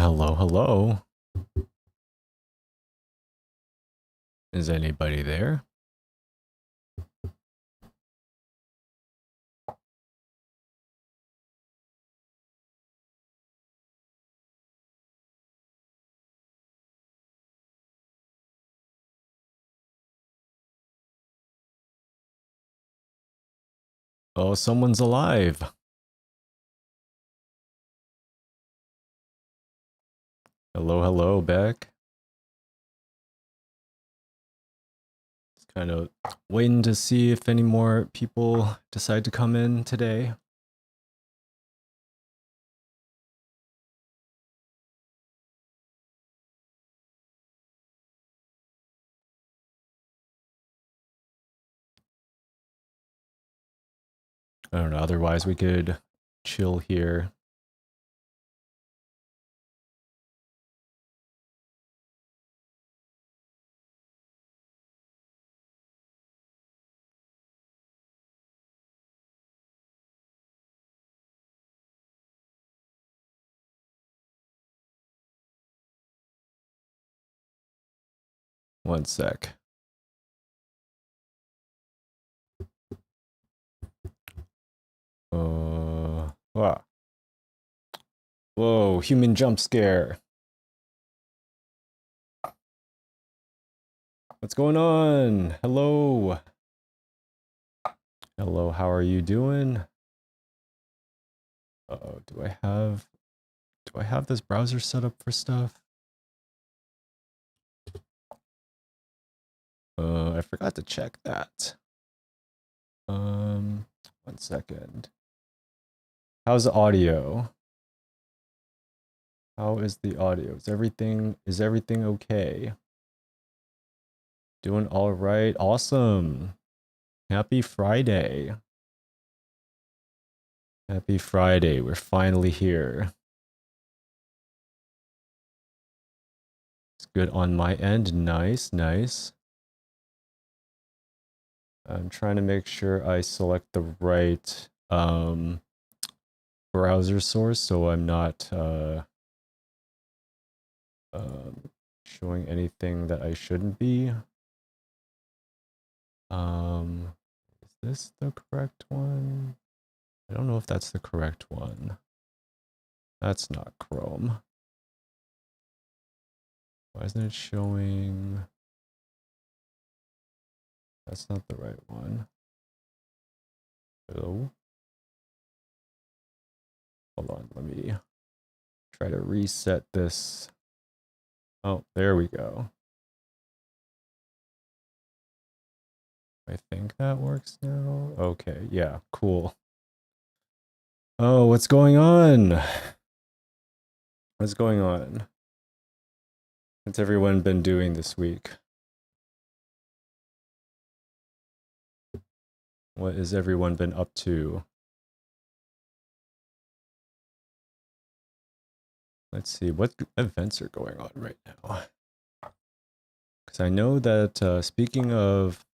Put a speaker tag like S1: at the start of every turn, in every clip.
S1: Hello, hello. Is anybody there? Oh, someone's alive. Hello, hello, Beck. Just kind of waiting to see if any more people decide to come in today. I don't know, otherwise we could chill here. One sec. Wow. Whoa, human jump scare. What's going on? Hello. Hello, how are you doing? Uh-oh, do I have this browser set up for stuff? I forgot to check that. One second. How's the audio? How is the audio? Is everything okay? Doing all right. Awesome. Happy Friday. Happy Friday. We're finally here. It's good on my end. Nice, nice. I'm trying to make sure I select the right browser source so I'm not showing anything that I shouldn't be. Is this the correct one? I don't know if that's the correct one. That's not Chrome. Why isn't it showing? That's not the right one. Hello? Hold on, let me try to reset this. Oh, there we go. I think that works now. Okay, yeah, cool. Oh, what's going on? What's going on? What's everyone been doing this week? What has everyone been up to? Let's see, what events are going on right now? Because I know that speaking of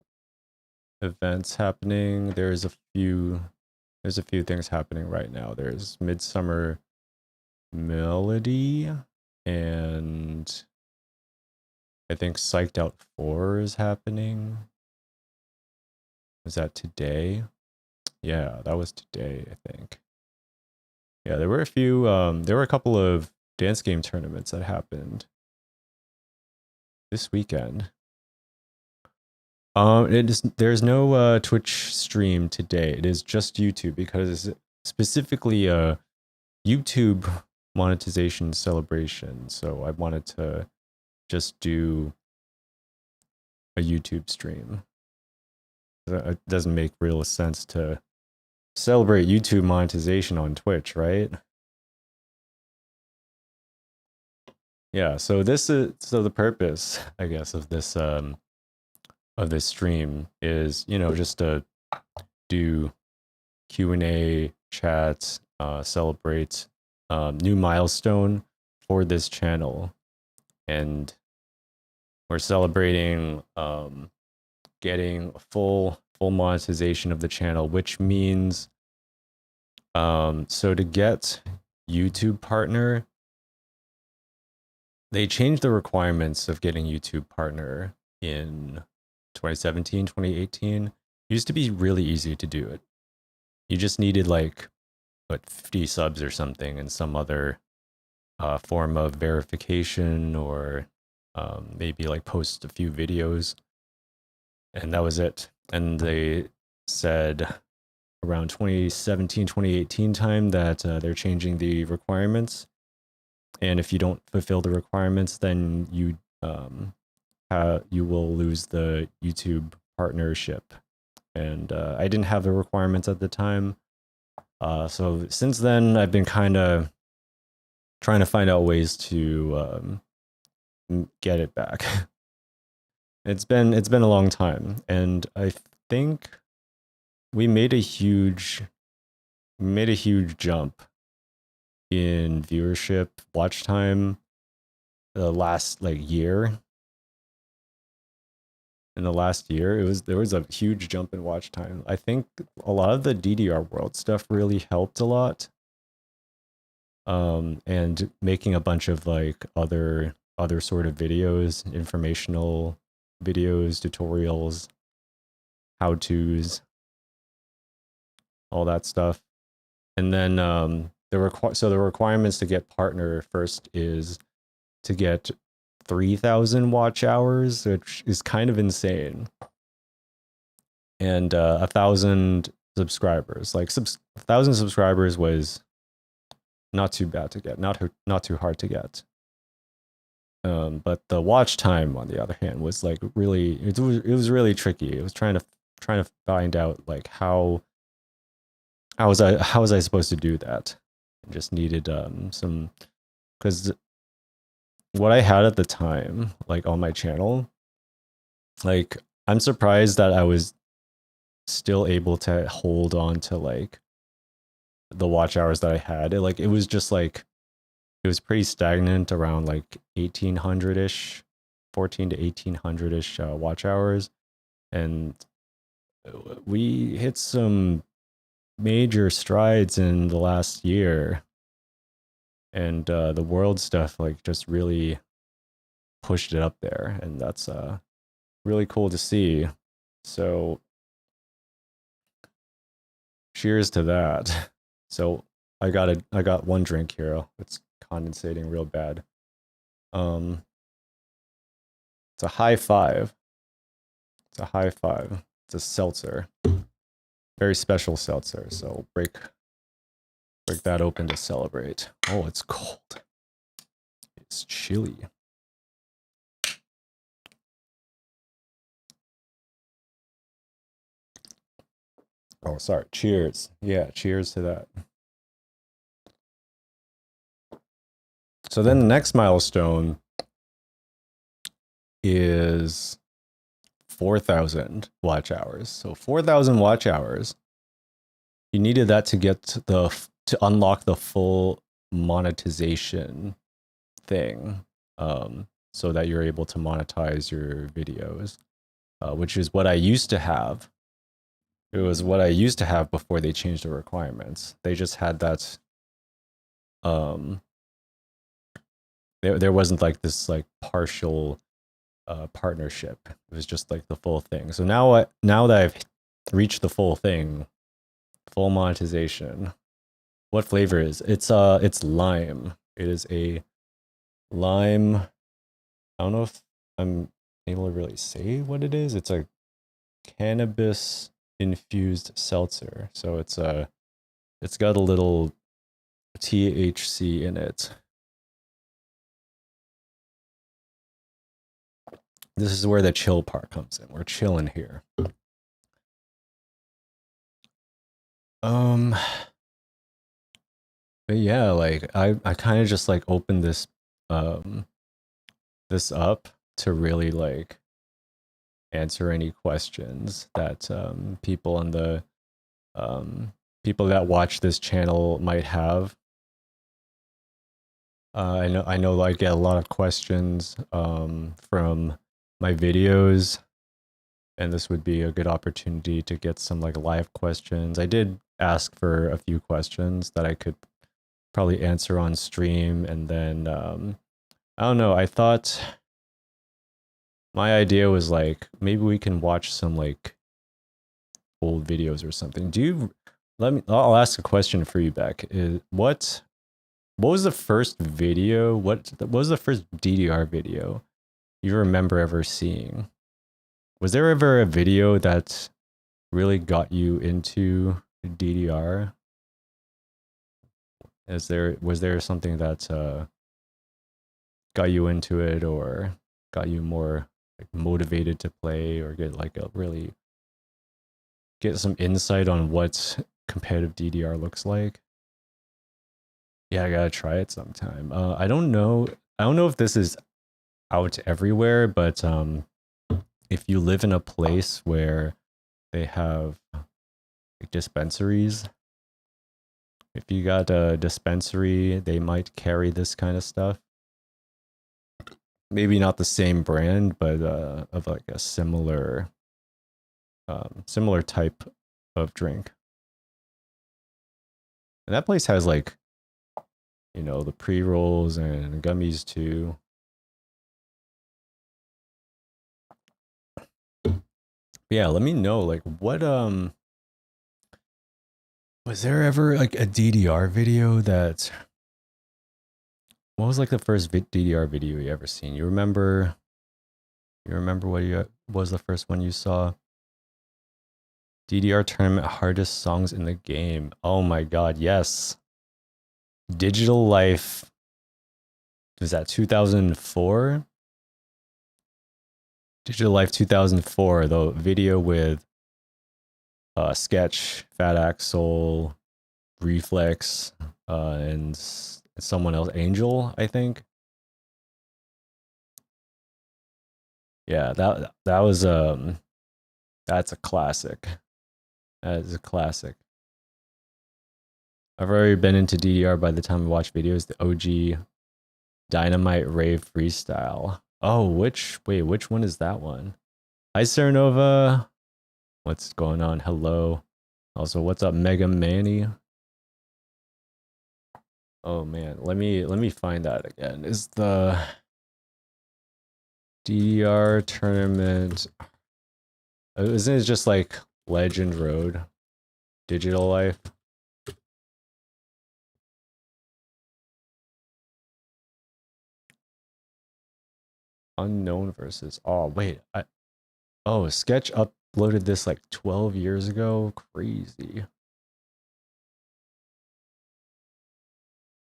S1: events happening, there's a few things happening right now. There's Midsummer Melody, and I think Psyched Out 4 is happening. Was that today? Yeah, that was today, I think. Yeah, there were a couple of dance game tournaments that happened this weekend. There's no Twitch stream today. It is just YouTube because it's specifically a YouTube monetization celebration. So I wanted to just do a YouTube stream. It doesn't make real sense to celebrate YouTube monetization on Twitch, right? Yeah, so the purpose, I guess, of this stream is, just to do Q&A chats, celebrate new milestone for this channel, and we're celebrating getting full monetization of the channel, which means so to get YouTube partner, they changed the requirements of getting YouTube partner in 2017, 2018. It used to be really easy to do it. You just needed like what 50 subs or something and some other form of verification, or maybe like post a few videos, and that was it. And they said around 2017, 2018 time that they're changing the requirements, and if you don't fulfill the requirements, then you will lose the YouTube partnership. And I didn't have the requirements at the time, so since then I've been kind of trying to find out ways to get it back. It's been a long time, and I think we made a huge jump in viewership, watch time, the last like year. In the last year, there was a huge jump in watch time. I think a lot of the DDR World stuff really helped a lot. And making a bunch of like other sort of videos, informational videos, tutorials, how-tos, all that stuff. And then the requirements to get partner first is to get 3,000 watch hours, which is kind of insane, and 1,000 subscribers. Like 1,000 subscribers was not too bad to get, not too hard to get. But the watch time, on the other hand, was like really, it was really tricky. It was trying to find out like how was I supposed to do that. I just needed some, because what I had at the time, like on my channel, like I'm surprised that I was still able to hold on to like the watch hours that I had. It was just like, it was pretty stagnant around like 1,800-ish, 14 to 1,800-ish watch hours. And we hit some major strides in the last year. And the world stuff like just really pushed it up there. And that's really cool to see. So cheers to that. So I got one drink here. It's condensating real bad. It's a high five. It's a high five. It's a seltzer. Very special seltzer. So break that open to celebrate. Oh, it's cold. It's chilly. Oh, sorry. Cheers. Yeah, cheers to that. So then the next milestone is 4,000 watch hours. So 4,000 watch hours. You needed that to get to unlock the full monetization thing, so that you're able to monetize your videos, which is what I used to have. It was what I used to have before they changed the requirements. They just had that. There wasn't like this like partial partnership. It was just like the full thing. So now that I've reached the full thing, full monetization. What flavor is it's lime. It is a lime. I don't know if I'm able to really say what it is. It's a cannabis infused seltzer. So it's got a little THC in it. This is where the chill part comes in. We're chilling here. But yeah, like I kind of just like opened this this up to really like answer any questions that people on the people that watch this channel might have. I know I get a lot of questions from my videos, and this would be a good opportunity to get some like live questions. I did ask for a few questions that I could probably answer on stream, and then I don't know. I thought my idea was like maybe we can watch some like old videos or something. Do you I'll ask a question for you, Beck. What was the first video? What was the first DDR video you remember ever seeing? Was there ever a video that really got you into DDR? Was there something that got you into it or got you more like motivated to play or get some insight on what competitive DDR looks like? Yeah, I gotta try it sometime. I don't know. I don't know if this is out everywhere, but if you live in a place where they have like, dispensaries, if you got a dispensary, they might carry this kind of stuff. Maybe not the same brand, but of like a similar similar type of drink. And that place has like, you know, the pre-rolls and gummies too. Yeah, let me know like what was there ever like a DDR video that what was like the first DDR video you ever seen? You remember what was the first one you saw? DDR tournament hardest songs in the game. Oh my god, yes. Digital Life. Was that 2004? Digital Life 2004, the video with Sketch, Fat Axel, Reflex, and someone else, Angel, I think. Yeah, that was that's a classic. That is a classic. I've already been into DDR by the time I watch videos. The OG Dynamite Rave Freestyle. Oh, which one is that one? Hi Cernova. What's going on? Hello. Also, what's up, Mega Manny? Oh man, let me find that again. Is the DDR tournament? Isn't it just like Legend Road, Digital Life? Unknown versus. Oh wait, oh Sketch uploaded this like 12 years ago. Crazy.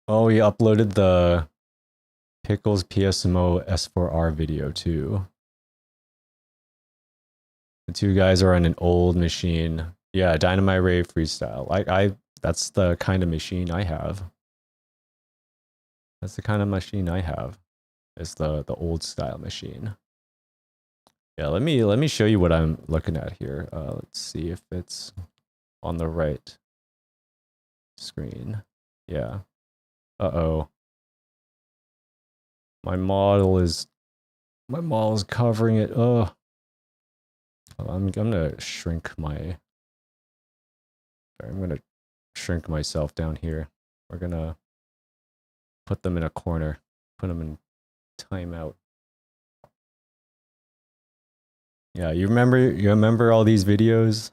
S1: Oh, he uploaded the Pickles PSMO S4R video too. The two guys are on an old machine. Yeah, Dynamite Rave Freestyle. I that's the kind of machine I have. That's the kind of machine I have. It's the old style machine. Yeah, let me show you what I'm looking at here. Let's see if it's on the right screen. Yeah. Uh-oh. My model is covering it. Oh. I'm gonna shrink my I'm gonna shrink myself down here. We're gonna put them in a corner. Put them in timeout. Yeah, you remember all these videos?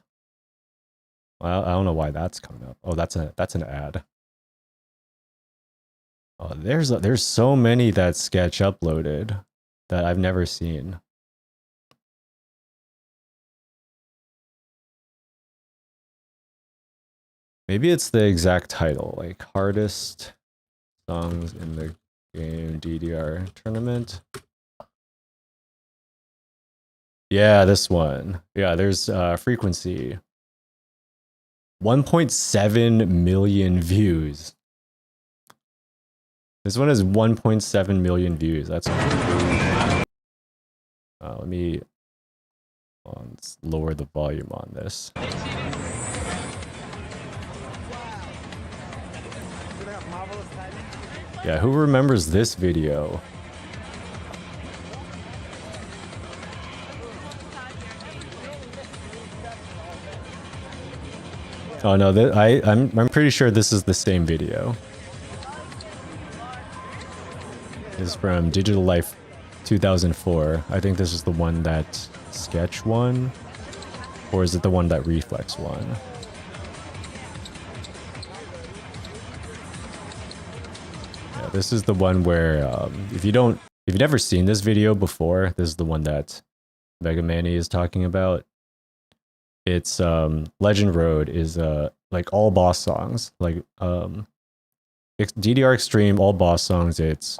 S1: Well, I don't know why that's coming up. Oh, that's an ad. Oh, there's so many that Sketch uploaded that I've never seen. Maybe it's the exact title, like hardest songs in the game DDR tournament. Yeah, this one. Yeah, there's frequency. 1.7 million views. This one has 1.7 million views. That's let me let's lower the volume on this. Yeah, who remembers this video? Oh no, I'm pretty sure this is the same video. is from Digital Life 2004. I think this is the one that Sketch won. Or is it the one that Reflex won? Yeah, this is the one where if you've never seen this video before, this is the one that Mega Manny is talking about. It's Legend Road is like all boss songs. Like DDR Extreme, all boss songs. It's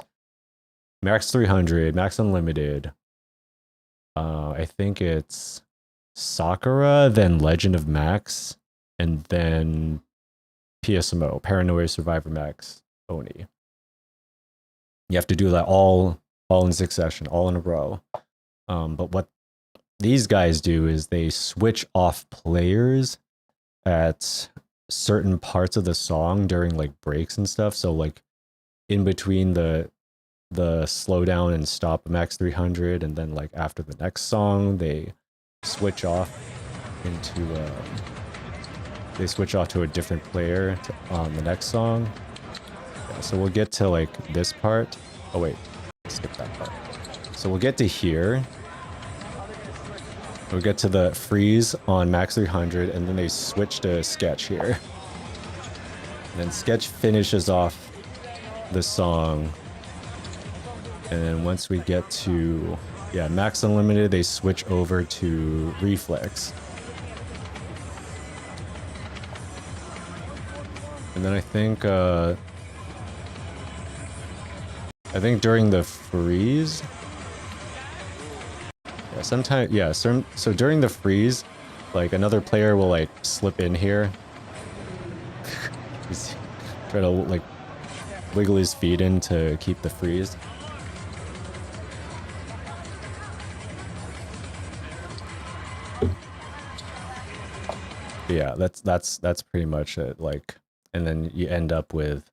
S1: Max 300, Max Unlimited. I think it's Sakura, then Legend of Max, and then PSMO, Paranoia Survivor Max Oni. You have to do that all in succession, all in a row. But what these guys do is they switch off players at certain parts of the song during like breaks and stuff. So like in between the slow down and stop Max 300, and then like after the next song they switch off to a different player on the next song. Yeah, so we'll get to like this part. Oh wait, skip that part. So we'll get to here. We'll get to the freeze on Max 300, and then they switch to Sketch here. And then Sketch finishes off the song. And then once we get to, yeah, Max Unlimited, they switch over to Reflex. And then I think during the freeze, yeah, sometimes, yeah, so during the freeze, like another player will like slip in here. He's trying to like wiggle his feet in to keep the freeze. But yeah, that's pretty much it. Like, and then you end up with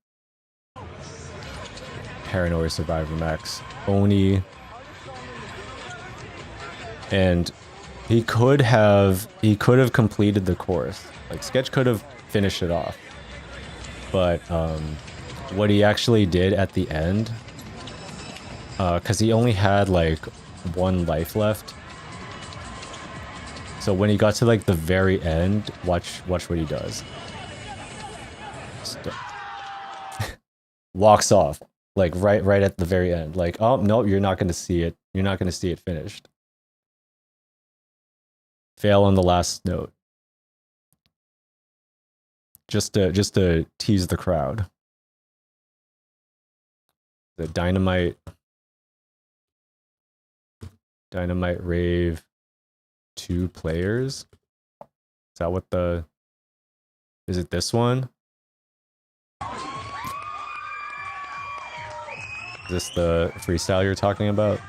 S1: Paranoia Survivor Max Oni. And he could have completed the course. Like Sketch could have finished it off. But what he actually did at the end, because he only had like 1 life left. So when he got to like the very end, watch what he does. Walks off, like right at the very end. Like, oh no, you're not gonna see it. You're not gonna see it finished. Fail on the last note. Just to tease the crowd. The Dynamite Rave 2 players. Is that what is it this one? Is this the freestyle you're talking about?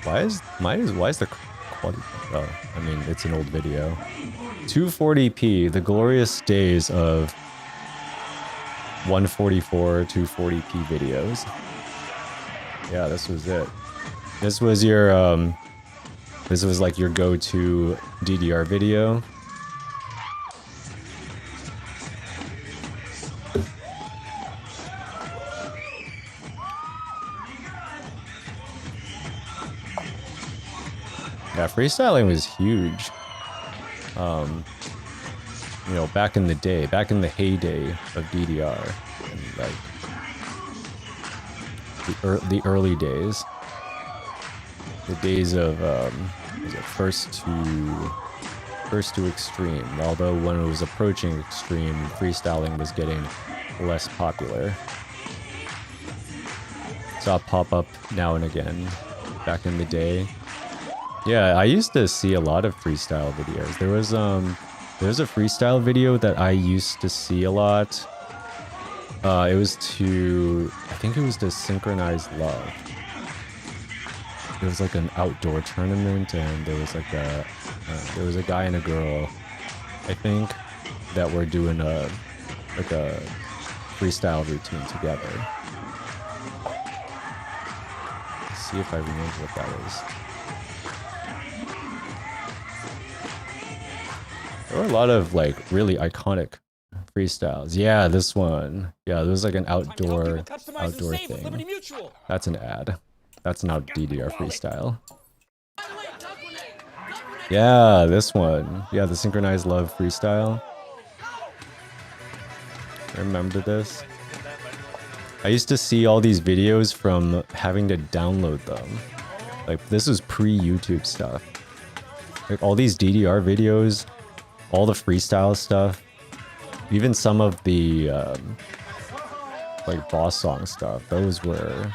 S1: Why is the quality? Oh, I mean, it's an old video. 240p, the glorious days of 144, 240p videos. Yeah, this was it. This was your this was like your go-to DDR video. Yeah, freestyling was huge. You know, back in the day, back in the heyday of DDR, and like the early days, the days of was it first to extreme. Although when it was approaching extreme, freestyling was getting less popular. Saw it pop up now and again back in the day. Yeah, I used to see a lot of freestyle videos. There was a freestyle video that I used to see a lot. I think it was to Synchronize Love. It was like an outdoor tournament, and there was like there was a guy and a girl, I think, that were doing a freestyle routine together. Let's see if I remember what that is. There were a lot of like really iconic freestyles. Yeah, this one. Yeah, there was like an outdoor thing. That's an ad. That's an out DDR freestyle. Yeah, this one. Yeah, the synchronized love freestyle. I remember this. I used to see all these videos from having to download them. Like, this was pre-YouTube stuff. Like, all these DDR videos, all the freestyle stuff, even some of the, like, boss song stuff, those were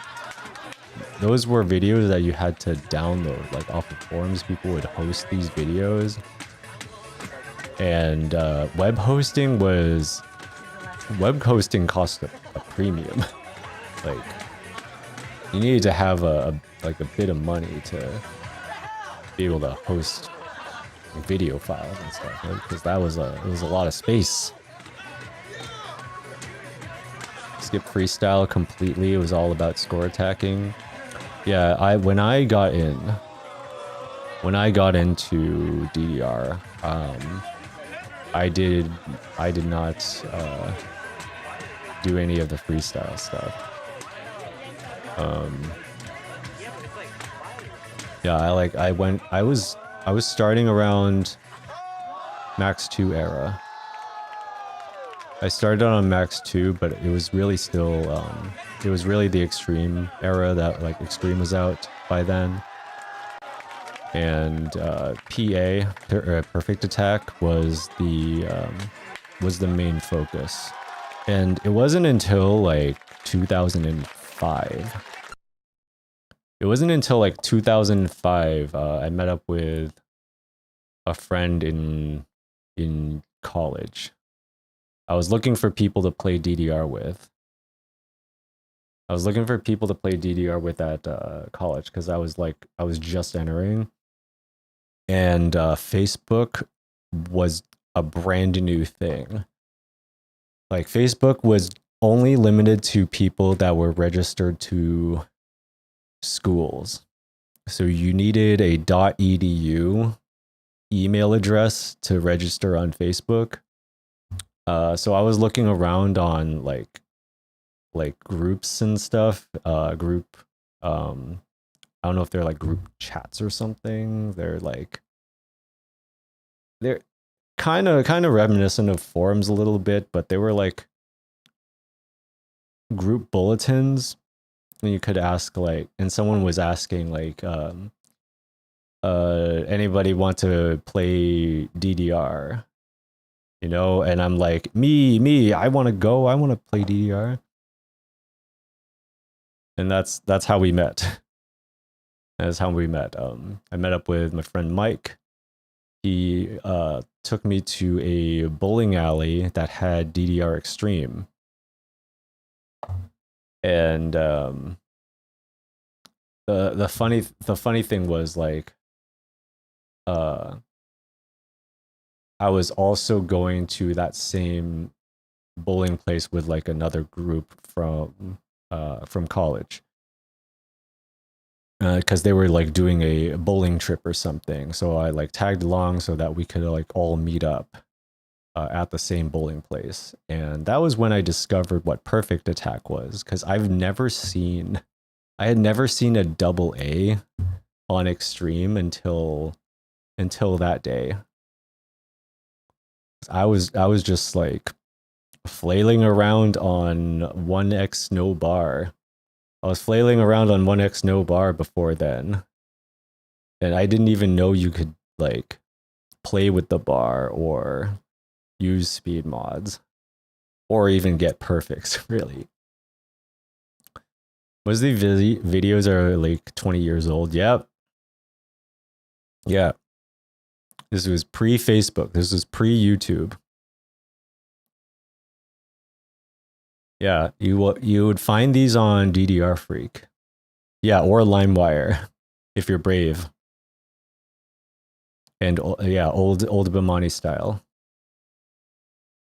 S1: videos that you had to download, like, off of forums. People would host these videos. And, web hosting cost a premium. Like, you needed to have a bit of money to be able to host video files and stuff, right? Because it was a lot of space. Skip freestyle completely. It was all about score attacking. Yeah, when I got into DDR, I did not do any of the freestyle stuff. Yeah, I was starting around Max 2 era. I started on Max 2, but it was really still, it was really the Extreme era that, like, Extreme was out by then. And PA, Perfect Attack, was the main focus. And it wasn't until, like, 2005. It wasn't until, like, 2005, I met up with a friend in college. I was looking for people to play DDR with. at college, because I was just entering. And Facebook was a brand new thing. Like, Facebook was only limited to people that were registered to schools. So you needed a .edu email address to register on Facebook. So I was looking around on like groups and stuff. I don't know if they're like group chats or something. They're kind of reminiscent of forums a little bit, but they were like group bulletins. And you could ask, like, and someone was asking, like, anybody want to play DDR? You know, and I'm like, me, I want to play DDR. And that's how we met. I met up with my friend Mike. He took me to a bowling alley that had DDR Extreme. And the funny thing was, like, I was also going to that same bowling place with like another group from college, because they were like doing a bowling trip or something. So I like tagged along so that we could like all meet up at the same bowling place. And that was when I discovered what Perfect Attack was, because I had never seen a double A on Extreme until that day. I was just like flailing around on 1x no bar. I was flailing around on 1x no bar before then. And I didn't even know you could like play with the bar or use speed mods or even get perfects, really. Was the videos are like 20 years old? Yep. Yeah. This was pre-Facebook. This was pre-YouTube. Yeah, you would find these on DDR Freak. Yeah, or LimeWire, if you're brave. And yeah, old Bimani style.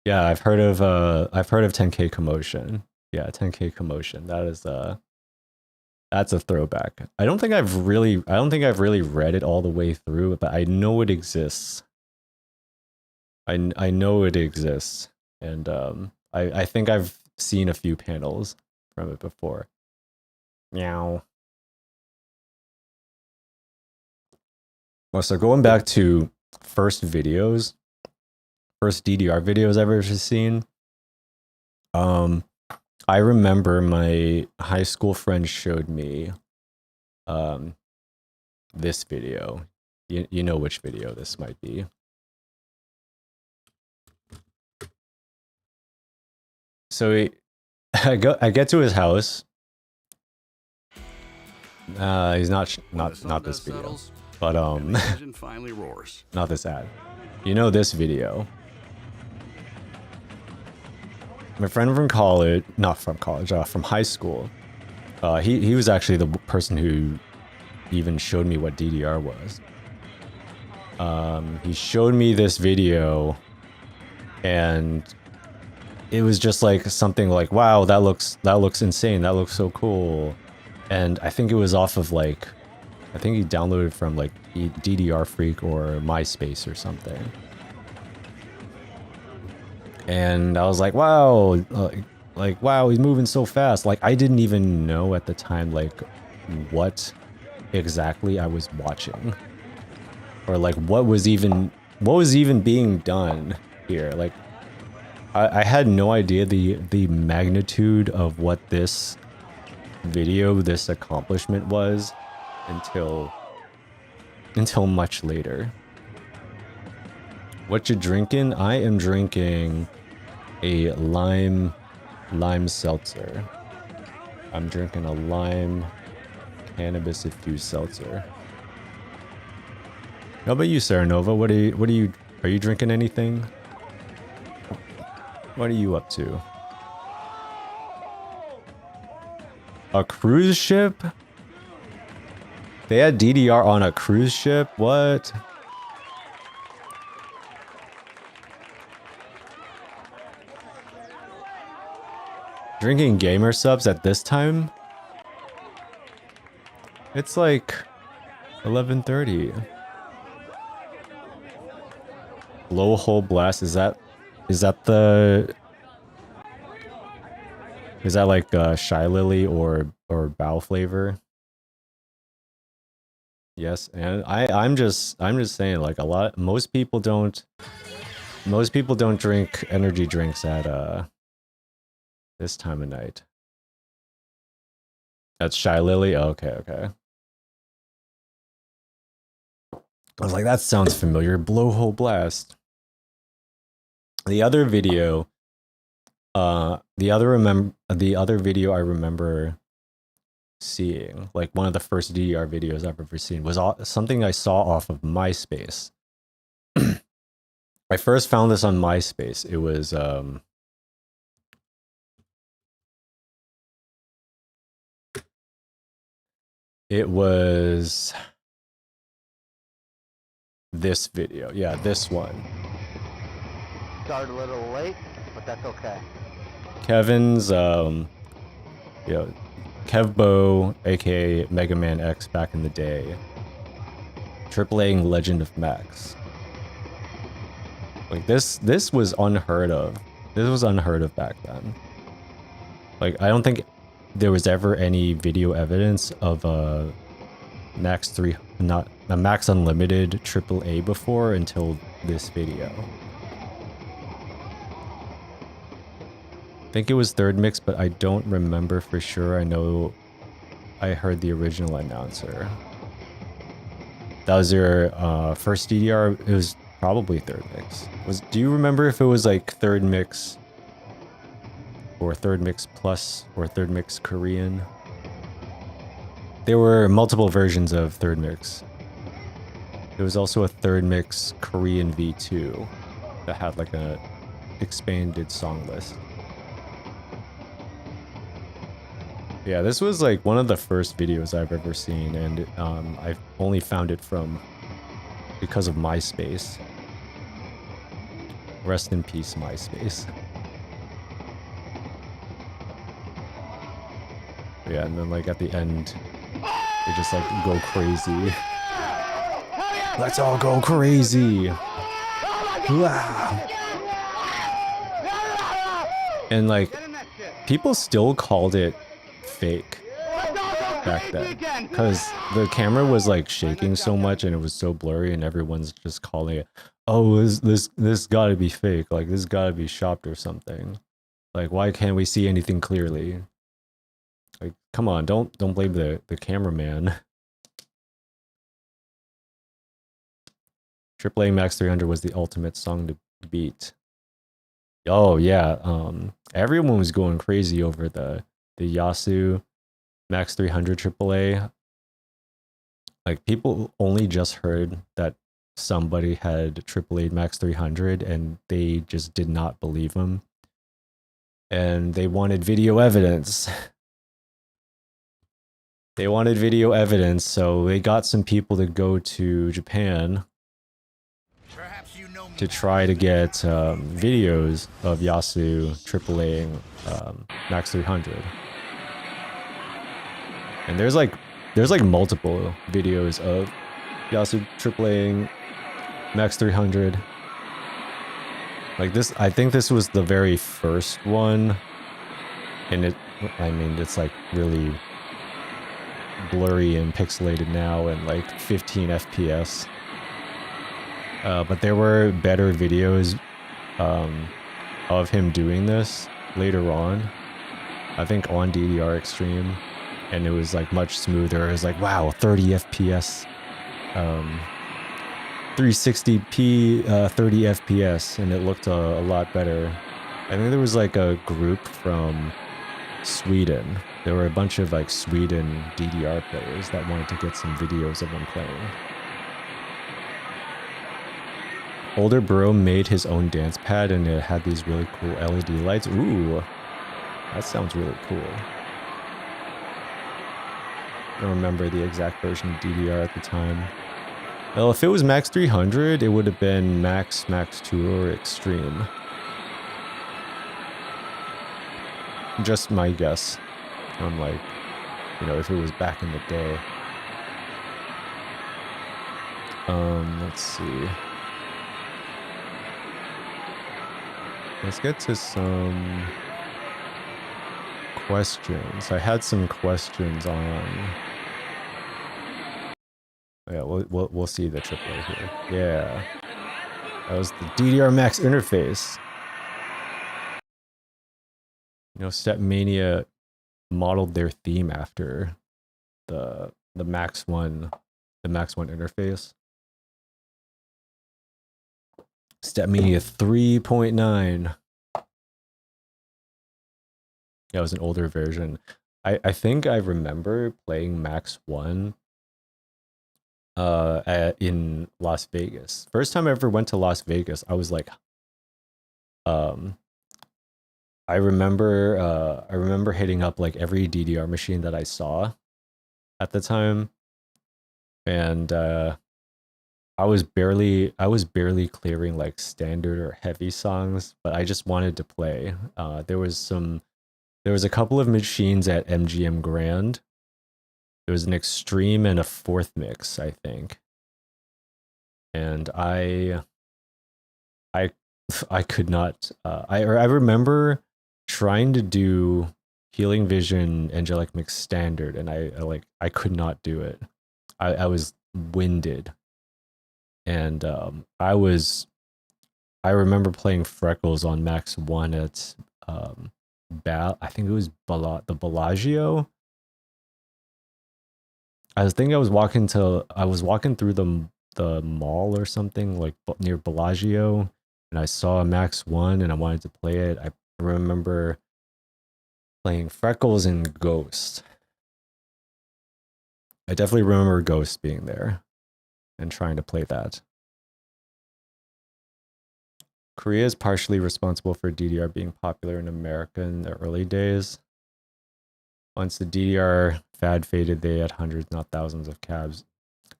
S1: Yeah, I've heard of 10K Commotion. Yeah, 10K Commotion. That's a throwback. I don't think I've really read it all the way through, but I know it exists. I know it exists. and I think I've seen a few panels from it before. Meow. Well, so going back to first DDR videos I've ever seen. I remember my high school friend showed me this video. You know which video this might be. So I get to his house. He's not this video, but
S2: finally roars.
S1: not this ad. You know this video. My friend from college, not from college, from high school. He was actually the person who even showed me what DDR was. He showed me this video, and it was just like something like, wow, that looks insane. That looks so cool. And I think it was off of like, I think he downloaded from like DDR Freak or MySpace or something. And I was like, wow, like wow, he's moving so fast. Like I didn't even know at the time like what exactly I was watching, or like what was even being done here. Like I had no idea the magnitude of what this video, this accomplishment was until much later. What you drinking? I am drinking a lime seltzer. I'm drinking a lime cannabis infused seltzer. How about you, Sarah Nova? Are you drinking anything? What are you up to? A cruise ship? They had DDR on a cruise ship? What? Drinking gamer subs at this time? It's like 11:30. Blowhole Blast, is that like Shy Lily or Bow flavor? Yes, and I'm just saying, like most people don't drink energy drinks at this time of night. That's Shy Lily? Oh, okay. I was like, that sounds familiar. Blowhole Blast. The other video, the other video I remember seeing, like one of the first DDR videos I've ever seen, was something I saw off of MySpace. I first found this on MySpace. It was this video. Yeah, this one.
S3: Started a little late, but that's okay.
S1: Kevin's, Kevbo, aka Mega Man X back in the day. AAA Legend of Max. Like this was unheard of. This was unheard of back then. Like I don't think there was ever any video evidence of a Max Unlimited AAA before until this video. I think it was third mix, but I don't remember for sure. I know I heard the original announcer. That was your first DDR. It was probably third mix. Do you remember if it was like third mix or third mix plus or third mix Korean? There were multiple versions of third mix. There was also a third mix Korean V2 that had like a expanded song list. Yeah, this was like one of the first videos I've ever seen, and I've only found it because of MySpace. Rest in peace, MySpace. Yeah, and then like at the end, they just like go crazy. Let's all go crazy. Wow. And like,
S3: Get in that shit.
S1: people still called it fake back then because the camera was like shaking so much and it was so blurry, and everyone's just calling it, oh, this gotta be fake, like this gotta be shopped or something. Like, why can't we see anything clearly? Like, come on, don't blame the cameraman. AAA Max 300 was the ultimate song to beat. Oh yeah, everyone was going crazy over the Yasu Max 300 AAA. Like, people only just heard that somebody had AAA Max 300 and they just did not believe him. And they wanted video evidence. They wanted video evidence, so they got some people to go to Japan to try to get videos of Yasu AAA Max 300. And there's like multiple videos of Yasu AAA Max 300. Like this, I think this was the very first one, and it's like really blurry and pixelated now and like 15 FPS. But there were better videos of him doing this later on. I think on DDR Extreme, and it was like much smoother. It was like, wow, 30 FPS, 360p, 30 FPS, and it looked a lot better. I think there was like a group from Sweden. There were a bunch of like Sweden DDR players that wanted to get some videos of him playing. Older bro made his own dance pad and it had these really cool LED lights. Ooh, that sounds really cool. I don't remember the exact version of DDR at the time. Well, if it was Max 300, it would have been Max 2, or Extreme. Just my guess. I'm like, you know, if it was back in the day. Let's see. Let's get to some questions. I had some questions on. Yeah, we'll see the AAA here. Yeah, that was the DDR Max interface. You know, Stepmania modeled their theme after the Max 1, the Max 1 interface. Stepmania 3.9. Yeah, it was an older version. I think I remember playing Max 1 in Las Vegas. First time I ever went to Las Vegas, I was like, I remember hitting up like every DDR machine that I saw at the time, and I was barely clearing like standard or heavy songs, but I just wanted to play. There was a couple of machines at MGM Grand. There was an Extreme and a fourth mix, I think. And I could not. I remember trying to do Healing Vision Angelic Mix Standard, and I could not do it. I was winded, and I remember playing Freckles on Max 1 at I think it was the Bellagio. I was walking through the mall or something like near Bellagio, and I saw Max 1 and I wanted to play it. I remember playing Freckles and Ghost. I definitely remember Ghost being there and trying to play that. Korea is partially responsible for DDR being popular in America in the early days. Once the DDR fad faded, they had hundreds, not thousands of cabs.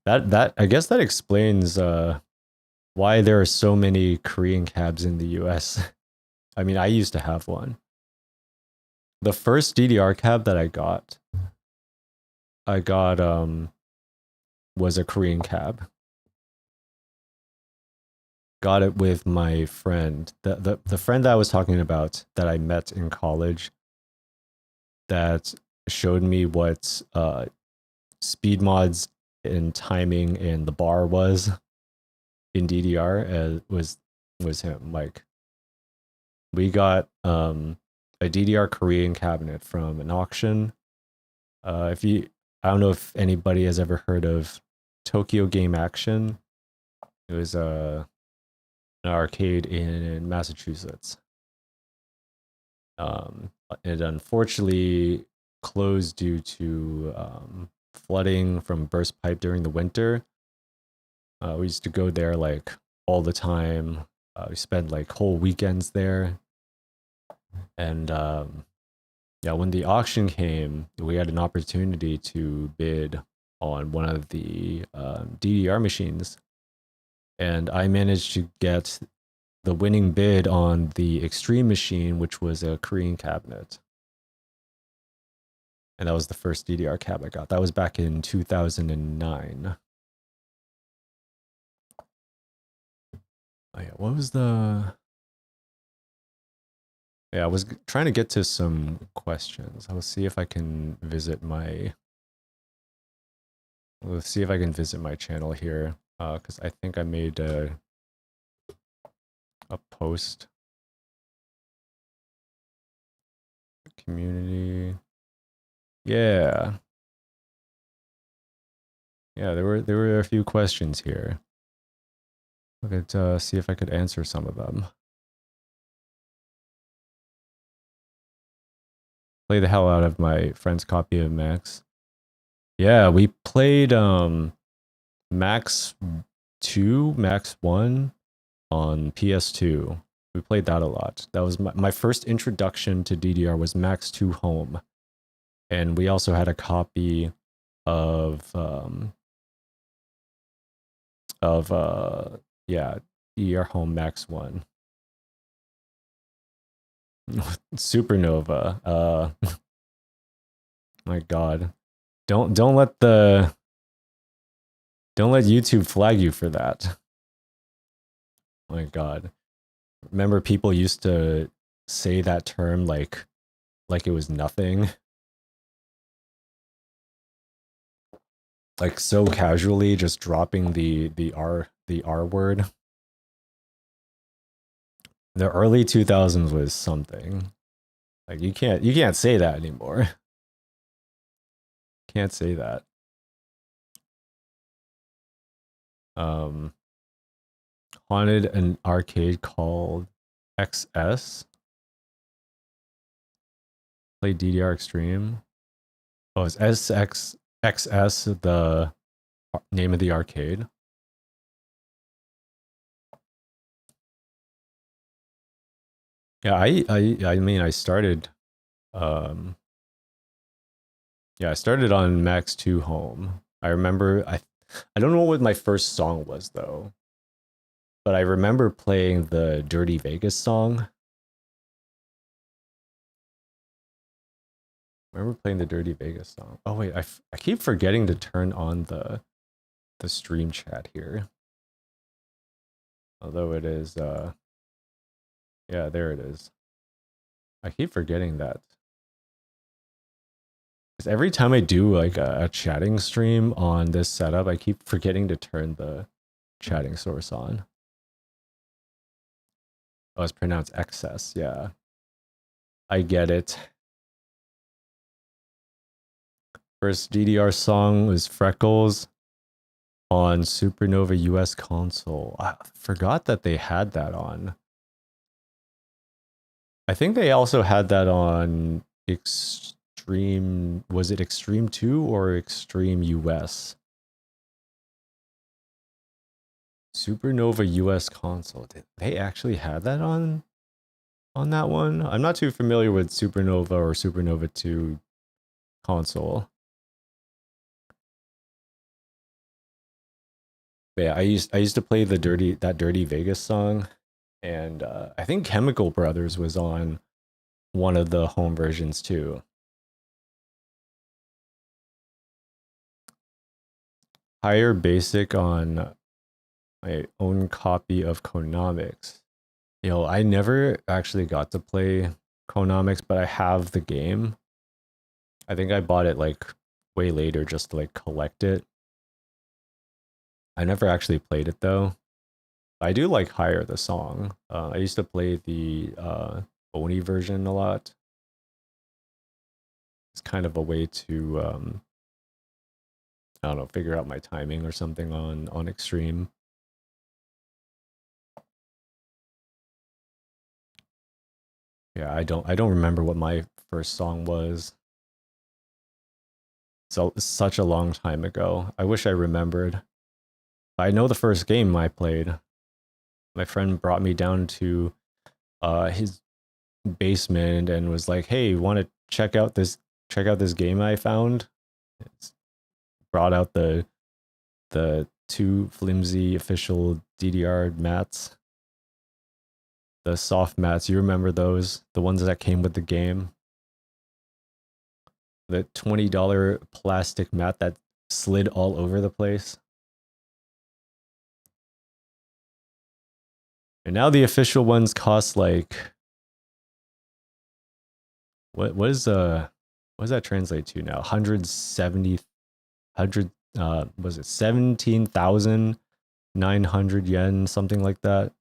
S1: That I guess that explains why there are so many Korean cabs in the US. I mean, I used to have one. The first DDR cab that I got was a Korean cab. got it with my friend. The friend that I was talking about that I met in college that showed me what speed mods and timing and the bar was in DDR was him. Like we got a DDR Korean cabinet from an auction. If you I don't know if anybody has ever heard of Tokyo Game Action. It was an arcade in Massachusetts. It unfortunately closed due to flooding from burst pipe during the winter. We used to go there like all the time. We spent like whole weekends there. And yeah, when the auction came, we had an opportunity to bid on one of the DDR machines. And I managed to get the winning bid on the Extreme machine, which was a Korean cabinet. And that was the first DDR cabinet I got. That was back in 2009. Oh yeah, what was the... Yeah, I was trying to get to some questions. I'll see if I can visit my... Let's see if I can visit my channel here, because I think I made a post. Community. Yeah. Yeah, there were a few questions here. I could see if I could answer some of them. Play the hell out of my friend's copy of Max. Yeah, we played Max 2, Max 1 on PS2. We played that a lot. That was my first introduction to DDR was Max 2 Home. And we also had a copy of yeah, DDR Home Max 1. Supernova. My god. Don't let YouTube flag you for that. My god. Remember people used to say that term like it was nothing. Like so casually just dropping the R word. The early 2000s was something. Like you can't say that anymore. Can't say that. Haunted an arcade called XS. Play DDR Extreme. Oh, it's XS the name of the arcade? Yeah, I mean I started yeah, I started on Max 2 Home. I remember I don't know what my first song was though. But I remember playing the Dirty Vegas song. I remember playing the Dirty Vegas song. Oh wait, I keep forgetting to turn on the stream chat here. Although it is yeah, there it is. I keep forgetting that. Because every time I do like a chatting stream on this setup, I keep forgetting to turn the chatting source on. Oh, it's pronounced excess, yeah. I get it. First DDR song was Freckles on Supernova US console. I forgot that they had that on. I think they also had that on Extreme. Was it Extreme 2 or Extreme US? Supernova US console. Did they actually had that on that one? I'm not too familiar with Supernova or Supernova 2 console. But yeah, I used to play that Dirty Vegas song, and I think Chemical Brothers was on one of the home versions too. Higher basic on My own copy of Konomics. I never actually got to play Konomics, but I have the game. I think I bought it like way later just to like collect it. I never actually played it though. I do like Higher the song. I used to play the Oni version a lot. It's kind of a way to I don't know, figure out my timing or something on Extreme. Yeah, I don't remember what my first song was. So such a long time ago. I wish I remembered. I know the first game I played. My friend brought me down to his basement and was like, "Hey, want to check out this game I found?" It's brought out the two flimsy official DDR mats. The soft mats, you remember those? The ones that came with the game? The $20 plastic mat that slid all over the place. And now the official ones cost like what does that translate to now? 170 was it 17,900 yen, something like that.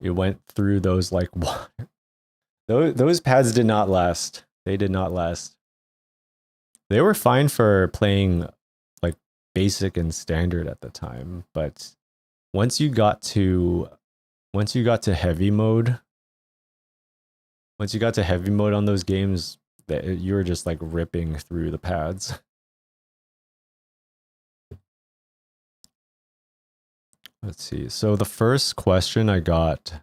S1: It went through those like those pads did not last. They did not last. They were fine for playing like basic and standard at the time, but once you got to heavy mode, on those games, that you were just like ripping through the pads. Let's see. So the first question I got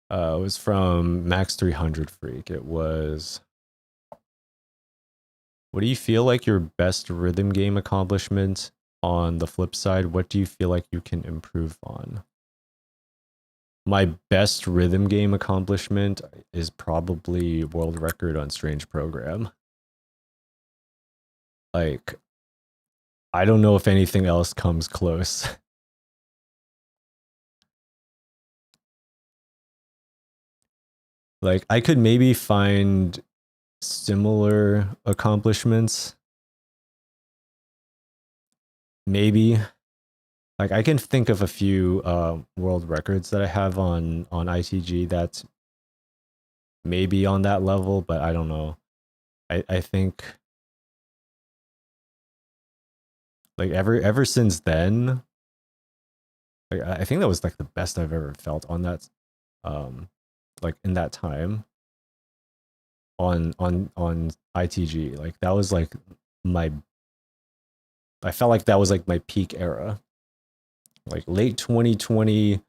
S1: was from Max 300 Freak. It was, what do you feel like your best rhythm game accomplishment? On the flip side, what do you feel like you can improve on? My best rhythm game accomplishment is probably world record on Strange Program. Like, I don't know if anything else comes close. Like, I could maybe find similar accomplishments. Maybe. Like, I can think of a few world records that I have on ITG that's maybe on that level, but I don't know. I think like ever since then, like, I think that was like the best I've ever felt on that like in that time on ITG. Like that was like my I felt like that was like my peak era. Like late 2020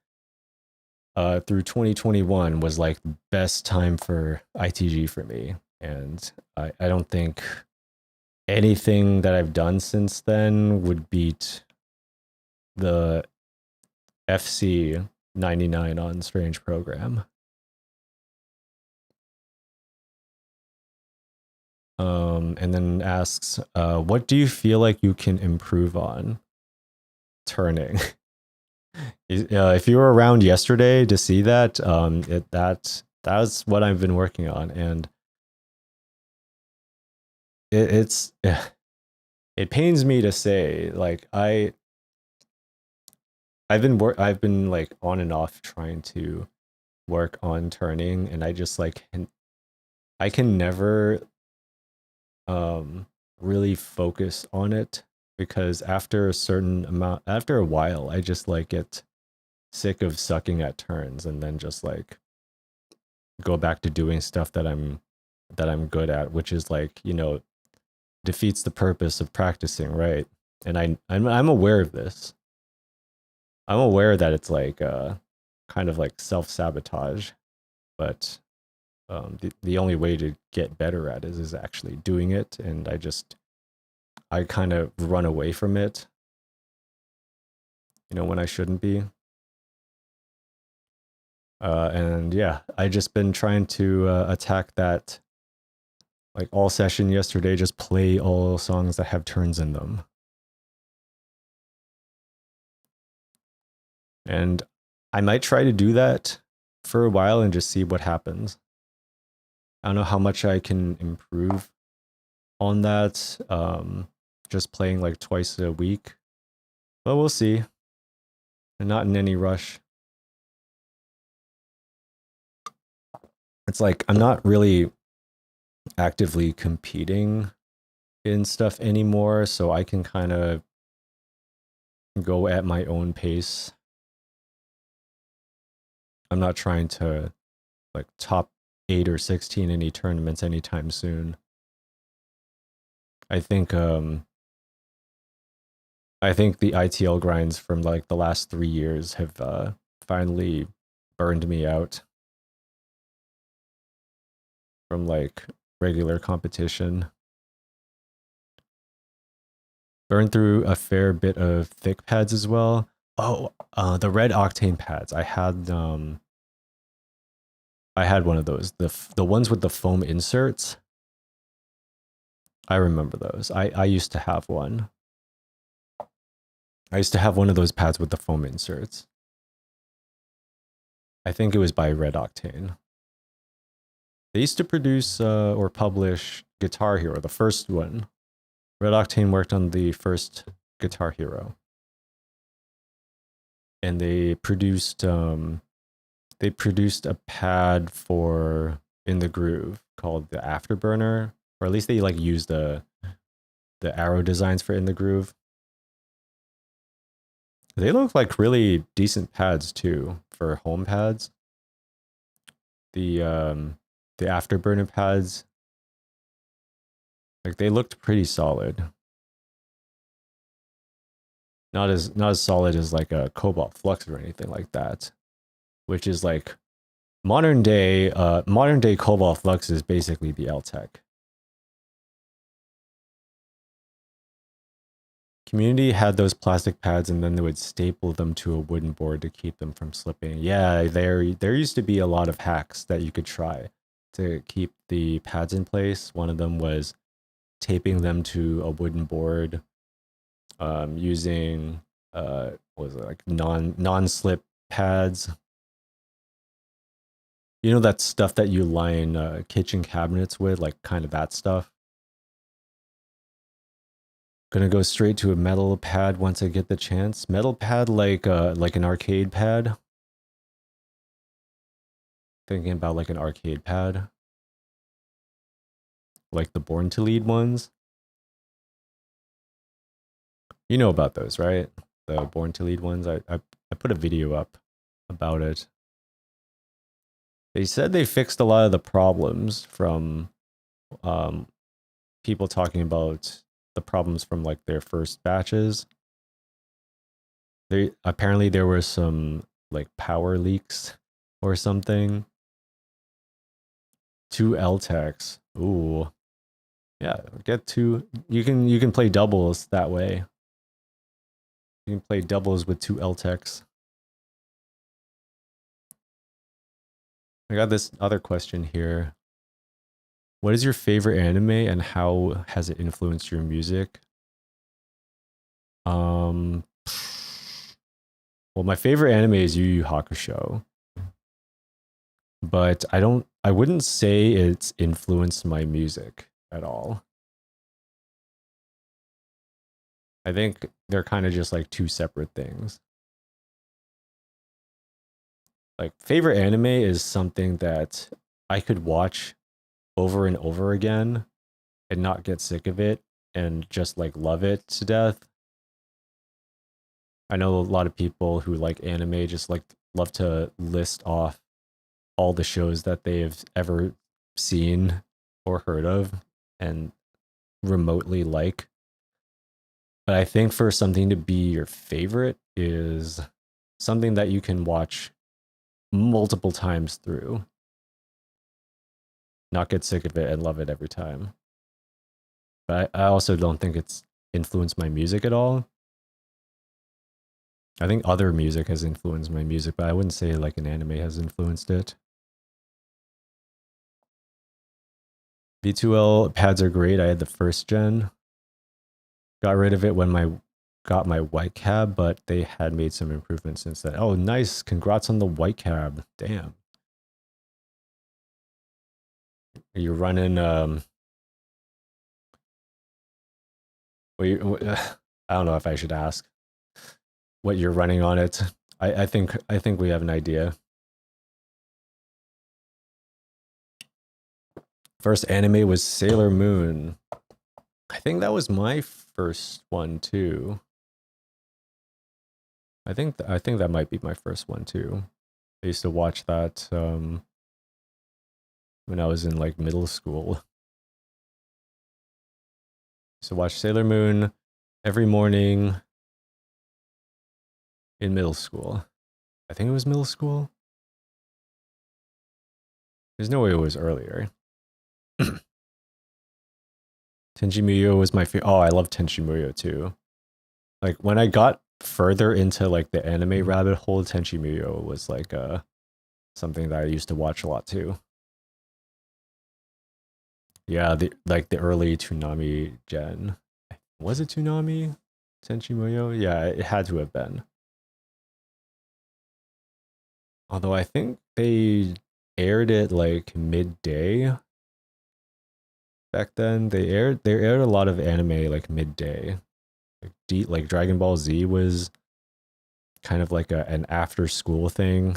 S1: through 2021 was like the best time for ITG for me. And I don't think anything that I've done since then would beat the FC 99 on Strange Program. And then asks, what do you feel like you can improve on? Turning. If you were around yesterday to see that, that's what I've been working on, and it's it pains me to say, like I've been like on and off trying to work on turning, and I just like I can never really focus on it because after a while I just like get sick of sucking at turns and then just like go back to doing stuff that I'm good at, which is like, defeats the purpose of practicing, right? And I'm aware of this. I'm aware that it's like kind of like self-sabotage, but the only way to get better at it is actually doing it, and I kind of run away from it, when I shouldn't be. And yeah, I just been trying to attack Like all session yesterday, just play all songs that have turns in them. And I might try to do that for a while and just see what happens. I don't know how much I can improve on that. Just playing like twice a week, but we'll see. I'm not in any rush. It's like I'm not really actively competing in stuff anymore, so I can kind of go at my own pace. I'm not trying to like top 8 or 16 any tournaments anytime soon. I think the ITL grinds from like the last 3 years have finally burned me out from like regular competition. Burned through a fair bit of thick pads as well. Oh, the red octane pads. I had one of those. The ones with the foam inserts. I remember those. I used to have one. I used to have one of those pads with the foam inserts. I think it was by Red Octane. They used to produce or publish Guitar Hero, the first one. Red Octane worked on the first Guitar Hero. And they produced a pad for In the Groove called the Afterburner, or at least they like used the arrow designs for In the Groove. They look like really decent pads too for home pads. The Afterburner pads, like they looked pretty solid. Not as solid as like a Cobalt Flux or anything like that, which is like modern day Cobalt Flux is basically the LTEC. Community had those plastic pads and then they would staple them to a wooden board to keep them from slipping. Yeah, there used to be a lot of hacks that you could try to keep the pads in place. One of them was taping them to a wooden board, using what was it, like non-slip pads. You know that stuff that you line kitchen cabinets with, like kind of that stuff. Gonna go straight to a metal pad once I get the chance. Metal pad like an arcade pad. Thinking about like an arcade pad. Like the Born to Lead ones. You know about those, right? The Born to Lead ones. I put a video up about it. They said they fixed a lot of the problems from people talking about the problems from like their first batches. Apparently there were some like power leaks or something. 2 LTECs. Ooh. Yeah, get 2. You can play doubles that way. You can play doubles with 2 LTECs. I got this other question here. What is your favorite anime and how has it influenced your music? Well, my favorite anime is Yu Yu Hakusho. But I wouldn't say it's influenced my music at all. I think they're kind of just like 2 separate things. Like favorite anime is something that I could watch over and over again and not get sick of it and just like love it to death. I know a lot of people who like anime just like love to list off all the shows that they've ever seen or heard of and remotely like. But I think for something to be your favorite is something that you can watch multiple times through, not get sick of it and love it every time. But I also don't think it's influenced my music at all. I think other music has influenced my music, but I wouldn't say like an anime has influenced it. V2L pads are great. I had the first gen. Got rid of it when got my white cab, but they had made some improvements since then. Oh, nice. Congrats on the white cab. Damn. You're running I don't know if I should ask what you're running on it. I think we have an idea. First anime was Sailor Moon. I think that was my first one too. I think that might be my first one too. I used to watch that when I was in like middle school. Used to watch Sailor Moon every morning in middle school. I think it was middle school. There's no way it was earlier. Tenchi Muyo was my favorite. Oh, I love Tenchi Muyo too. Like when I got further into like the anime rabbit hole, Tenchi Muyo was like something that I used to watch a lot too. Yeah, the early Toonami gen. Was it Toonami? Tenchi Muyo? Yeah, it had to have been. Although I think they aired it like midday. Back then, they aired a lot of anime like midday. Like Dragon Ball Z was kind of like an after school thing.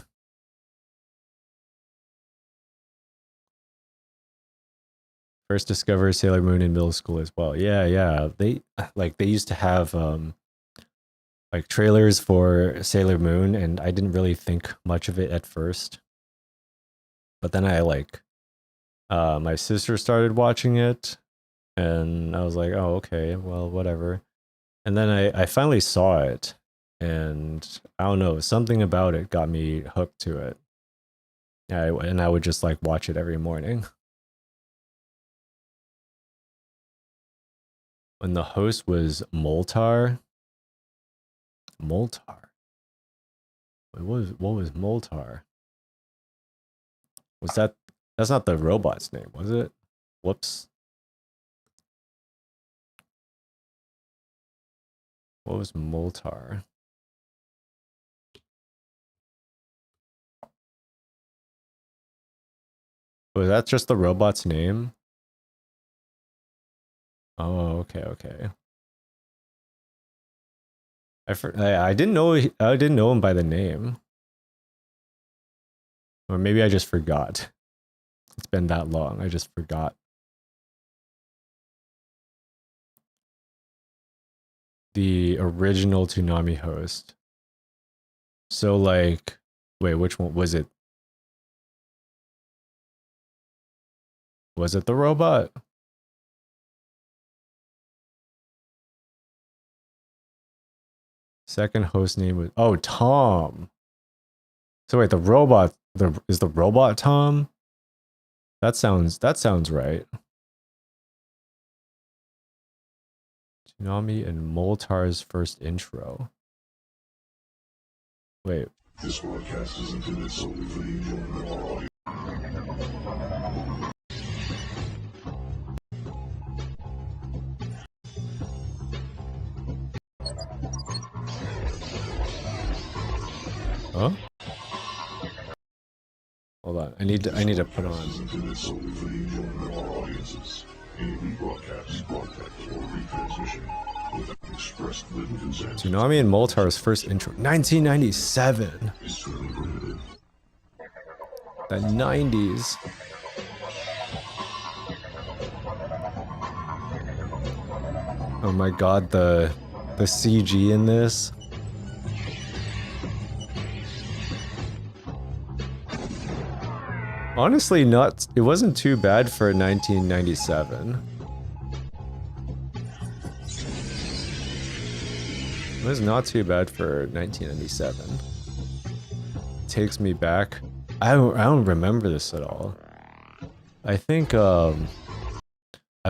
S1: First discovered Sailor Moon in middle school as well. Yeah. They used to have like trailers for Sailor Moon, and I didn't really think much of it at first. But then I my sister started watching it, and I was like, oh, okay, well, whatever. And then I finally saw it, and I don't know, something about it got me hooked to it. And I would just like watch it every morning. When the host was Moltar. Moltar. What was Moltar? Was that's not the robot's name, was it? Whoops. What was Moltar? Was that just the robot's name? Oh, okay. I didn't know I didn't know him by the name. Or maybe I just forgot. It's been that long. I just forgot. The original Toonami host. So like, wait, which one was it? Was it the robot? Second host name was Tom. So wait, the robot is the robot Tom? That sounds right. Toonami and Moltar's first intro. Wait.
S4: This broadcast is intended solely for the enjoyment of our audience.
S1: Huh? Hold on. I need to put on.
S4: Intended solely for the enjoyment of our audiences. Any rebroadcast, broadcast, or retransmission without express written consent.
S1: Toonami and Moltar's first intro. 1997.
S4: Is truly prohibited.
S1: The 90s. Oh my god, the CG in this. Honestly, it wasn't too bad for 1997. It was not too bad for 1997. Takes me back. I don't remember this at all. I think I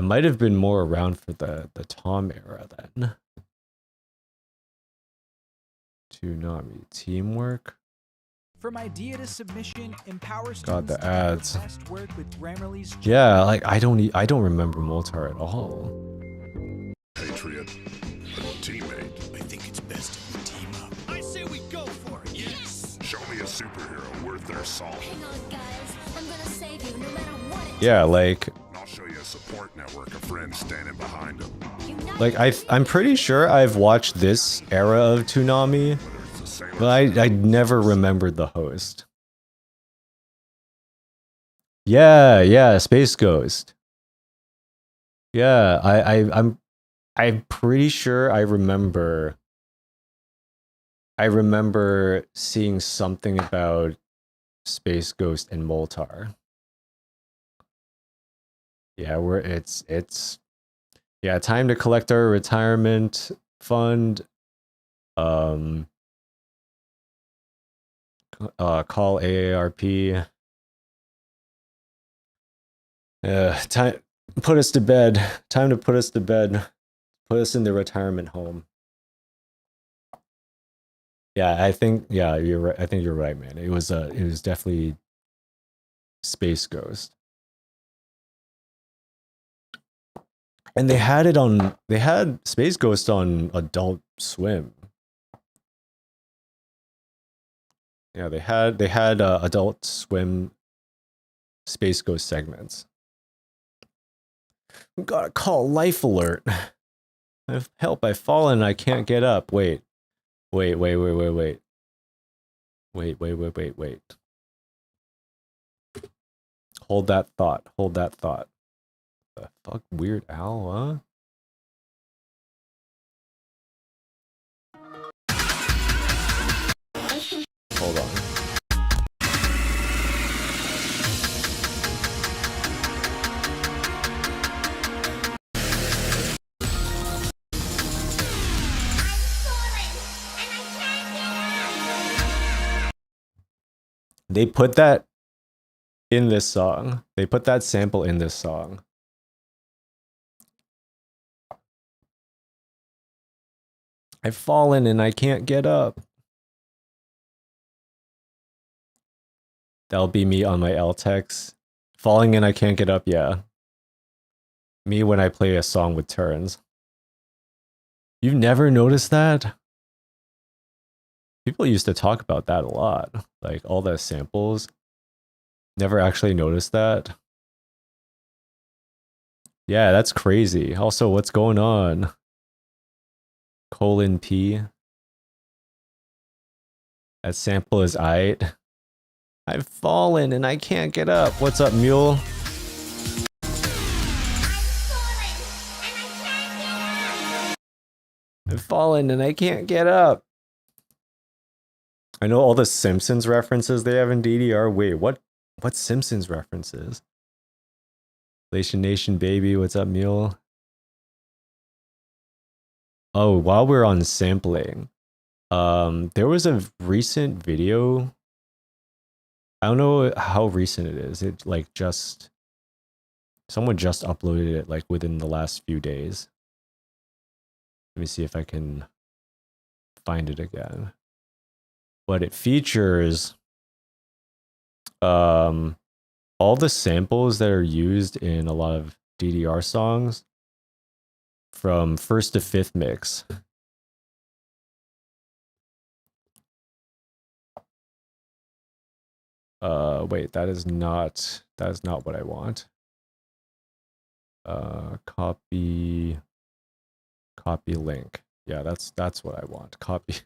S1: might have been more around for the Tom era then. Toonami teamwork.
S5: From idea to submission, empower
S1: God,
S5: students
S1: the
S5: to do their
S1: ads.
S5: best work with Grammarly's.
S1: Yeah, like I don't remember Moltar at all.
S4: Patriot, a teammate.
S2: I think it's best if we team up. I say we go for it. Yes.
S4: Show me a superhero worth their salt.
S6: Hang on, guys. I'm gonna save you no matter what it
S1: Yeah, like
S4: And I'll show you a support network of friends standing behind them.
S1: like I'm pretty sure I've watched this era of Toonami,
S4: Whether it's the sailor
S1: but I never remembered the host. Yeah, Space Ghost. Yeah, I'm pretty sure I remember seeing something about Space Ghost and Moltar. Yeah, it's yeah, time to collect our retirement fund. Call AARP. Time put us to bed. Time to put us to bed. Put us in the retirement home. Yeah, I think you're right. I think you're right, man. It was definitely Space Ghost. And they had Space Ghost on Adult Swim. Yeah, they had Adult Swim Space Ghost segments. We gotta call Life Alert. Help, I've fallen, I can't get up. Wait. Wait. Hold that thought. The fuck, Weird Al, Hold on. They put that in this song. They put that sample in this song. I've fallen and I can't get up. That'll be me on my LTEX. Falling and I can't get up, yeah. Me when I play a song with turns. You've never noticed that? People used to talk about that a lot. Like all the samples. Never actually noticed that. Yeah, that's crazy. Also, what's going on? :P. That sample is aight. I've fallen and I can't get up. What's up, Mule? I've fallen and I can't get up. I know all the Simpsons references they have in DDR. Wait, what Simpsons references? LEISHEN Nation baby, what's up, Mule? Oh, while we're on sampling, there was a recent video. I don't know how recent it is. It like someone just uploaded it like within the last few days. Let me see if I can find it again. But it features all the samples that are used in a lot of DDR songs from 1st to 5th mix. Wait, that is not what I want. Copy link. Yeah, that's what I want. Copy.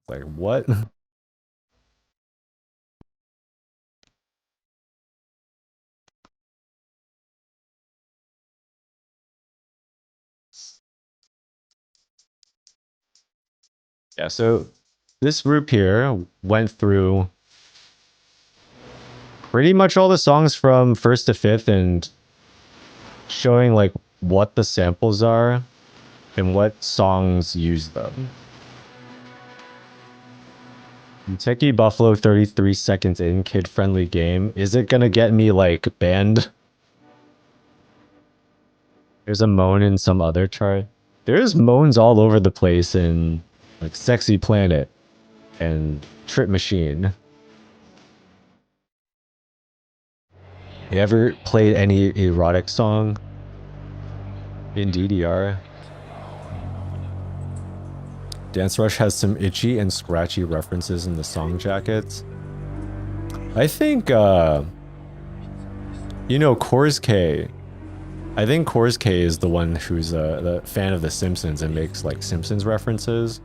S1: Like what? Yeah, so this group here went through pretty much all the songs from 1st to 5th and showing like what the samples are and what songs use them. Techie Buffalo 33 seconds in, kid-friendly game. Is it gonna get me like banned? There's a moan in some other chart. There's moans all over the place in like Sexy Planet and Trip Machine. You ever played any erotic song in DDR? Dance Rush has some itchy and scratchy references in the song jackets. I think, you know, Kors K. I think Kors K is the one who's the fan of The Simpsons and makes like Simpsons references.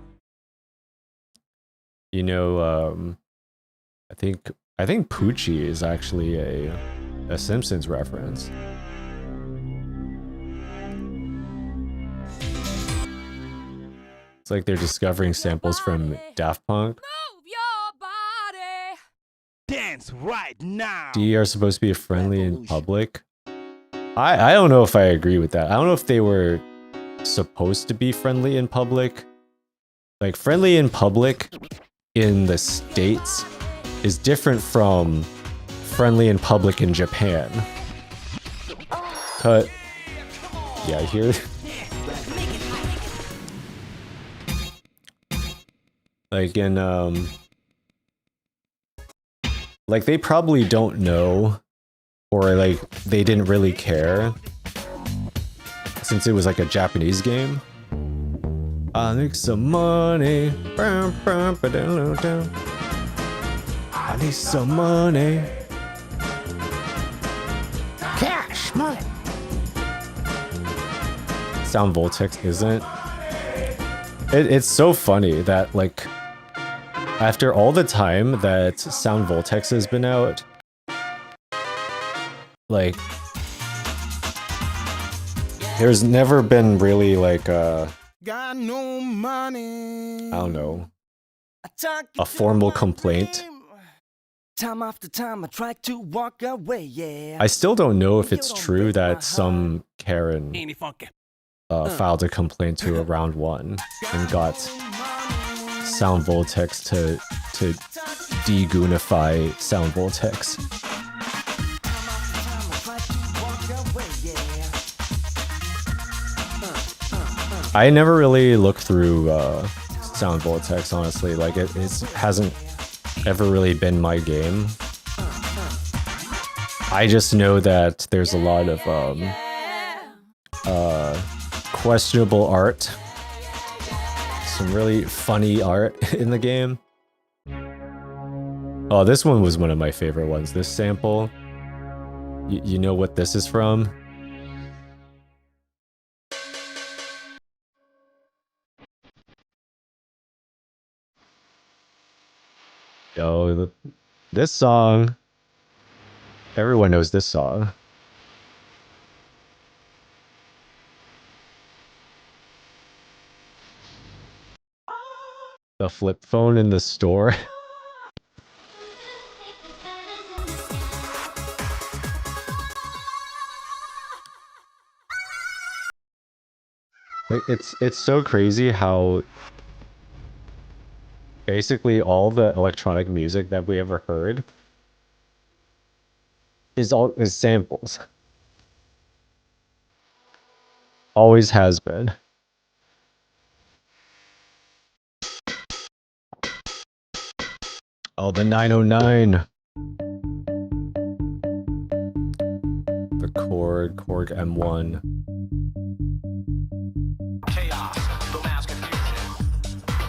S1: You know, I think Poochie is actually a Simpsons reference. It's like they're discovering samples from Daft Punk.
S6: Move your body.
S2: Dance right now.
S1: D are supposed to be friendly in public. I don't know if I agree with that. I don't know if they were supposed to be friendly in public. Like, friendly in public in the States is different from friendly in public in Japan. Cut. Yeah, I hear. Like in like they probably don't know, or like they didn't really care since it was like a Japanese game. I need some money. I need some money. Cash money. Sound Voltex isn't. It's so funny that like after all the time that Sound Voltex has been out, like there's never been really like
S2: Got no money.
S1: I don't know, a formal complaint.
S7: Time after time I try to walk away, yeah.
S1: I still don't know if it's true that some Karen
S2: Ain't he funky?
S1: filed a complaint to Around One and got Sound Voltex to de-goonify Sound Voltex. I never really looked through Sound Voltex, honestly. Like it hasn't ever really been my game. I just know that there's a lot of questionable art, some really funny art in the game. Oh, this one was one of my favorite ones. This sample, you know what this is from? Yo, this song, everyone knows this song. The flip phone in the store. Like, it's so crazy how basically all the electronic music that we ever heard is samples. Always has been. Oh, the 909. The Korg M1.
S8: Chaos, the mass confusion.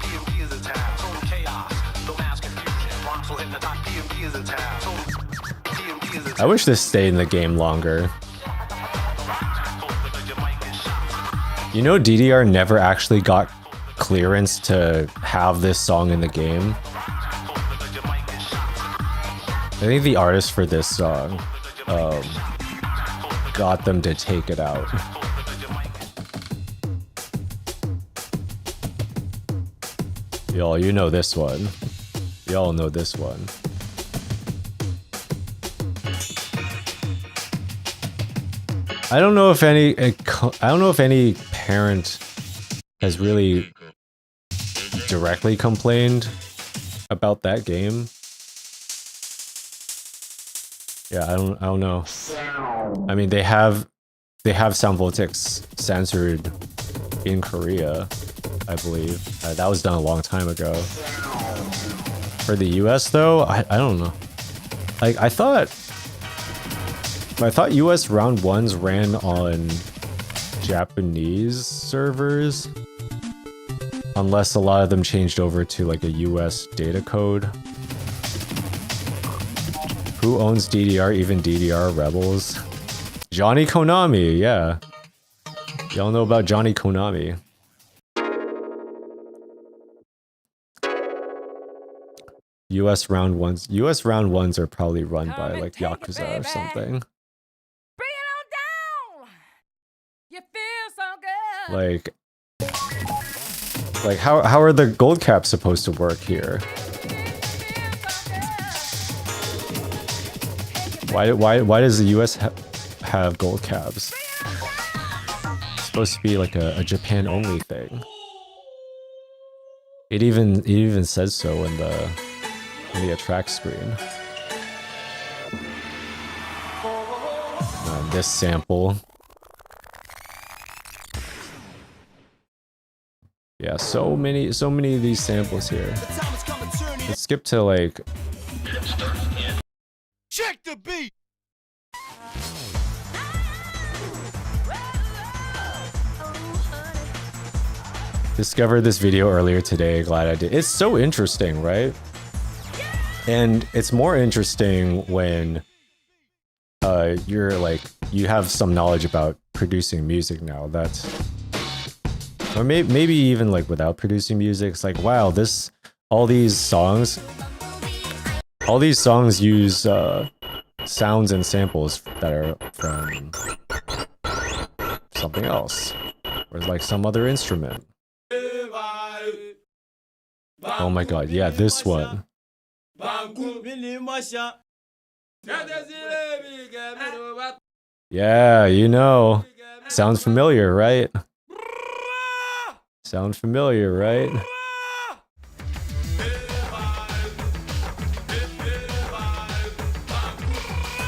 S8: PMP is attacked. Total chaos, the mass confusion. Bronx will hit the top. PMP is attacked. PMP is attacked.
S1: I wish this stayed in the game longer. You know, DDR never actually got clearance to have this song in the game. I think the artist for this song got them to take it out. Y'all, you know this one. Y'all know this one. I don't know if any parent has really directly complained about that game. Yeah, I don't know. I mean, they have Sound Voltex censored in Korea, I believe. That was done a long time ago. For the US though, I don't know. Like I thought I thought US round ones ran on Japanese servers. Unless a lot of them changed over to like a US data code. Who owns DDR? Even DDR rebels? Johnny Konami, yeah. Y'all know about Johnny Konami. US round ones. US round ones are probably run by like Yakuza or something.
S6: Bring it on down. You feel so good.
S1: Like how are the gold caps supposed to work here? Why does the US have gold caps? It's supposed to be like a Japan only thing. It even says so in the attract screen. This sample. Yeah, so many of these samples here. Let's skip to like.
S2: Check the beat.
S1: Discovered this video earlier today. Glad I did. It's so interesting, right? And it's more interesting when you're like you have some knowledge about producing music now. That's or maybe even like without producing music. It's like wow, all these songs use sounds and samples that are from something else, or like some other instrument. Oh my god, yeah, this one. Yeah, you know. Sounds familiar, right? Sound familiar, right?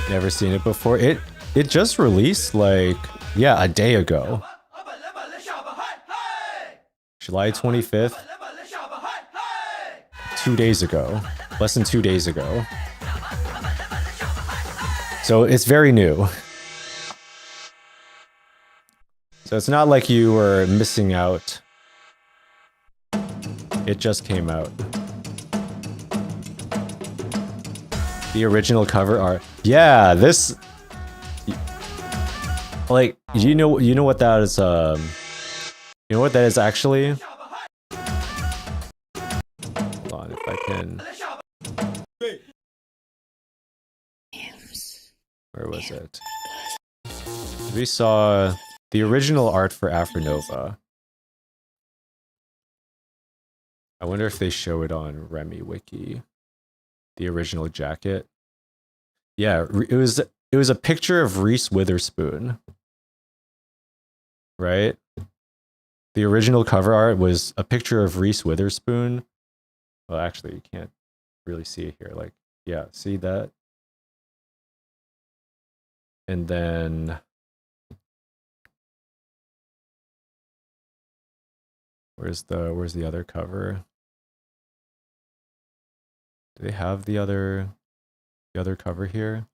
S1: Never seen it before. It just released like, yeah, a day ago. July 25th. 2 days ago. Less than 2 days ago. So it's very new. So it's not like you were missing out. It just came out. The original cover art. Yeah, this like you know what that is you know what that is actually? Hold on if I can. Where was it? We saw the original art for Afronova. I wonder if they show it on Remy Wiki. The original jacket. Yeah, it was a picture of Reese Witherspoon. Right? The original cover art was a picture of Reese Witherspoon. Well, actually, you can't really see it here. Like, yeah, see that? And then where's the other cover? Do they have the other cover here?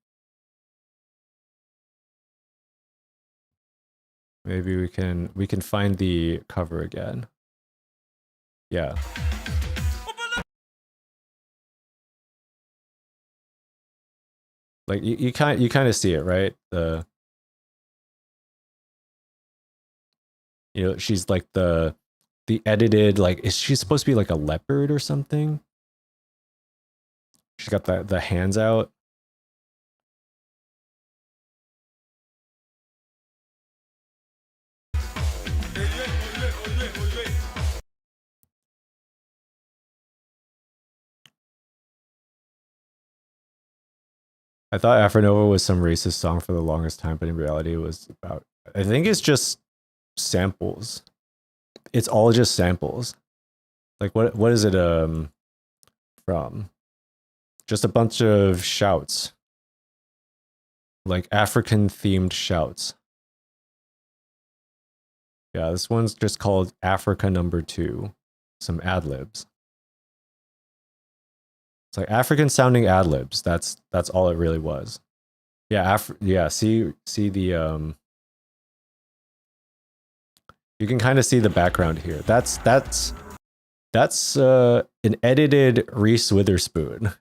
S1: Maybe we can find the cover again. Yeah. Like you kind of see it, right? She's like the edited, like, is she supposed to be like a leopard or something? She's got the hands out. I thought Afronova was some racist song for the longest time, but in reality it was about, I think it's just samples. It's all just samples. Like what is it from? Just a bunch of shouts. Like African themed shouts. Yeah, this one's just called Africa Number 2. Some ad-libs. It's like African sounding ad-libs. That's all it really was. Yeah, yeah, see the you can kind of see the background here. That's an edited Reese Witherspoon.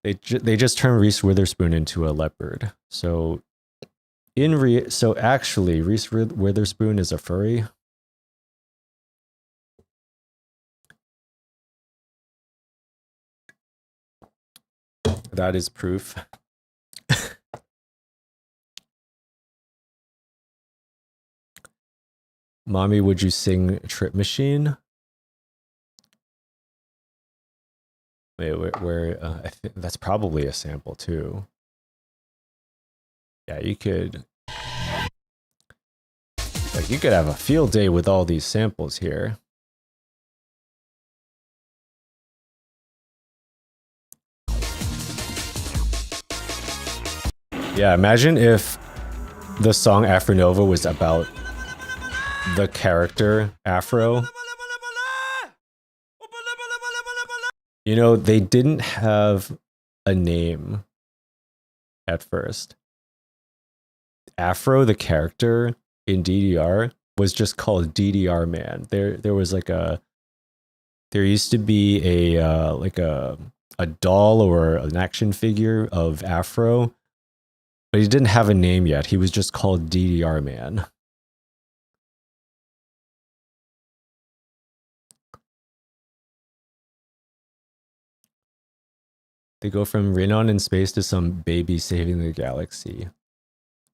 S1: They just turned Reese Witherspoon into a leopard. So so actually Reese Witherspoon is a furry. That is proof. Mommy, would you sing Trip Machine? Wait, where I think that's probably a sample too. Yeah, you could have a field day with all these samples here. Yeah, imagine if the song Afronova was about the character Afro. You know, they didn't have a name at first. Afro, the character in DDR, was just called DDR Man. There was like there used to be a like a doll or an action figure of Afro, but he didn't have a name yet. He was just called DDR Man. They go from Rhiannon in space to some baby saving the galaxy.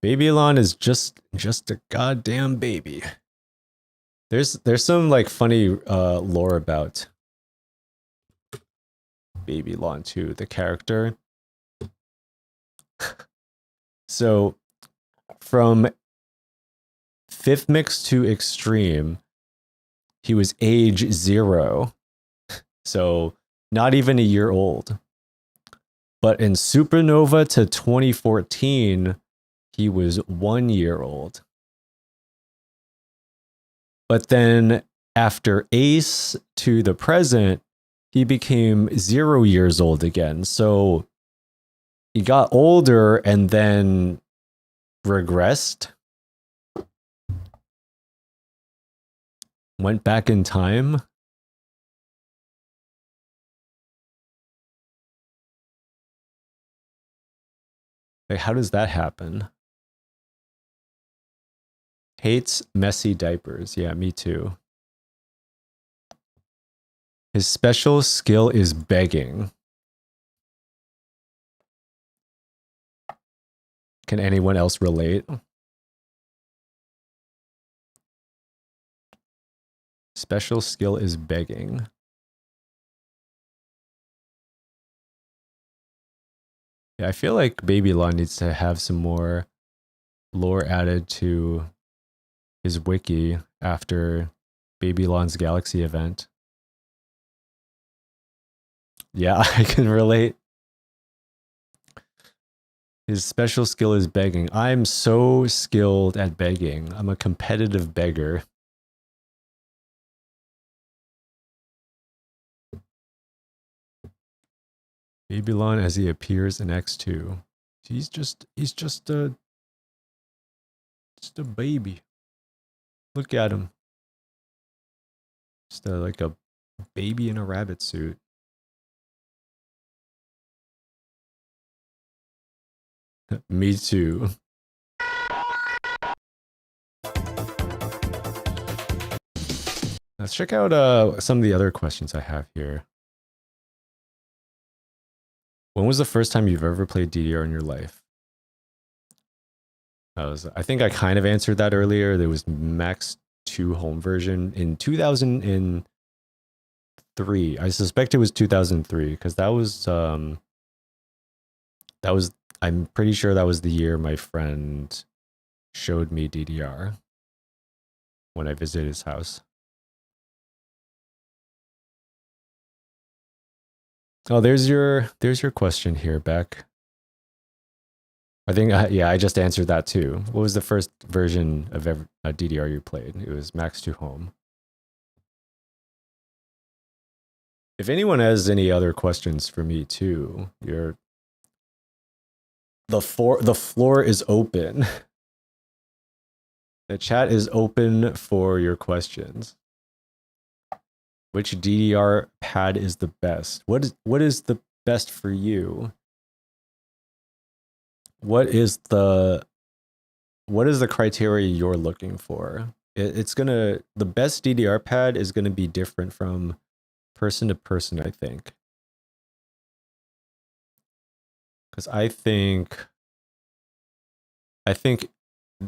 S1: Babylon is just a goddamn baby. There's some like funny lore about Babylon too, the character. So from fifth mix to extreme, he was age 0. So not even a year old. But in Supernova to 2014, he was 1 year old. But then after Ace to the present, he became 0 years old again. So he got older and then regressed. Went back in time. Like, how does that happen? Hates messy diapers. Yeah, me too. His special skill is begging. Can anyone else relate? Special skill is begging. Yeah, I feel like Babylon needs to have some more lore added to his wiki after Babylon's Galaxy event. Yeah, I can relate. His special skill is begging. I'm so skilled at begging. I'm a competitive beggar. Babylon as he appears in X2. He's just a baby. Look at him. Just like a baby in a rabbit suit. Me too. Let's check out some of the other questions I have here. When was the first time you've ever played DDR in your life? I think I kind of answered that earlier. There was Max 2 home version in 2003. I suspect it was 2003 because that was I'm pretty sure that was the year my friend showed me DDR when I visited his house. Oh, there's your question here, Beck. I think yeah, I just answered that too. What was the first version of DDR you played? It was Max 2 Home. If anyone has any other questions for me too, the floor is open. The chat is open for your questions. Which DDR pad is the best? What is the best for you? What is the criteria you're looking for? The best DDR pad is gonna be different from person to person, I think. Because I think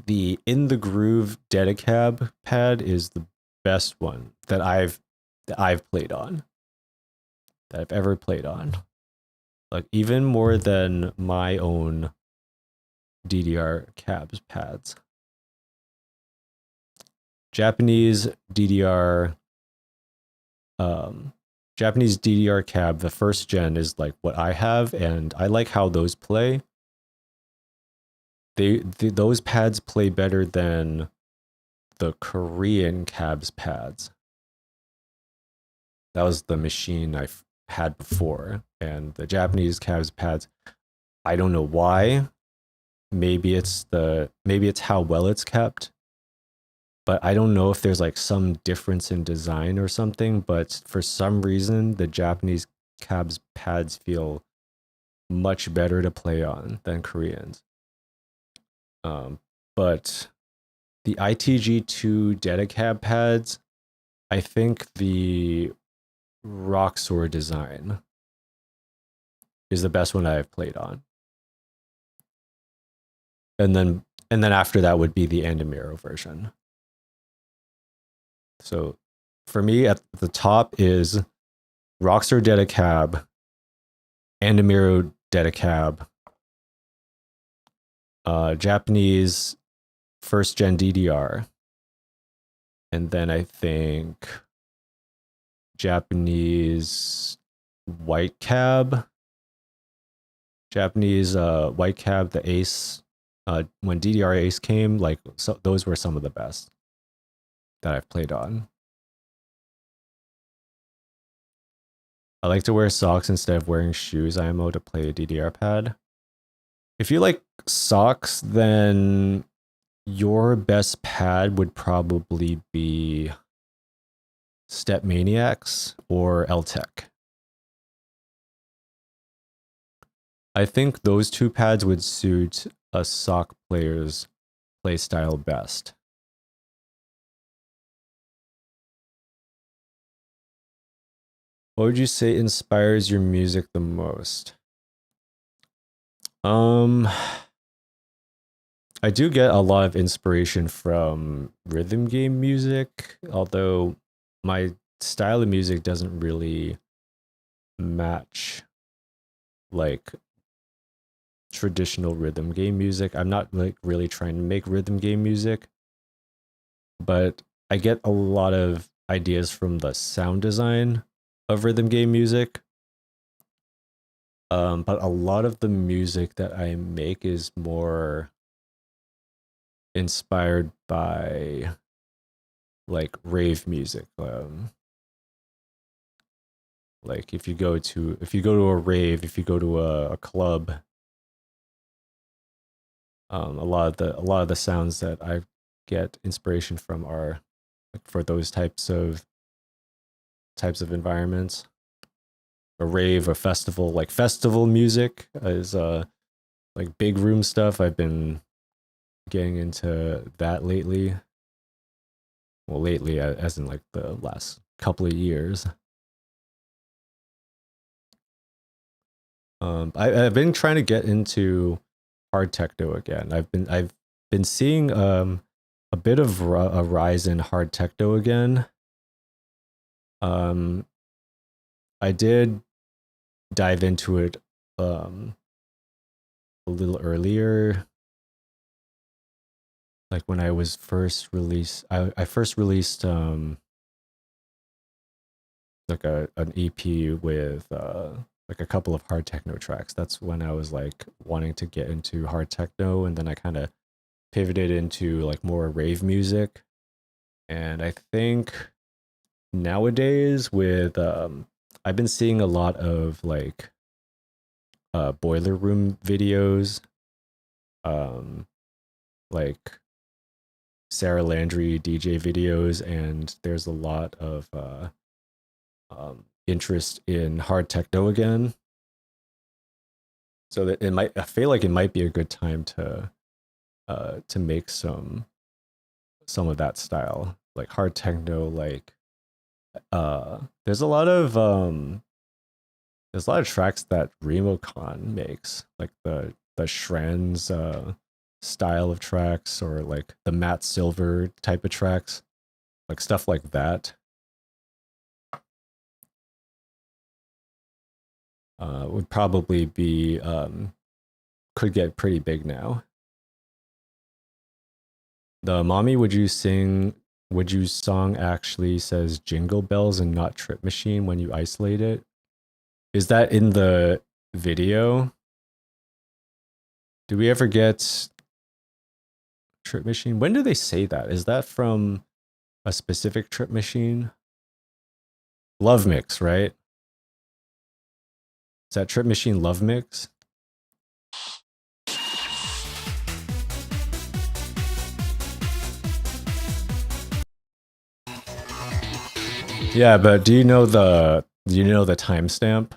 S1: the In the Groove Dedicab pad is the best one that I've played on. That I've ever played on. Like even more than my own DDR cabs pads. Japanese DDR cab, the first gen is like what I have, and I like how those play. Those pads play better than the Korean cabs pads. That was the machine I've had before, and the Japanese cabs pads, I don't know why. Maybe it's how well it's kept, but I don't know if there's like some difference in design or something, but for some reason the Japanese cabs pads feel much better to play on than Koreans. But the ITG2 Dedicab pads, I think the Roxor design is the best one I've played on. And then after that would be the Andamiro version. So for me, at the top is Roxor Dedicab, Andamiro Dedicab, Japanese first gen DDR, and then I think Japanese white cab, the Ace. When DDR Ace came, like those were some of the best that I've played on. I like to wear socks instead of wearing shoes IMO to play a DDR pad. If you like socks, then your best pad would probably be Step Maniacs or L-Tech. I think those two pads would suit a sock player's playstyle best. What would you say inspires your music the most? I do get a lot of inspiration from rhythm game music, although my style of music doesn't really match like traditional rhythm game music. I'm not like really trying to make rhythm game music, but I get a lot of ideas from the sound design of rhythm game music. But a lot of the music that I make is more inspired by like rave music. Like if you go to a rave, if you go to a club, a lot of the sounds that I get inspiration from are like for those types of environments. A rave, a festival, like festival music is like big room stuff. I've been getting into that lately. Well, lately, as in like the last couple of years. I've been trying to get into hard techno again. I've been seeing a bit of a rise in hard techno again. I did dive into it a little earlier, like when I was first released. I first released like an EP with like a couple of hard techno tracks. That's when I was like wanting to get into hard techno, and then I kind of pivoted into like more rave music. And I think nowadays with I've been seeing a lot of like boiler room videos, like Sarah Landry DJ videos, and there's a lot of interest in hard techno again. So that I feel like it might be a good time to make some of that style, like hard techno. Like there's a lot of tracks that Remocon makes, like the Shren's style of tracks, or like the Matt Silver type of tracks, like stuff like that. Would probably be could get pretty big now. The Mommy Would You Sing Would You song actually says Jingle Bells and not Trip Machine when you isolate it. Is that in the video? Do we ever get Trip Machine? When do they say that? Is that from a specific Trip Machine? Love Mix, right? Is that Trip Machine Love Mix? Yeah, but do you know the timestamp?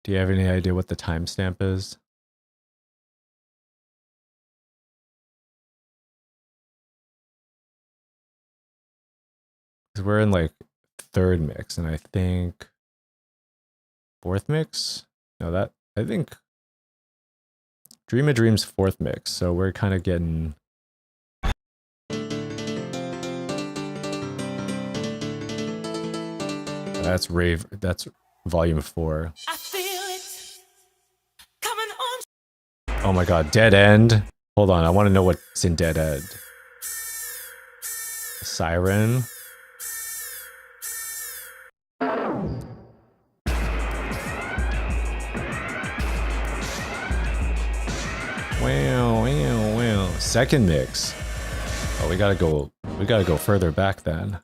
S1: Do you have any idea what the timestamp is? Because we're in like third mix, and I think fourth mix? No, I think Dream of Dreams fourth mix, so we're kind of getting... That's volume 4.
S6: I feel it coming on.
S1: Oh my god, Dead End. Hold on, I want to know what's in Dead End. Siren. Wow. Second mix. Oh, we gotta go further back then.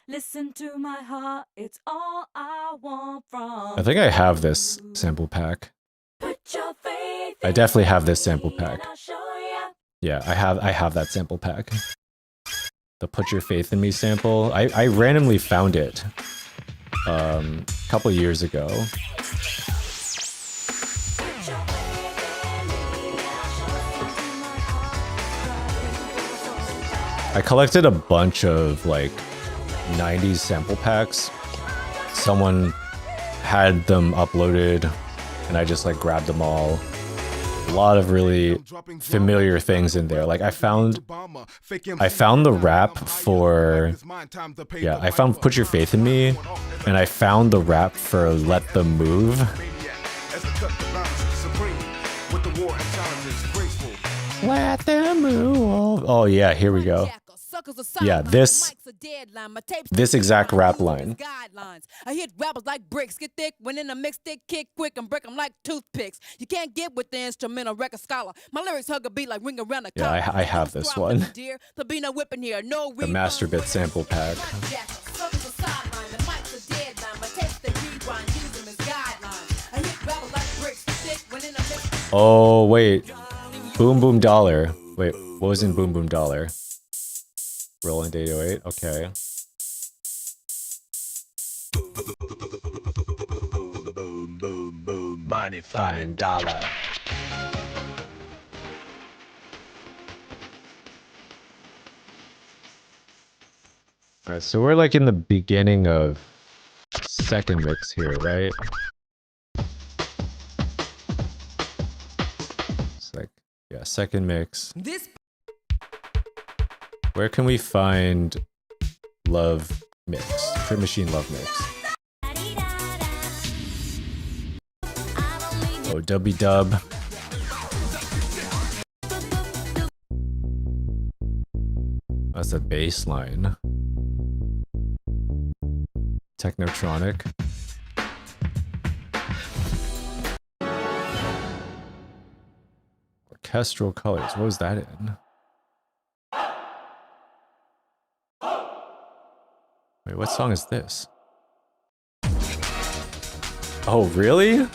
S6: Listen to my heart, it's all I want from.
S1: I think I have this sample pack.
S6: Put your faith
S1: I definitely have this sample
S6: in
S1: pack.
S6: me and I'll show ya.
S1: Yeah, I have that sample pack. The Put Your Faith in Me sample. I randomly found it a couple years ago. I collected a bunch of like 90s sample packs. Someone had them uploaded and I just like grabbed them all. A lot of really familiar things in there. Like I found the rap for, yeah, I found Put Your Faith in Me, and I found the rap for Let Them Move. Let them move. Oh yeah, here we go. Yeah, this exact rap line.
S6: I hit rappers like bricks, get thick when in a mix, thick, kick quick and break them like toothpicks. You can't get with the instrumental record scholar. My lyrics hug a beat like ring around the collar.
S1: Yeah, I have this one.
S6: There be no whipping here, no
S1: The Masterbit sample pack. Oh wait, Boom Boom Dollar. Wait, what was in Boom Boom Dollar? Roland 808. Okay.
S3: Money, fine dollar.
S1: Alright, so we're like in the beginning of second mix here, right? It's like, yeah, second mix. Where can we find Love Mix? Trip Machine Love Mix. Oh, Dubby Dub. That's a bass line. Technotronic. Orchestral Colors. What was that in? Wait, what song is this? Oh, really?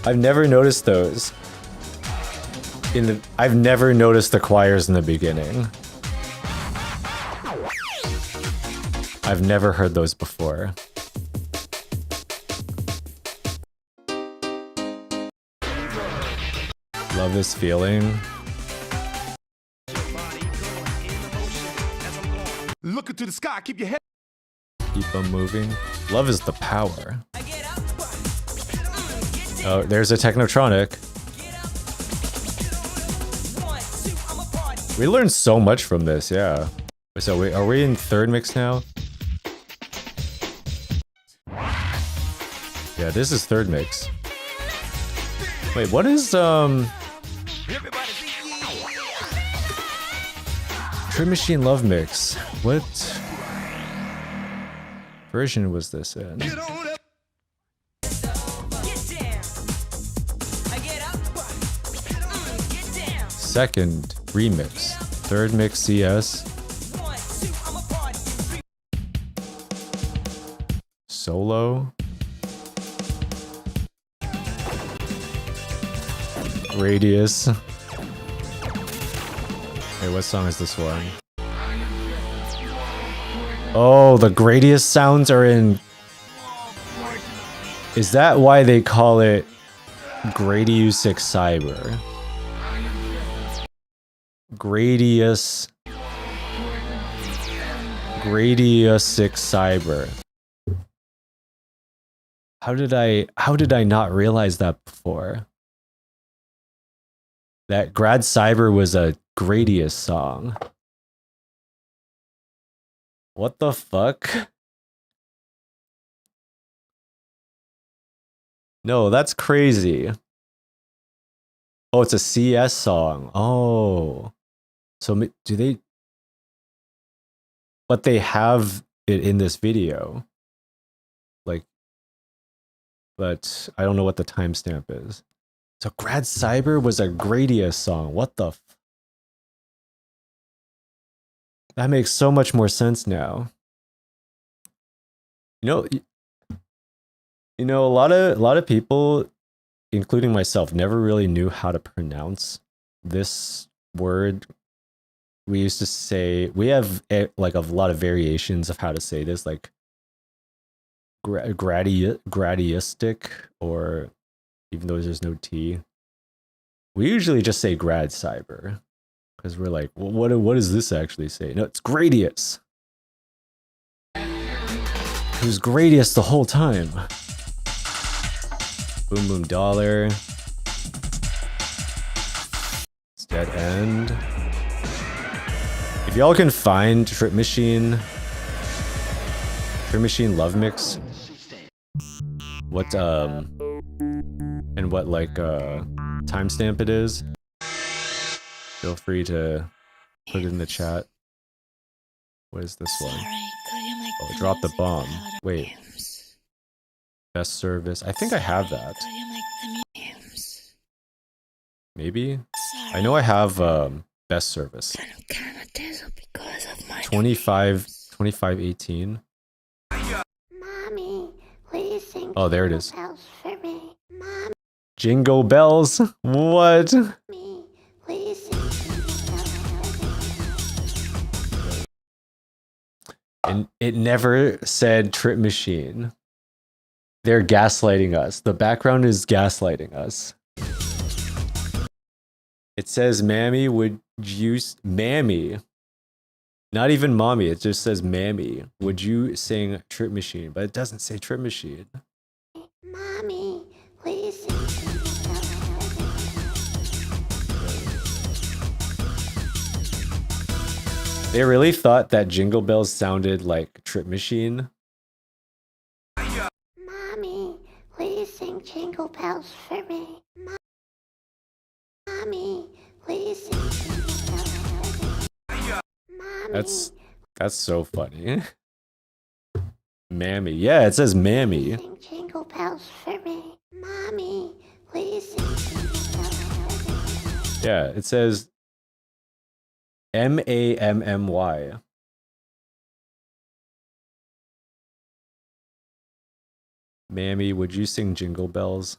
S1: I've never noticed those. I've never noticed the choirs in the beginning. I've never heard those before. Love this feeling.
S2: Look into the sky, keep your head.
S1: Keep on moving. Love is the power. Oh, there's a Technotronic. We learned so much from this, yeah. So are we in third mix now? Yeah, this is third mix. Wait, what is Trip Machine Love Mix? What version was this in? Second remix. Third mix CS. Solo. Radius. Hey, what song is this one? Oh, the Gradius sounds are in... Is that why they call it Gradiusic Cyber? Gradiusic Cyber. How did I not realize that before? That Grad Cyber was a Gradius song. What the fuck? No, that's crazy. Oh, it's a CS song. Oh. So do they... But they have it in this video. Like... But I don't know what the timestamp is. So Grad Cyber was a Gradius song. What the That makes so much more sense now. You know, a lot of people, including myself, never really knew how to pronounce this word. We used to say, we have like a lot of variations of how to say this, like gradiistic, or even though there's no T. We usually just say Grad Cyber because we're like, well, what does this actually say? No, it's Gradius. It was Gradius the whole time. Boom Boom Dollar. It's Dead End. If y'all can find Trip Machine Love Mix, what and what like timestamp it is, feel free to put it in the chat. What is this one? Oh, drop the bomb. Wait. Best service. I think I have that. Maybe? I know I have best service. 2518.
S9: Mommy, please sing
S1: Oh, there it is.
S9: Bells for me. Mommy,
S1: Jingle bells? What?
S9: please sing
S1: And it never said Trip Machine. They're gaslighting us. The background is gaslighting us. It says, Mammy, would you... Mammy. Not even mommy. It just says, Mammy, would you sing Trip Machine? But it doesn't say Trip Machine.
S9: Mommy, please sing
S1: They really thought that Jingle Bells sounded like Trip Machine.
S9: Mommy, please sing Jingle Bells for me. Mommy, please sing Jingle Bells for me. Mommy,
S1: That's so funny. Mammy. Yeah, it says Mammy.
S9: sing Jingle Bells for me. Mommy, please sing Jingle Bells for me.
S1: Yeah, it says Mammy. Mammy, would you sing Jingle Bells?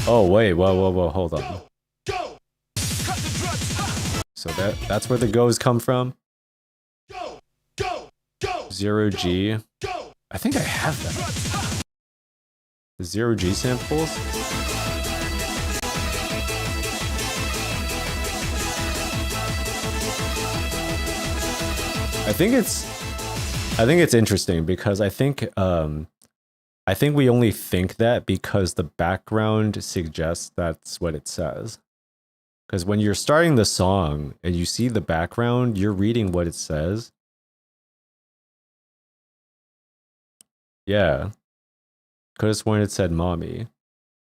S1: Oh wait, whoa, hold on. So that's where the goes come from? 0G. I think I have that. The 0G samples? I think it's interesting because I think we only think that because the background suggests that's what it says. Because when you're starting the song and you see the background, you're reading what it says. Yeah. Could have sworn it said mommy.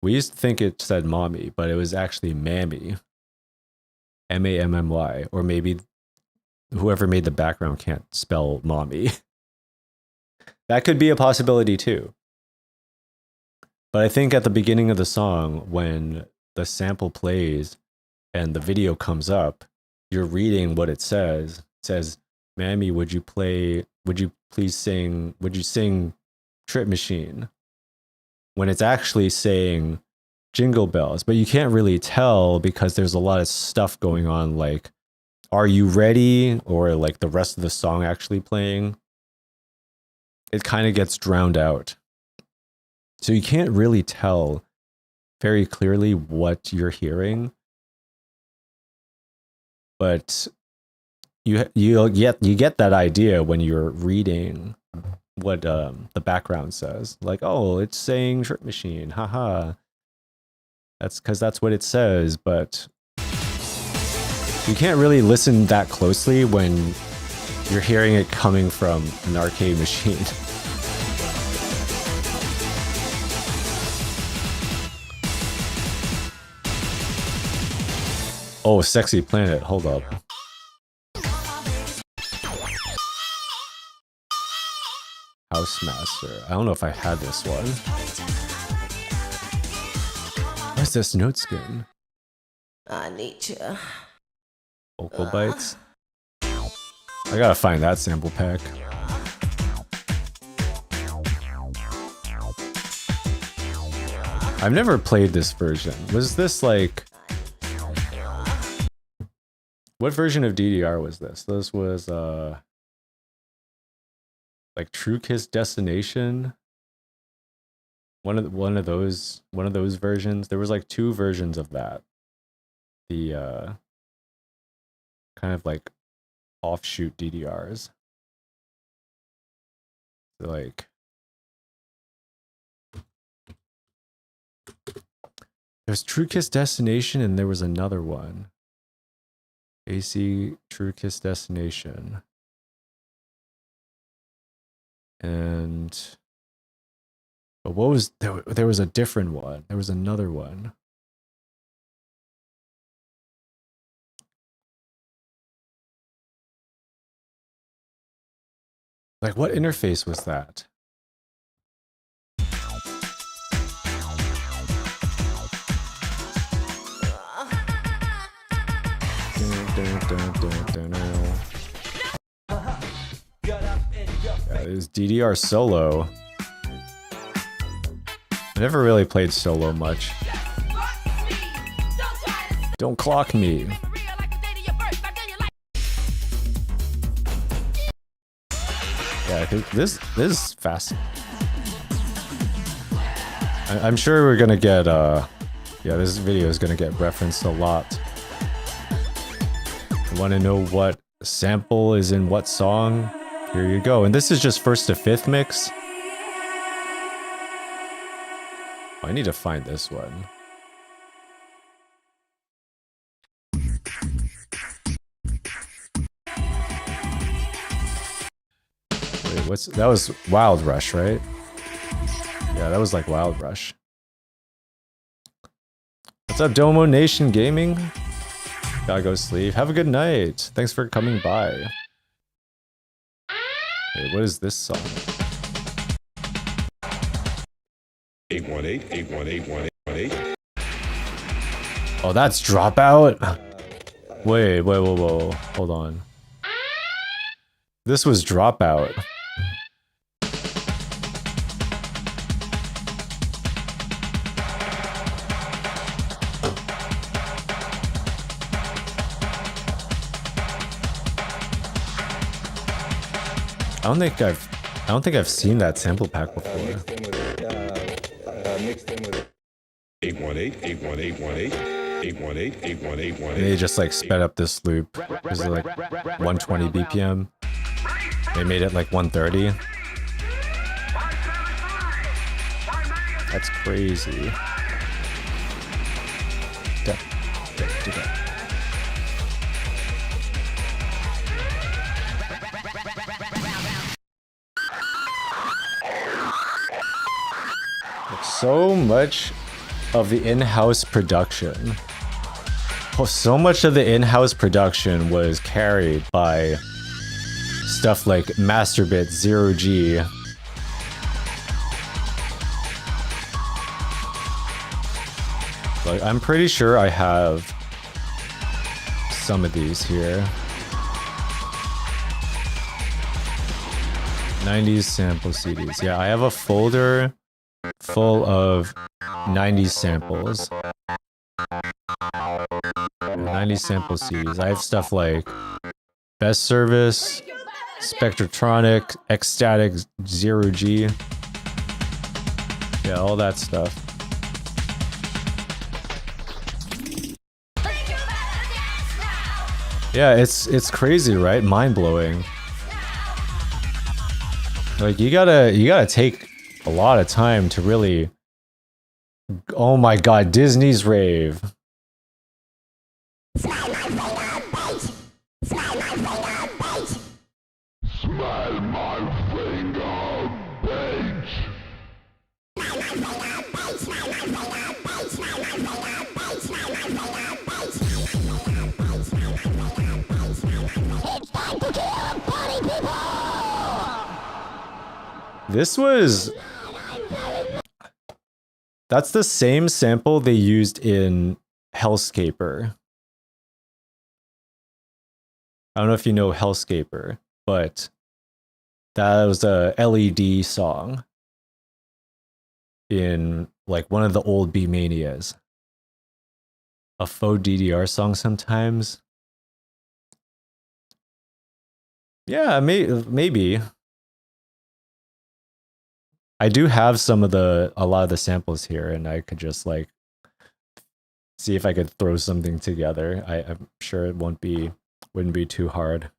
S1: We used to think it said mommy, but it was actually mammy. M-A-M-M-Y. Or maybe whoever made the background can't spell mommy. That could be a possibility too. But I think at the beginning of the song, when the sample plays and the video comes up, you're reading what it says. It says, Mammy, would you sing Trip Machine? When it's actually saying Jingle Bells. But you can't really tell because there's a lot of stuff going on, like, Are You Ready? Or like the rest of the song actually playing. It kind of gets drowned out. So you can't really tell very clearly what you're hearing. But you get that idea when you're reading what the background says. Like, oh, it's saying Trip Machine, haha. That's because that's what it says, but you can't really listen that closely when you're hearing it coming from an arcade machine. Oh, Sexy Planet, hold up. Housemaster. I don't know if I had this one. What's this note skin?
S10: I need you.
S1: Vocal bites. I gotta find that sample pack. I've never played this version. Was this like... What version of DDR was this? This was like True Kiss Destination. One of those versions. There was like two versions of that. The kind of like offshoot DDRs. So like there's True Kiss Destination and there was another one. AC True Kiss Destination. And but what was there was a different one. There was another one. Like what interface was that? Yeah, it was DDR solo. I never really played solo much. Don't clock me. Yeah, I think this is fast. I'm sure we're gonna get yeah, this video is gonna get referenced a lot. Want to know what sample is in what song? Here you go. And this is just 1st to 5th mix. Oh, I need to find this one. Wait, that was Wild Rush, right? Yeah, that was like Wild Rush. What's up, Domo Nation Gaming? Gotta go sleep. Have a good night. Thanks for coming by. Wait, what is this song?
S4: 818-818-1818.
S1: Oh, that's Dropout? Wait, whoa. Hold on. This was Dropout. I don't think I've seen that sample pack before.
S11: Mixed in with 818, 818, 818, 818.
S1: They just like sped up this loop. It was like 120 BPM. They made it like 130. That's crazy. So much of the in-house production. So much of the in-house production was carried by stuff like Masterbit, Zero G. Like, I'm pretty sure I have some of these here. 90s sample CDs. Yeah, I have a folder full of 90s samples. 90s sample CDs. I have stuff like Best Service, Spectrotronic, Ecstatic, Zero G. Yeah, all that stuff. Yeah, it's crazy, right? Mind-blowing. Like you gotta take a lot of time to really. Oh my god, Disney's rave. This was... That's the same sample they used in Hellscaper. I don't know if you know Hellscaper, but that was a LED song in like one of the old B-Manias. A faux DDR song sometimes. Yeah, maybe. I do have a lot of the samples here, and I could just like see if I could throw something together. I'm sure it wouldn't be too hard.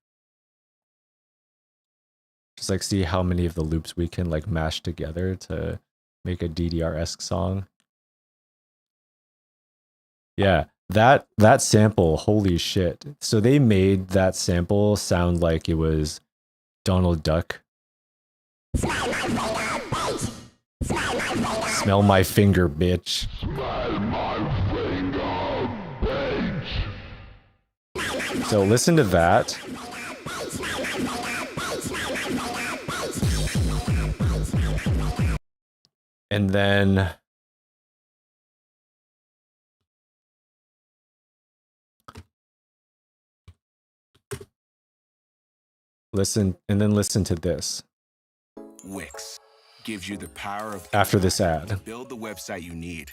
S1: Just like see how many of the loops we can like mash together to make a DDR-esque song. Yeah, that sample, holy shit. So they made that sample sound like it was Donald Duck. Smell my finger, bitch.
S4: Smell my finger, bitch.
S1: So listen to that. And then listen to this.
S2: Wix gives you the power of
S1: after this ad
S2: to build the website you need.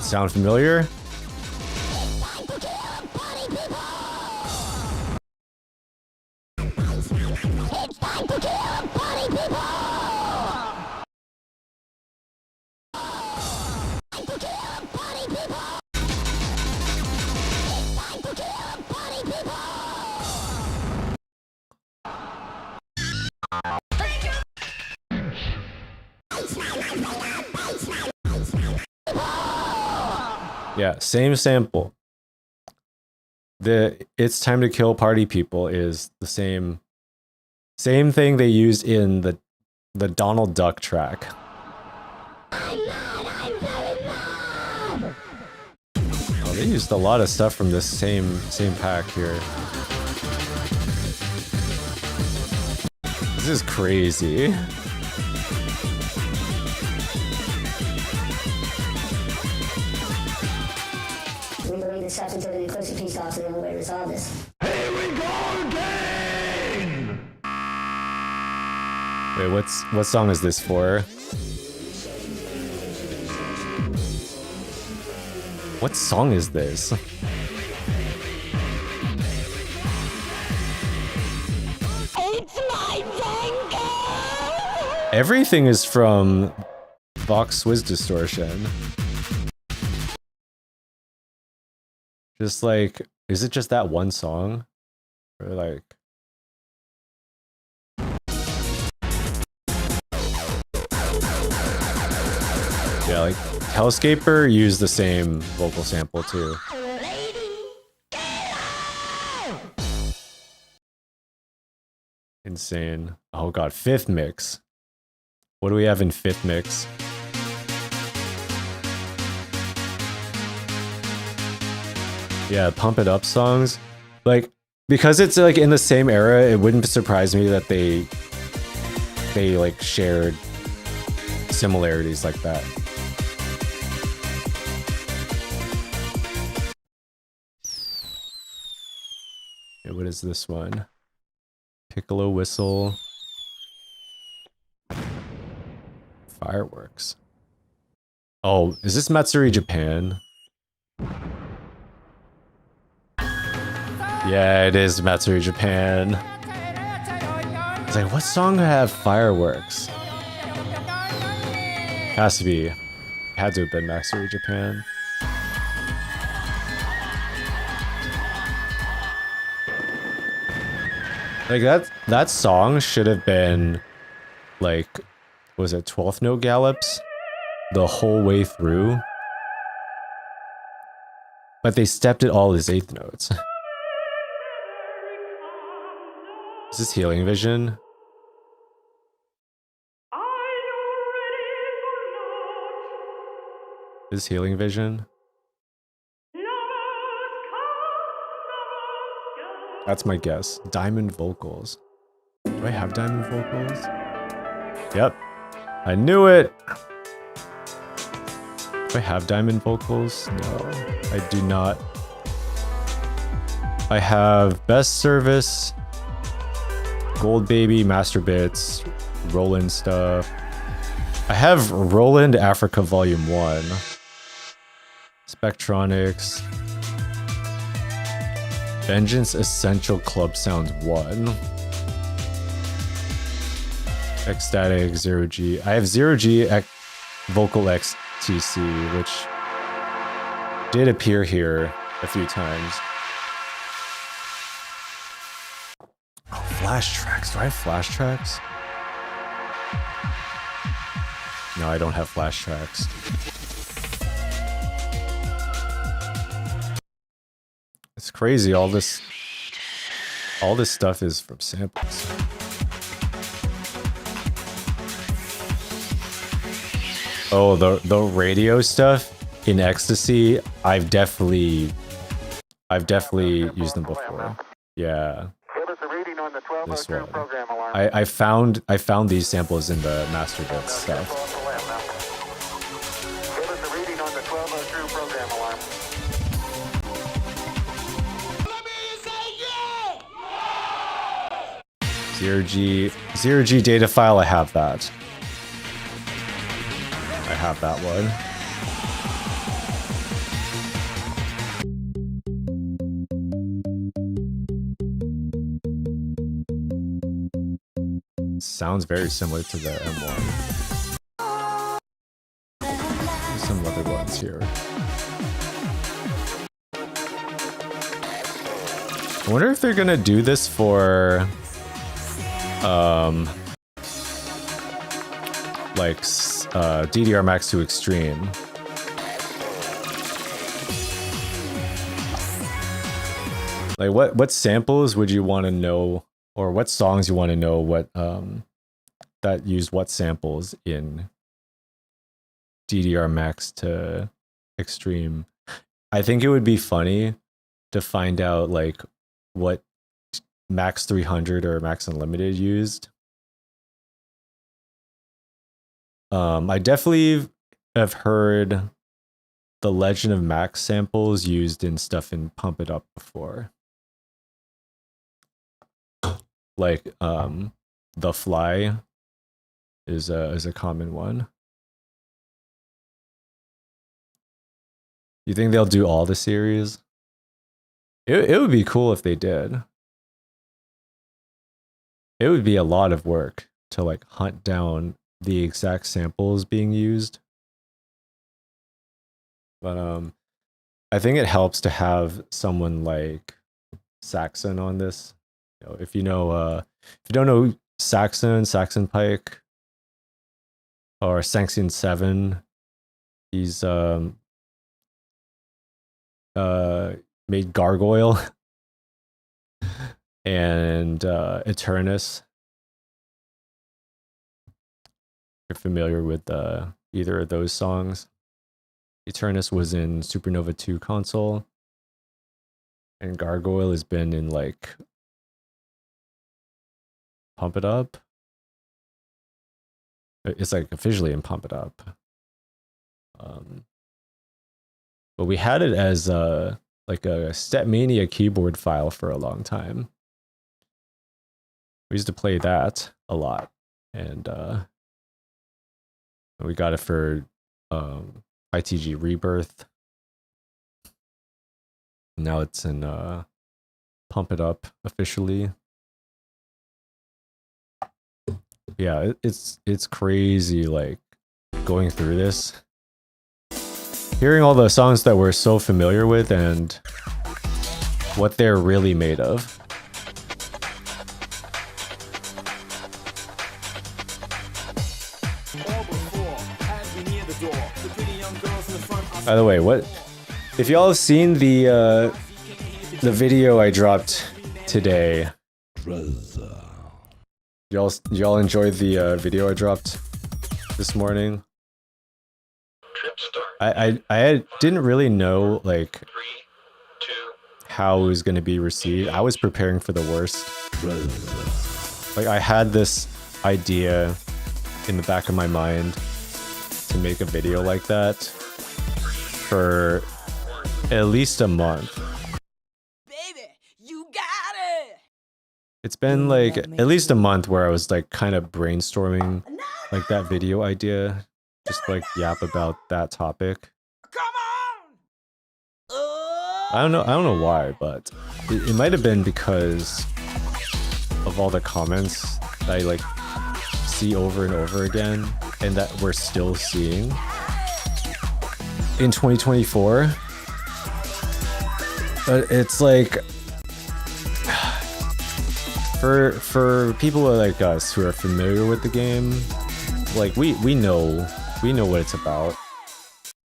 S1: Sound familiar? Yeah, same sample. The It's Time to Kill Party People is the same thing they used in the Donald Duck track. Oh, they used a lot of stuff from this same pack here. This is crazy.
S9: the substance of an inclusive peace talks are the only way to resolve this.
S4: Here we go again!
S1: Wait, what song is this for? What song is this?
S9: It's my tango!
S1: Everything is from Vox Swizz Distortion. Just like, is it just that one song? Or like... Yeah, like, Hellscaper used the same vocal sample too. Insane. Oh god, fifth mix. What do we have in fifth mix? Yeah, Pump It Up songs. Like, because it's like in the same era, it wouldn't surprise me that they like shared similarities like that. Okay, what is this one? Piccolo Whistle. Fireworks. Oh, is this Matsuri Japan? Yeah, it is Matsuri Japan. It's like, what song have fireworks? Has to be. Had to have been Matsuri Japan. Like that song should have been like, was it 12th note gallops the whole way through? But they stepped it all as 8th notes. Is this Healing Vision? Is this Healing Vision? That's my guess. Diamond vocals. Do I have diamond vocals? Yep. I knew it! Do I have diamond vocals? No, I do not. I have Best Service, Gold Baby, Master Bits, Roland stuff. I have Roland Africa Volume 1. Spectronics. Vengeance Essential Club Sounds 1. Ecstatic, Zero G. I have Zero G Vocal XTC, which did appear here a few times. Oh, flash tracks. Do I have flash tracks? No, I don't have flash tracks. It's crazy, all this stuff is from samples. Oh, the radio stuff in Ecstasy, I've definitely used them before. Yeah. This one. I found these samples in the Master Bits stuff. Zero G data file, I have that. I have that one. Sounds very similar to the M1. There's some other ones here. I wonder if they're gonna do this for like DDR Max 2 Extreme. Like what samples would you want to know, or what songs you want to know what that use what samples in DDR Max to Extreme? I think it would be funny to find out like what Max 300 or Max Unlimited used. I definitely have heard the Legend of Max samples used in stuff in Pump It Up before. Like The Fly is a common one. You think they'll do all the series? It would be cool if they did. It would be a lot of work to like hunt down the exact samples being used. But I think it helps to have someone like Saxon on this. You know, if you don't know Saxon Pike or Sanction 7, he's made Gargoyle and Eternus. You're familiar with either of those songs. Eternus was in Supernova 2 console, and Gargoyle has been in like Pump It Up. It's like officially in Pump It Up. But we had it as like a Stepmania keyboard file for a long time. We used to play that a lot, and we got it for ITG Rebirth. Now it's in Pump It Up officially. Yeah, it's crazy like going through this. Hearing all the songs that we're so familiar with and what they're really made of. By the way, what if y'all have seen the video I dropped today? Y'all enjoyed the video I dropped this morning? I didn't really know like how it was going to be received. I was preparing for the worst. Like I had this idea in the back of my mind to make a video like that for at least a month.
S6: Baby, you got it.
S1: It's been like at least a month where I was like kind of brainstorming like that video idea. Just like yap about that topic.
S6: Come on.
S1: I don't know why, but it might have been because of all the comments that I like see over and over again and that we're still seeing in 2024. But it's like for people like us who are familiar with the game, like we know what it's about,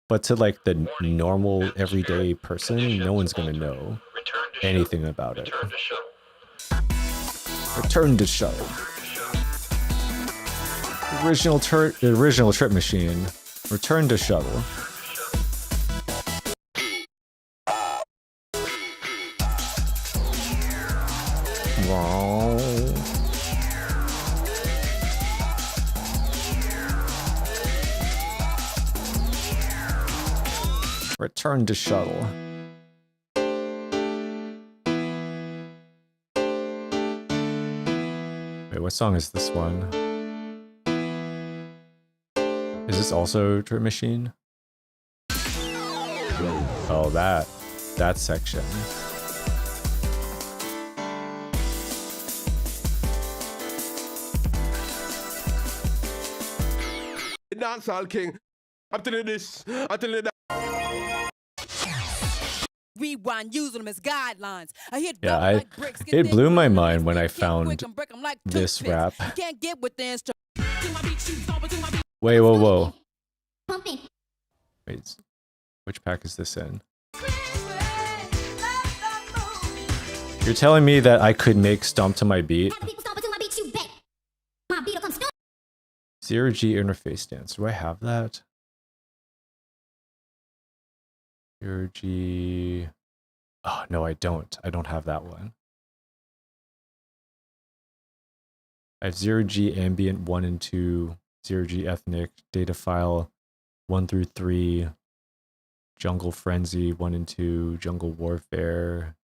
S1: but to like the normal everyday person, no one's gonna know anything about it. Return to shuttle. Original trip machine. Return to shuttle. Wow. Return to shuttle. Wait, what song is this one? Is this also Trip Machine? Oh, that section.
S11: Dancehall king. I'm telling you this. I'm telling you that.
S6: Rewind, using them as guidelines. I hit
S1: Yeah, it blew my mind when I found this rap.
S6: Can't get with the
S1: Wait, whoa. Wait, which pack is this in? You're telling me that I could make Stomp to my beat? Zero G interface dance. Do I have that? Zero G. Oh, no, I don't. I don't have that one. I have zero G ambient 1 and 2, zero G ethnic, data file 1 through 3, Jungle Frenzy 1 and 2, Jungle Warfare,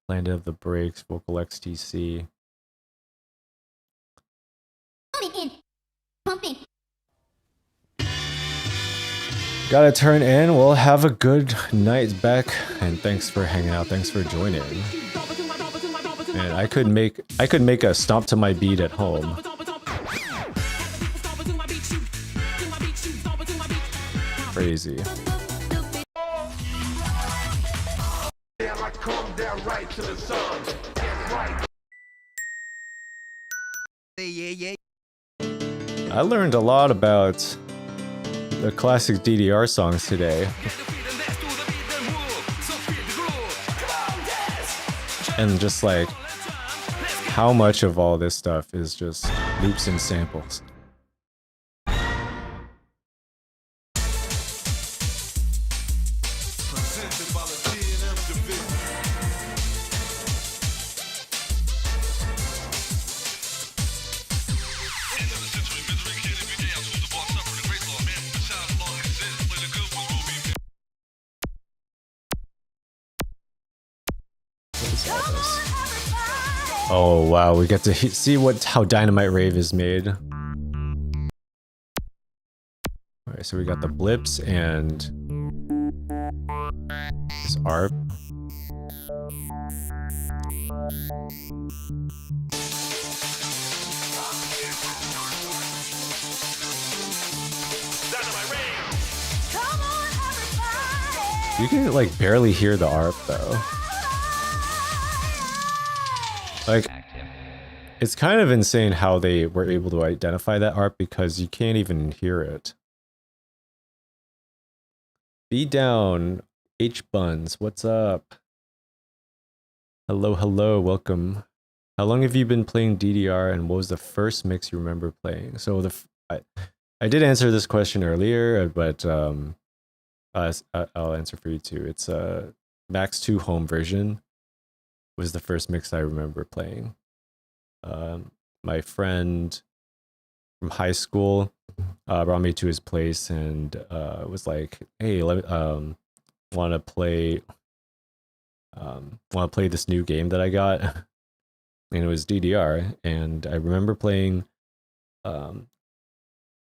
S1: Planet of the Breaks, Vocal XTC. Gotta turn in. Well, have a good night back, and thanks for hanging out. Thanks for joining. And I could make a stomp to my beat at home. Crazy. I learned a lot about the classic DDR songs today. And just like how much of all this stuff is just loops and samples. Oh wow, we get to see how Dynamite Rave is made. Alright, so we got the blips and this ARP. You can like barely hear the ARP though. Like, it's kind of insane how they were able to identify that ARP because you can't even hear it. Be down, H Buns, what's up? Hello, hello, welcome. How long have you been playing DDR, and what was the first mix you remember playing? So I did answer this question earlier, but I'll answer for you too. It's Max 2 home version was the first mix I remember playing. My friend from high school brought me to his place and was like, "Hey, want to play this new game that I got?" And it was DDR, and I remember playing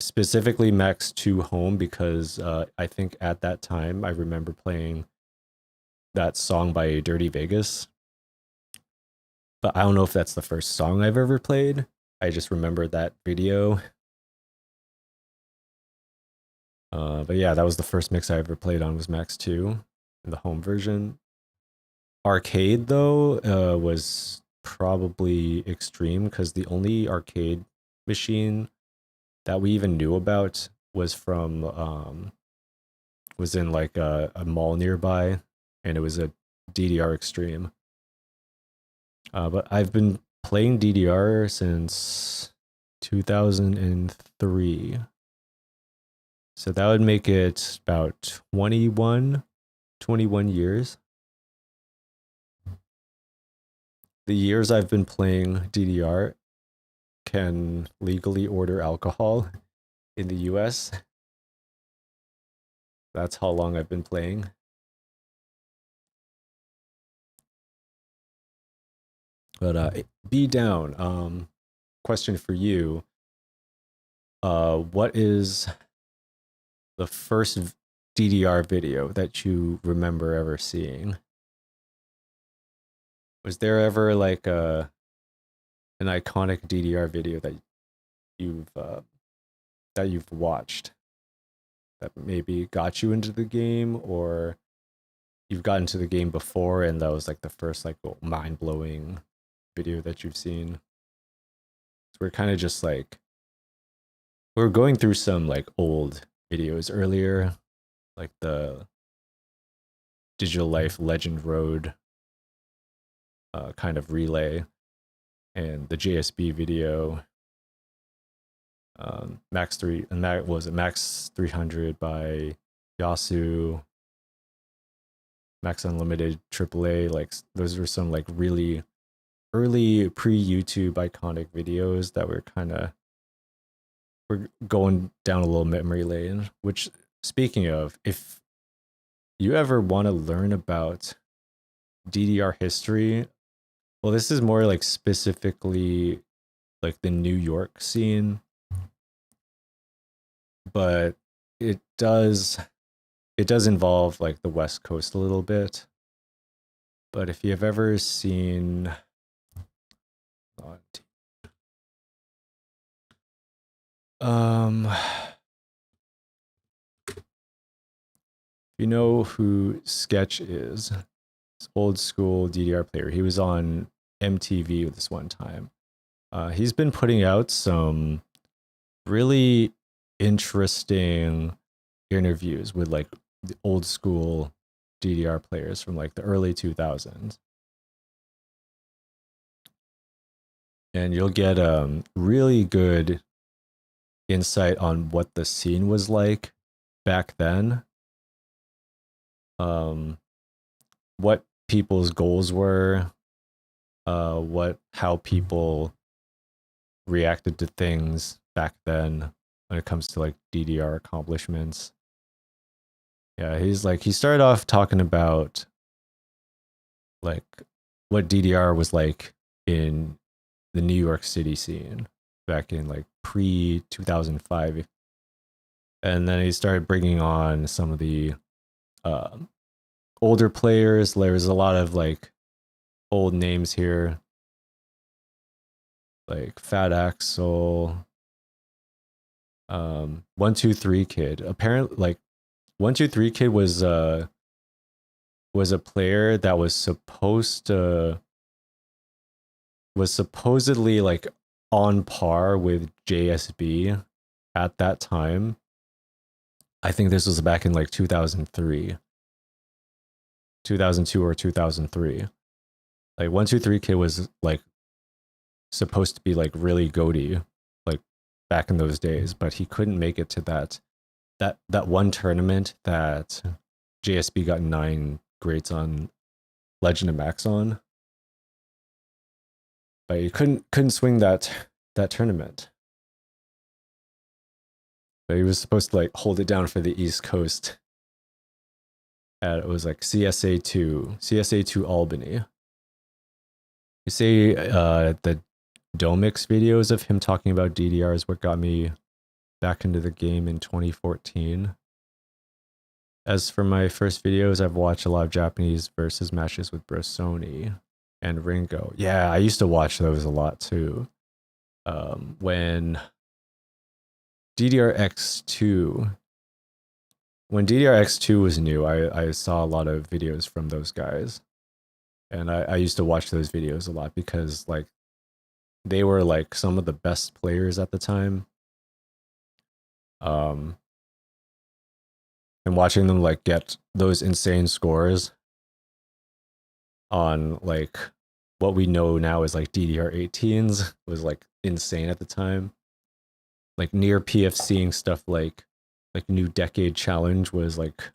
S1: specifically Max 2 home because I think at that time I remember playing that song by Dirty Vegas. But I don't know if that's the first song I've ever played. I just remember that video. But yeah, that was the first mix I ever played on was Max 2, the home version. Arcade, though, was probably Extreme, because the only arcade machine that we even knew about was from, was in like a mall nearby, and it was a DDR Extreme. But I've been playing DDR since 2003. So that would make it about 21 years. The years I've been playing DDR can legally order alcohol in the US. That's how long I've been playing. But be down. Question for you. What is the first DDR video that you remember ever seeing? Was there ever like an iconic DDR video that you've watched that maybe got you into the game, or you've gotten to the game before and that was like the first like mind-blowing video that you've seen? So we're kind of just like, we're going through some like old videos earlier, like the Digital Life Legend Road kind of relay, and the JSB video, Max 300 by Yasu, Max Unlimited AAA. Like those were some like really early pre-YouTube iconic videos that we're going down a little memory lane. Which, speaking of, if you ever want to learn about DDR history, well, this is more like specifically like the New York scene, but it does involve like the West Coast a little bit. But if you've ever seen you know who Sketch is, this old school DDR player. He was on MTV this one time. He's been putting out some really interesting interviews with like the old school DDR players from like the early 2000s. And you'll get really good insight on what the scene was like back then. What people's goals were, how people reacted to things back then when it comes to like DDR accomplishments. Yeah, he started off talking about like what DDR was like in the New York City scene back in like pre 2005, and then he started bringing on some of the older players. There's a lot of like old names here, like Fat Axel, 123 Kid. Apparently, like 123 Kid was a player that was supposedly like on par with JSB at that time. I think this was back in like 2002 or 2003. Like 123 Kid was like supposed to be like really goaty like back in those days, but he couldn't make it to that one tournament that JSB got 9 greats on Legend of Max on. But he couldn't swing that tournament. But he was supposed to like hold it down for the East Coast. And it was like CSA2 Albany. You say the Domix videos of him talking about DDR is what got me back into the game in 2014. As for my first videos, I've watched a lot of Japanese versus matches with Brosoni and Ringo. Yeah, I used to watch those a lot too. When DDRX2 was new, I saw a lot of videos from those guys. And I used to watch those videos a lot because like they were like some of the best players at the time. And watching them like get those insane scores on like what we know now as like DDR18s was like insane at the time. Like near PFCing stuff like New Decade Challenge was like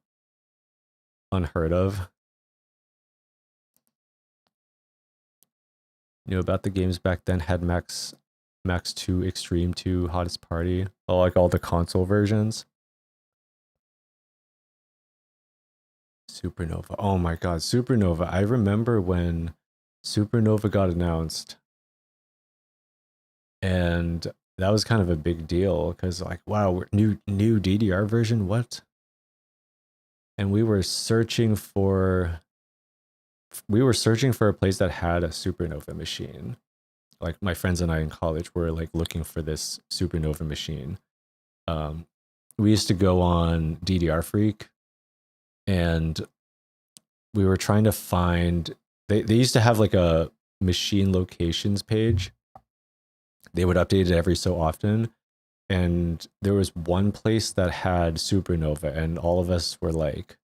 S1: unheard of. You know about the games back then had Max 2, Extreme 2, Hottest Party, like all the console versions. Supernova. Oh my god, Supernova. I remember when Supernova got announced. And that was kind of a big deal because like, wow, new DDR version, what? And we were searching for a place that had a Supernova machine. Like my friends and I in college were like looking for this Supernova machine. We used to go on DDR Freak, and we were trying to find. They used to have like a machine locations page. They would update it every so often, and there was one place that had Supernova, and all of us were like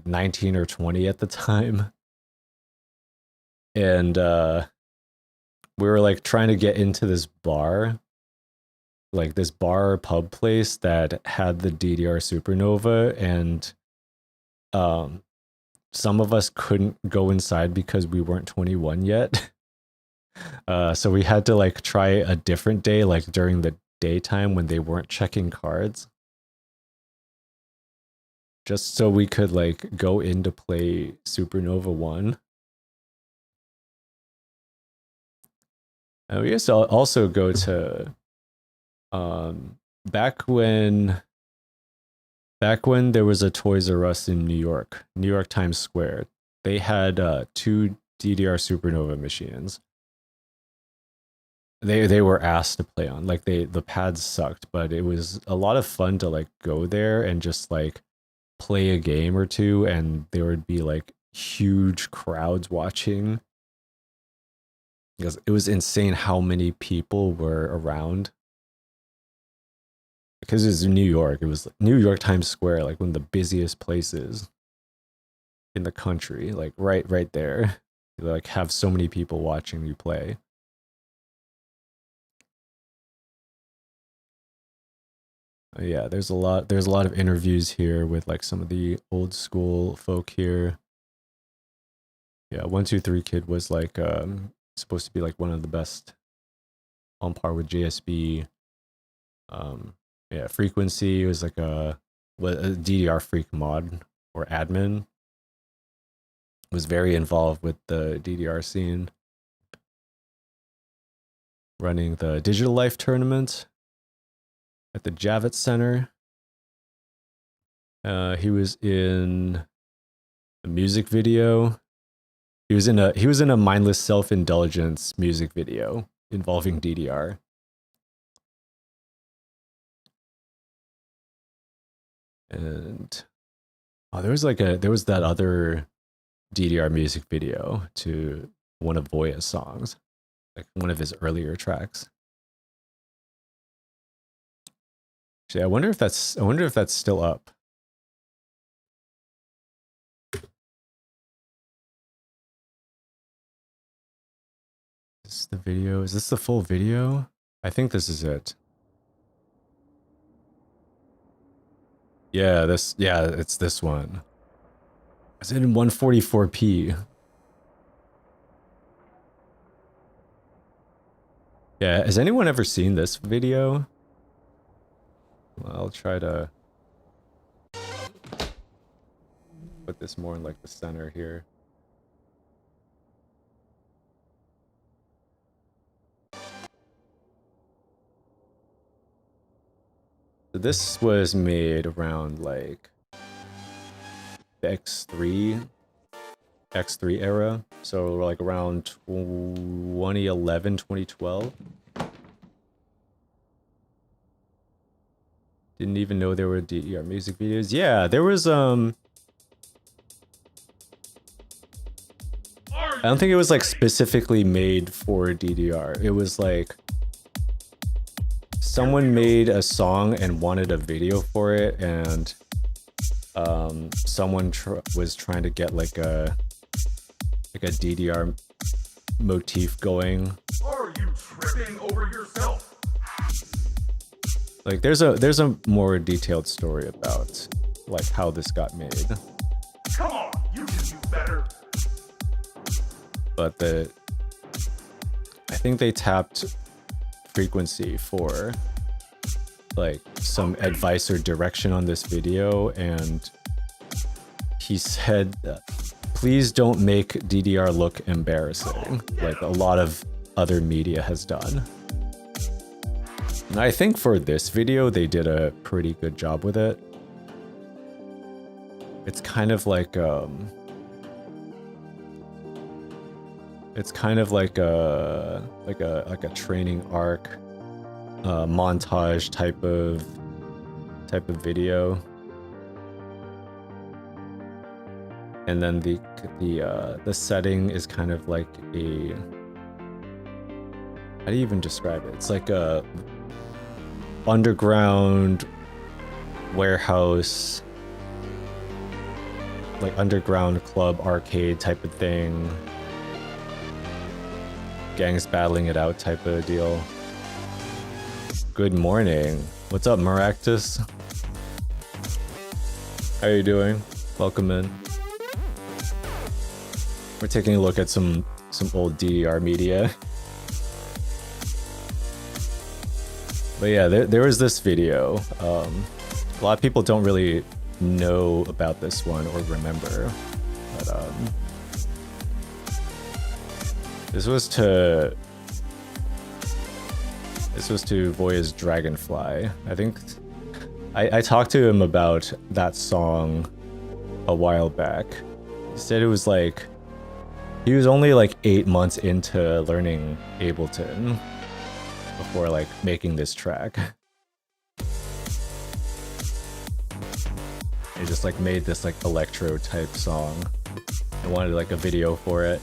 S1: 19 or 20 at the time. And we were like trying to get into this bar, like this bar or pub place that had the DDR Supernova, and some of us couldn't go inside because we weren't 21 yet. So we had to like try a different day, like during the daytime when they weren't checking cards. just so we could like go in to play Supernova 1. And we used to also go to back when there was a Toys R Us in New York Times Square. They had 2 DDR Supernova machines. They were asked to play on. Like the pads sucked, but it was a lot of fun to like go there and just like play a game or two, and there would be like huge crowds watching. Because it was insane how many people were around. Because it was New York. It was New York Times Square, like one of the busiest places in the country. Like right there. You like have so many people watching you play. Yeah, there's a lot of interviews here with like some of the old school folk here. Yeah, 123 Kid was like supposed to be like one of the best, on par with JSB. Yeah, Frequency was like a DDR freak mod or admin. Was very involved with the DDR scene, running the Digital Life tournament at the Javits Center. He was in a music video. He was in a mindless self-indulgence music video involving DDR. And there was that other DDR music video to one of Voya's songs, like one of his earlier tracks. Actually, I wonder if that's still up. Is this the video? Is this the full video? I think this is it. Yeah, it's this one. Is it in 144p? Yeah, has anyone ever seen this video? Well, I'll try to put this more in like the center here. So this was made around like the X3 era, so like around 2011, 2012. Didn't even know there were DDR music videos. Yeah, there was I don't think it was like specifically made for DDR. It was like someone made a song and wanted a video for it, and someone was trying to get like a DDR motif going.
S4: Are you tripping over yourself?
S1: Like there's a more detailed story about like how this got made.
S4: Come on, you can do better.
S1: But I think they tapped Frequency for like some advice or direction on this video, and he said, please don't make DDR look embarrassing like a lot of other media has done. And I think for this video they did a pretty good job with it. It's kind of like a training arc, montage type of video. And then the setting is kind of like a, how do you even describe it? It's like a underground warehouse, like underground club arcade type of thing. Gangs battling it out type of deal. Good morning. What's up, Maractus? How are you doing? Welcome in. We're taking a look at some old DDR media. But yeah, there was this video. A lot of people don't really know about this one or remember, but this was to Voya's Dragonfly. I think I talked to him about that song a while back. He said it was like he was only like 8 months into learning Ableton before like making this track. He just like made this like electro type song. I wanted like a video for it.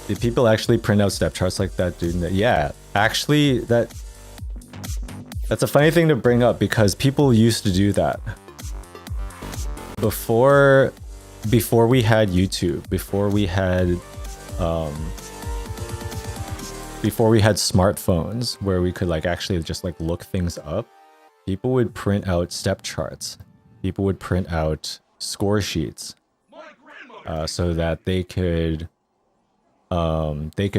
S1: Did people actually print out step charts like that, dude? Yeah, actually, that's a funny thing to bring up because people used to do that before we had YouTube, before we had smartphones where we could like actually just like look things up. People would print out step charts. People would print out score sheets so that they could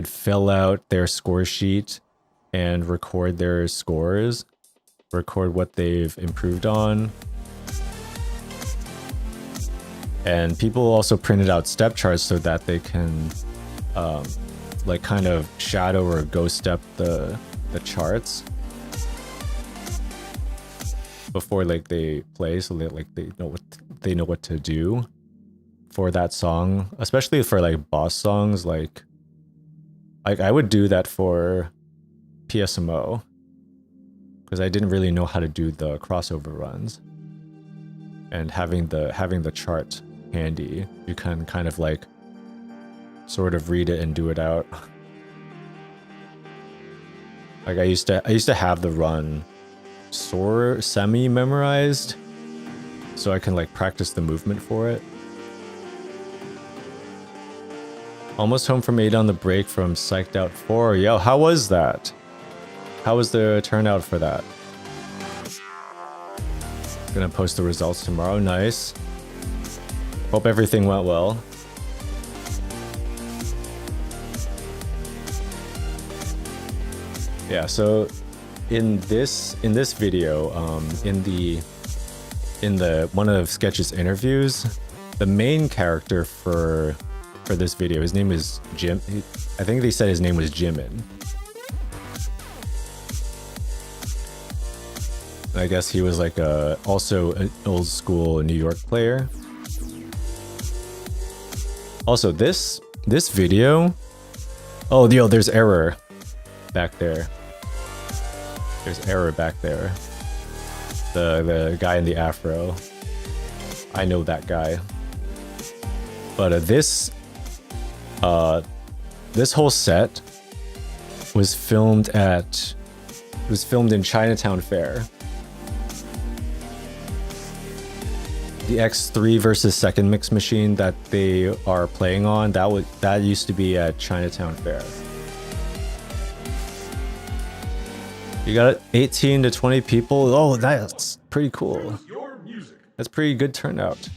S1: fill out their score sheet and record their scores, record what they've improved on. And people also printed out step charts so that they can like kind of shadow or ghost step the charts before like they play, so that like they know what to do for that song, especially for like boss songs. Like I would do that for PSMO because I didn't really know how to do the crossover runs, and having the chart handy, you can kind of like sort of read it and do it out. Like I used to have the run semi memorized so I can like practice the movement for it. Almost home from 8 on the break from Psyched Out 4. Yo, how was that? How was the turnout for that? Gonna post the results tomorrow. Nice. Hope everything went well. Yeah, so in this video, in the one of Sketch's interviews, the main character for this video, his name is Jim. I think they said his name was Jimin. I guess he was like also an old school New York player. Also, this video. Oh, yo, there's error back there. There's error back there. The guy in the afro. I know that guy. But this whole set was filmed in Chinatown Fair. The X3 versus second mix machine that they are playing on, that used to be at Chinatown Fair. You got 18 to 20 people. Oh, that's pretty cool. That's pretty good turnout.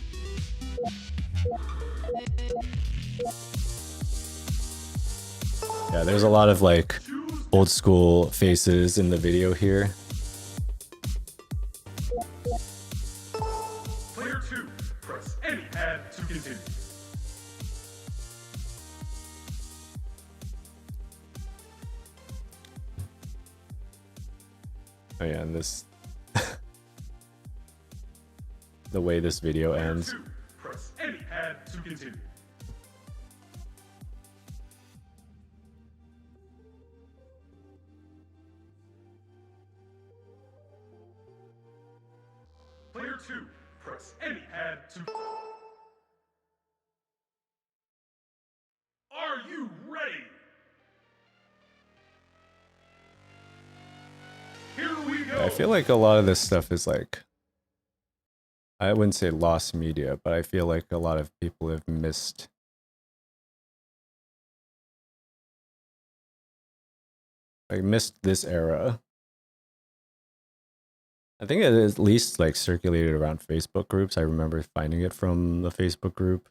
S1: Yeah, there's a lot of like old school faces in the video here.
S4: Player 2, press any ad to continue.
S1: Oh yeah, and this the way this video ends.
S4: Player 2, press any ad to continue. Player 2, press any ad to... Are you ready? Here we go.
S1: I feel like a lot of this stuff is like, I wouldn't say lost media, but I feel like a lot of people have missed this era. I think it at least like circulated around Facebook groups. I remember finding it from the Facebook group,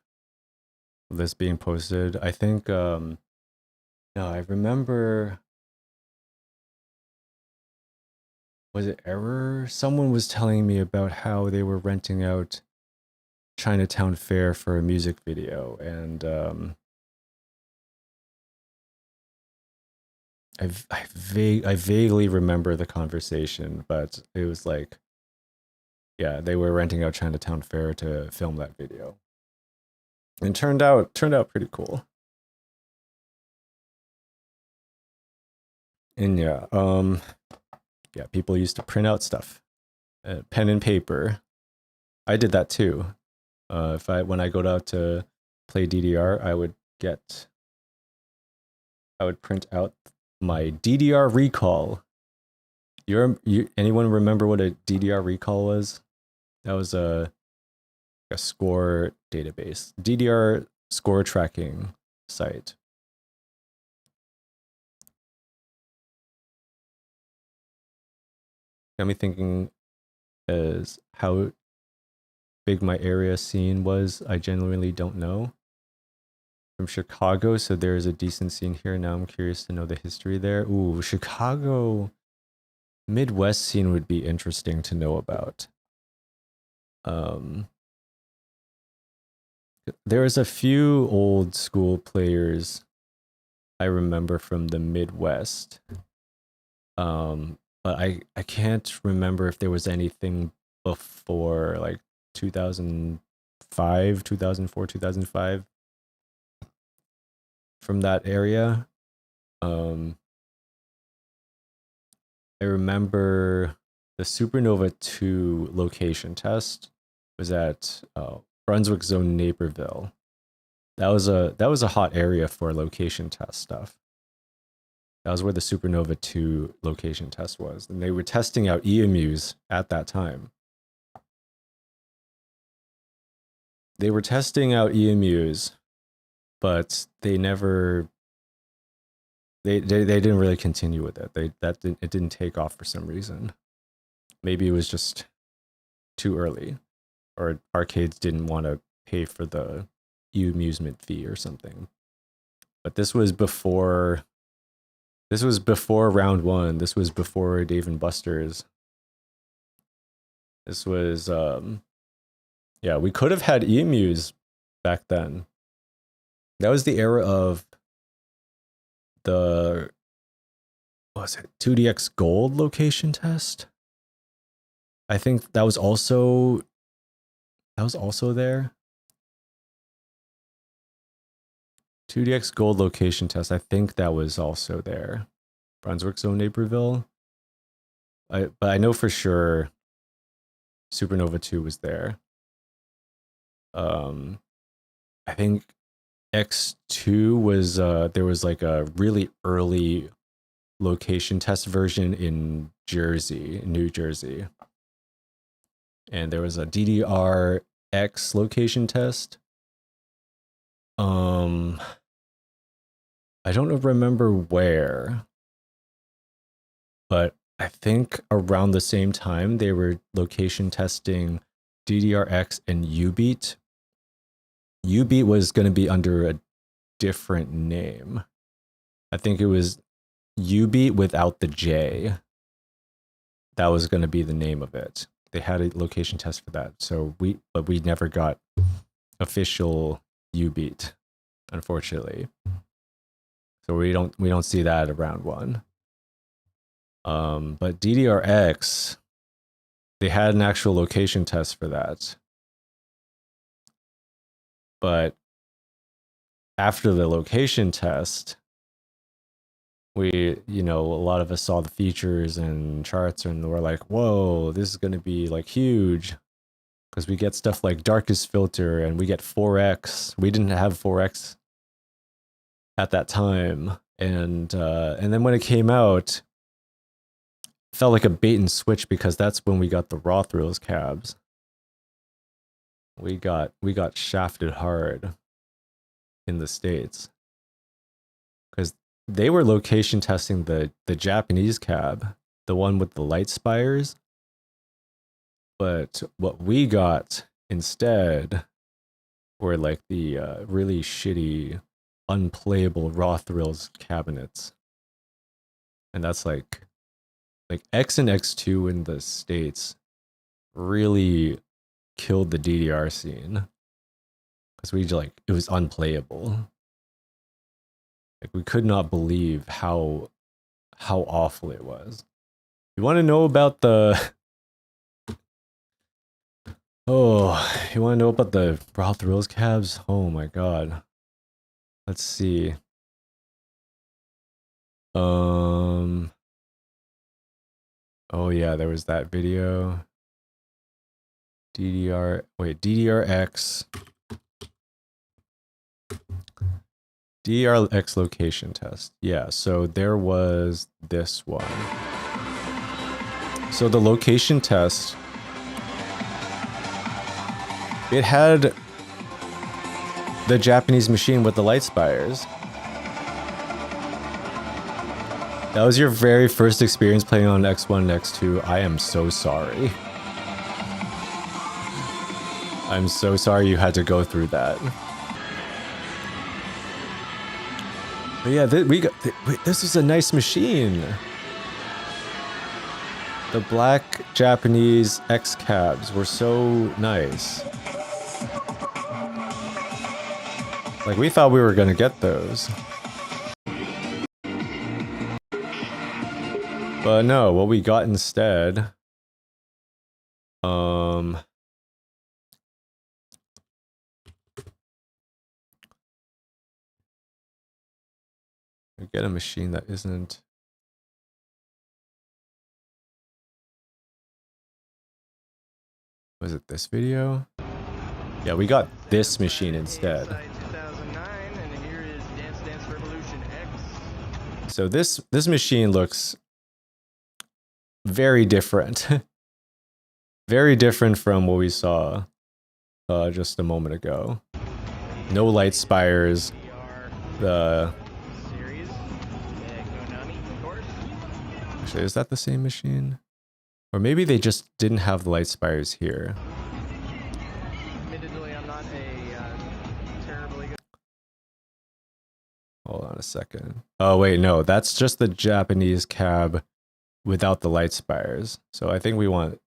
S1: this being posted. I think no, I remember was it Error? Someone was telling me about how they were renting out Chinatown Fair for a music video, and I vaguely remember the conversation, but it was like, yeah, they were renting out Chinatown Fair to film that video, and turned out pretty cool. And yeah, people used to print out stuff, pen and paper. I did that too. When I go out to play DDR, I would print out my DDR recall. Anyone remember what a DDR recall was? That was a score database, DDR score tracking site. Got me thinking as how big my area scene was. I genuinely don't know. From Chicago, so there's a decent scene here. Now I'm curious to know the history there. Ooh, Chicago Midwest scene would be interesting to know about. There was a few old school players I remember from the Midwest. But I can't remember if there was anything before like 2005, 2004, 2005 from that area. I remember the Supernova 2 location test was at Brunswick Zone Naperville. That was a hot area for location test stuff. That was where the Supernova 2 location test was, and they were testing out EMUs at that time. They were testing out EMUs, but they never. They didn't really continue with it. It didn't take off for some reason. Maybe it was just too early, or arcades didn't want to pay for the amusement fee or something. But this was before round one. This was before Dave and Buster's. This was we could have had emus back then. That was the era of the, what was it, 2DX Gold location test? I think that was also there. 2DX Gold location test, I think that was also there. Brunswick Zone Naperville. But I know for sure Supernova 2 was there. I think X2 was there was like a really early location test version in New Jersey. And there was a DDR-X location test. I don't remember where, but I think around the same time they were location testing DDR-X and U-Beat. U-Beat was going to be under a different name. I think it was U-Beat without the J. That was going to be the name of it. They had a location test for that. But we never got official U-Beat, unfortunately. So we don't see that at round one. But DDR-X, they had an actual location test for that. But after the location test, a lot of us saw the features and charts and we're like, whoa, this is going to be like huge. Because we get stuff like darkest filter and we get 4X. We didn't have 4X at that time. And then when it came out, it felt like a bait and switch because that's when we got the raw thrills cabs. We got shafted hard in the States. Because they were location testing the Japanese cab, the one with the light spires. But what we got instead were like the really shitty, unplayable raw thrills cabinets. And that's like like X and X2 in the States really killed the DDR scene. Because we like, it was unplayable. Like we could not believe how awful it was. You want to know about the you want to know about the Raw Thrills cabs? Oh my god. Let's see. Oh yeah, there was that video. DDRX location test. Yeah, so there was this one. So the location test, it had the Japanese machine with the light spires. That was your very first experience playing on X1 and X2. I am so sorry. I'm so sorry you had to go through that. But yeah, this is a nice machine. The black Japanese X cabs were so nice. Like, we thought we were gonna get those. But no, what we got instead... we get a machine that isn't... Was it this video? Yeah, we got this machine instead. So this machine looks very different. Very different from what we saw just a moment ago. No light spires. Actually, is that the same machine? Or maybe they just didn't have the light spires here.
S3: Admittedly, I'm not a terribly good...
S1: Hold on a second. Oh wait, no, that's just the Japanese cab without the light spires. So I think we want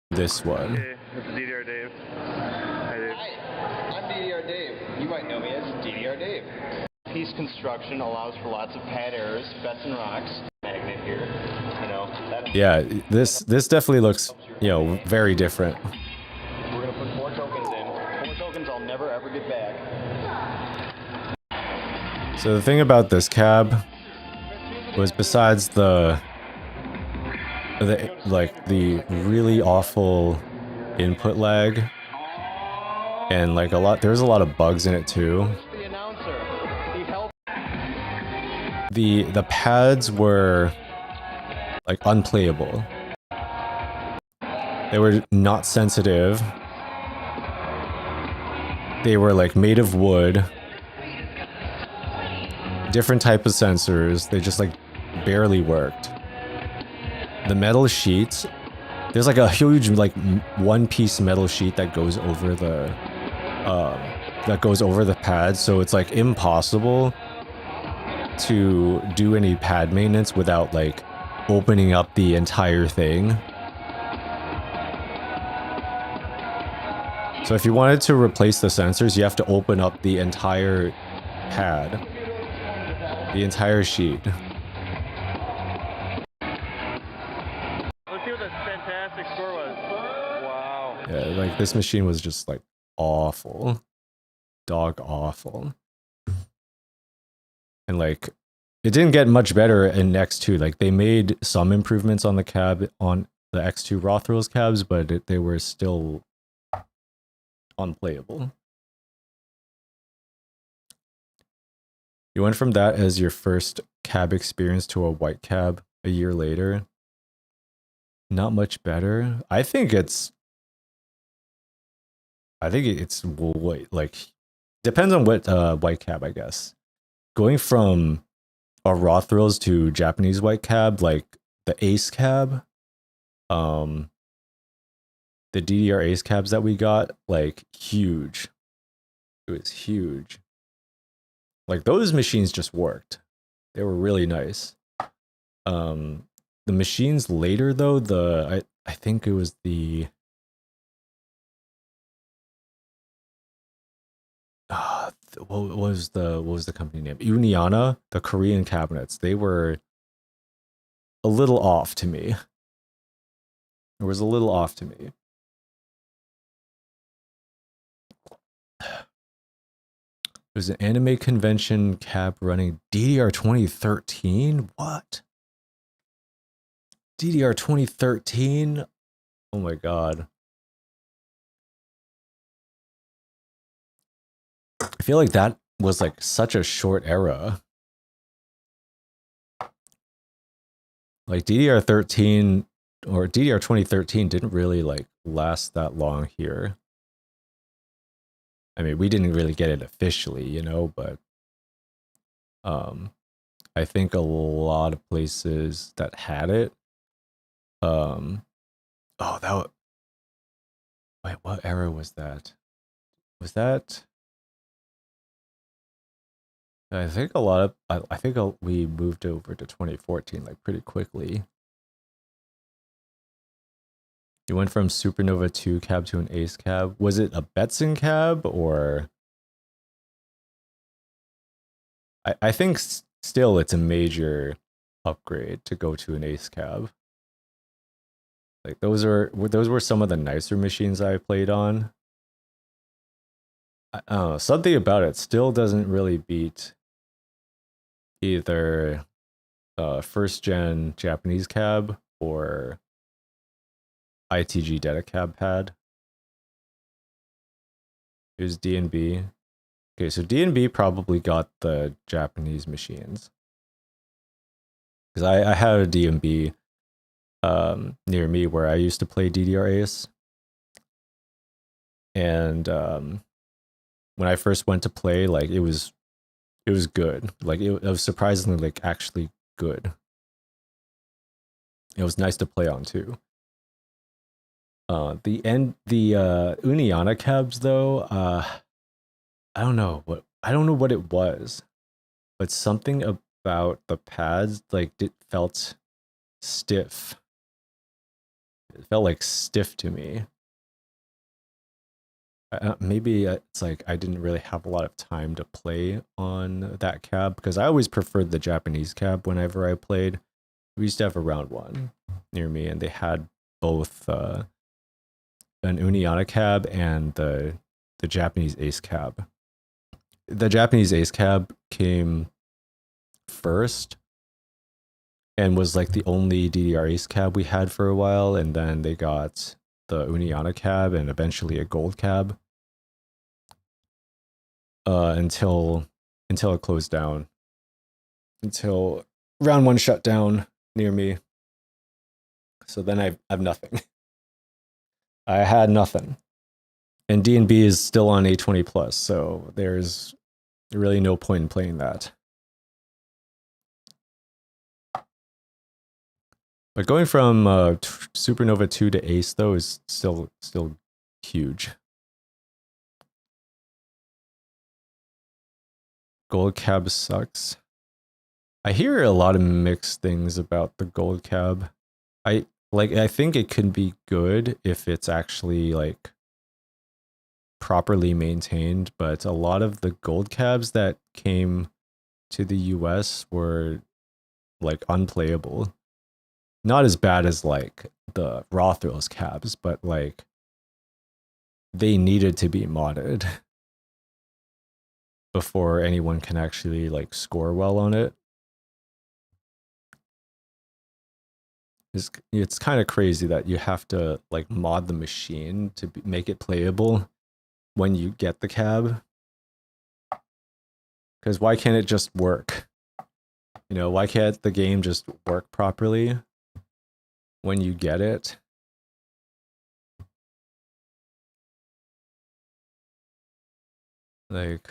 S1: this one.
S12: Hey, it's DDR Dave. Hi, Dave.
S13: Hi, I'm DDR Dave. You might know me as DDR Dave. Piece construction allows for lots of pad errors, bets and rocks. Magnet here, you know.
S1: Yeah, this definitely looks, you know, very different.
S13: We're gonna put 4 tokens in. 4 tokens I'll never ever get back.
S1: So the thing about this cab was, besides the really awful input lag and like there's a lot of bugs in it too. The pads were like unplayable. They were not sensitive. They were like made of wood. Different type of sensors. They just like barely worked. The metal sheets, there's like a huge like one-piece metal sheet that goes over the pad, so it's like impossible to do any pad maintenance without like opening up the entire thing. So if you wanted to replace the sensors, you have to open up the entire pad, the entire sheet.
S12: Let's see what that fantastic score was. Wow.
S1: Yeah, like this machine was just like awful. Dog awful. And like, it didn't get much better in X2. Like, they made some improvements on the cab, on the X2 Raw Thrills cabs, but they were still unplayable. You went from that as your first cab experience to a white cab a year later. Not much better. I think it's like, depends on what white cab, I guess. Going from a Raw Thrills to Japanese white cab, like the Ace cab, the DDR Ace cabs that we got, like huge. It was huge. Like those machines just worked. They were really nice. the machines later though, I think it was the what was the company name? Uniana, the Korean cabinets. They were a little off to me. It was a little off to me. There's an anime convention cab running DDR 2013. What? DDR 2013? Oh my god. I feel like that was like such a short era. Like DDR 13 or DDR 2013 didn't really like last that long here. I mean, we didn't really get it officially, you know, but I think a lot of places that had it oh, wait, what era was that? Was that I think a lot of I think we moved over to 2014 like pretty quickly. You went from Supernova 2 cab to an Ace cab. Was it a Betson cab or I think still it's a major upgrade to go to an Ace cab. Like those were some of the nicer machines I played on. I don't know, something about it still doesn't really beat either first gen Japanese cab or ITG Data cab pad. It was D&B. Okay, so D&B probably got the Japanese machines. Because I had a D&B near me where I used to play DDR Ace. And when I first went to play, like it was good. Like it was surprisingly like actually good. It was nice to play on too. The Uniana cabs though, I don't know what it was, but something about the pads like it felt stiff. It felt like stiff to me. Maybe it's like I didn't really have a lot of time to play on that cab because I always preferred the Japanese cab whenever I played. We used to have a round one near me, and they had both an Uniana cab and the Japanese Ace cab. The Japanese Ace cab came first and was like the only DDR Ace cab we had for a while, and then they got the Uniana cab and eventually a gold cab until it closed down, until round one shut down near me. So then I've nothing. I had nothing, and D&B is still on A20 plus, so there's really no point in playing that. But going from Supernova 2 to Ace though is still huge. Gold cab sucks. I hear a lot of mixed things about the gold cab. I think it could be good if it's actually like properly maintained, but a lot of the gold cabs that came to the US were like unplayable. Not as bad as like the Rothros cabs, but like they needed to be modded before anyone can actually like score well on it. It's kind of crazy that you have to like mod the machine to make it playable when you get the cab. Because why can't it just work? You know, why can't the game just work properly when you get it? Like,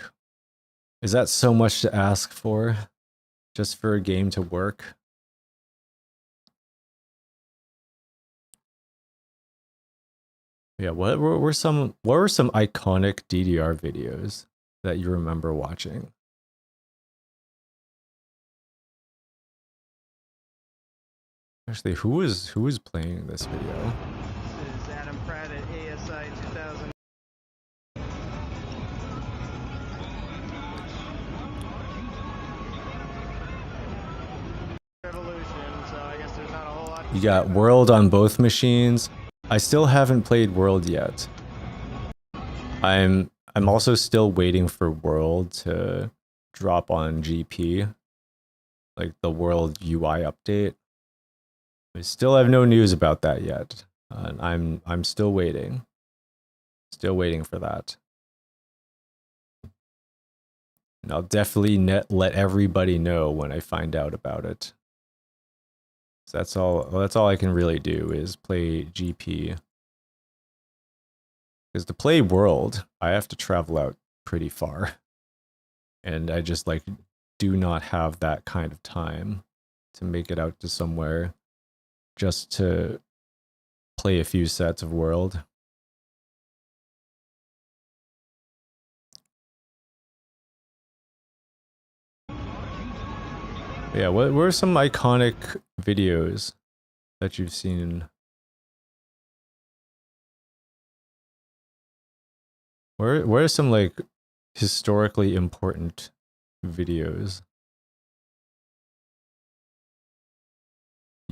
S1: is that so much to ask for just for a game to work? Yeah, what were some iconic DDR videos that you remember watching? Actually, who is playing this video?
S3: This is Adam Pratt at ASI 2000. Revolution, so I guess there's not a whole lot.
S1: You got World on both machines. I still haven't played World yet. I'm also still waiting for World to drop on GP, like the World UI update. I still have no news about that yet. I'm still waiting. Still waiting for that. And I'll definitely let everybody know when I find out about it. So that's all I can really do is play GP. Because to play World, I have to travel out pretty far. And I just like do not have that kind of time to make it out to somewhere just to play a few sets of World. Yeah, what are some iconic videos that you've seen? Where are some like historically important videos?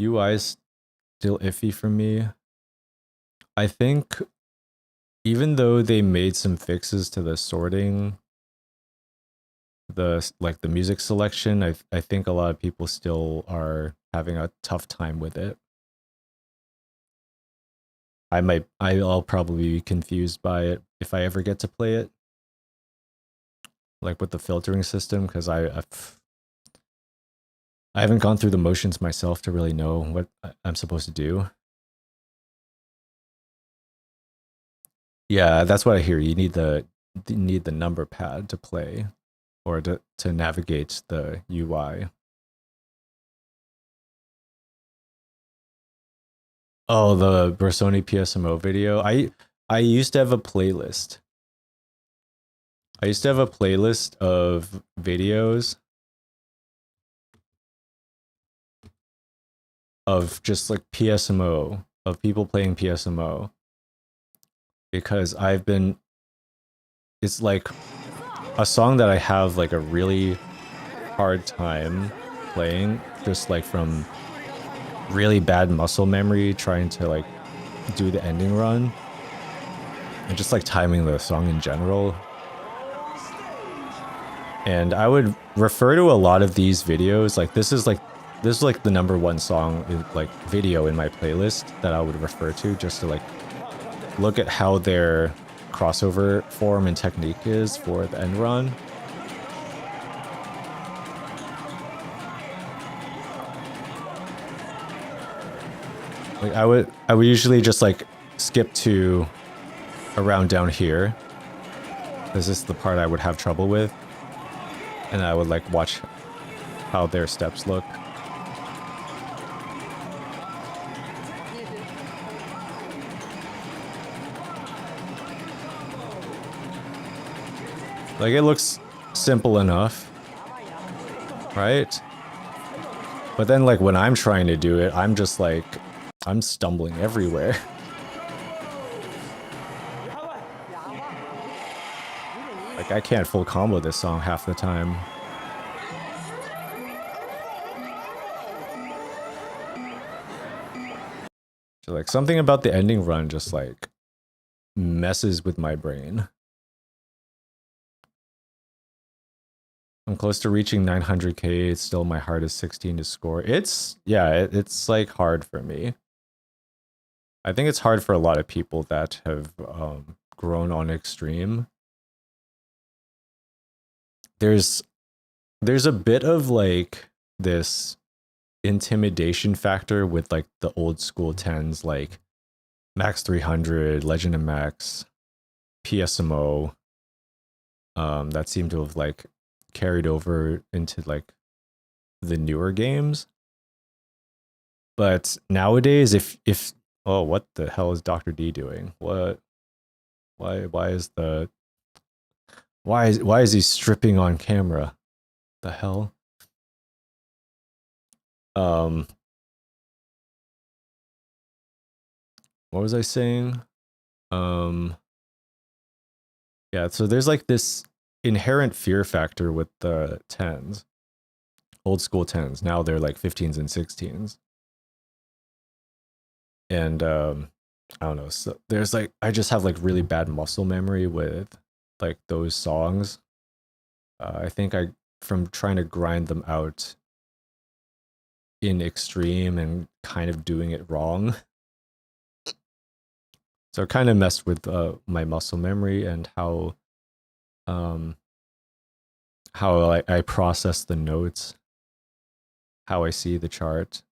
S1: UI is still iffy for me. I think even though they made some fixes to the sorting, the music selection, I think a lot of people still are having a tough time with it. I'll probably be confused by it if I ever get to play it, like with the filtering system, because I haven't gone through the motions myself to really know what I'm supposed to do. Yeah, that's what I hear. You need the number pad to play, or to navigate the UI. Oh, the Bersoni PSMO video. I used to have a playlist. I used to have a playlist of videos of just like PSMO, of people playing PSMO. Because it's like a song that I have like a really hard time playing, just like from really bad muscle memory trying to like do the ending run. And just like timing the song in general. And I would refer to a lot of these videos, like this is like the #1 song, like video in my playlist that I would refer to just to like look at how their crossover form and technique is for the end run. Like I would usually just like skip to around down here. This is the part I would have trouble with. And I would like watch how their steps look. Like it looks simple enough, right? But then like when I'm trying to do it, I'm just like, I'm stumbling everywhere. Like I can't full combo this song half the time. So like something about the ending run just like messes with my brain. I'm close to reaching 900k. It's still my hardest 16 to score. It's like hard for me. I think it's hard for a lot of people that have grown on Extreme. There's a bit of like this intimidation factor with like the old school 10s like Max 300, Legend of Max, PSMO, that seem to have like carried over into like the newer games. But nowadays, if oh, what the hell is Dr. D doing? What? Why is he stripping on camera? The hell? what was I saying? Yeah, so there's like this inherent fear factor with the 10s, old school 10s. Now they're like 15s and 16s. And I don't know. So there's like, I just have like really bad muscle memory with like those songs. I think from trying to grind them out in extreme and kind of doing it wrong. So it kind of messed with my muscle memory and how I process the notes, how I see the chart.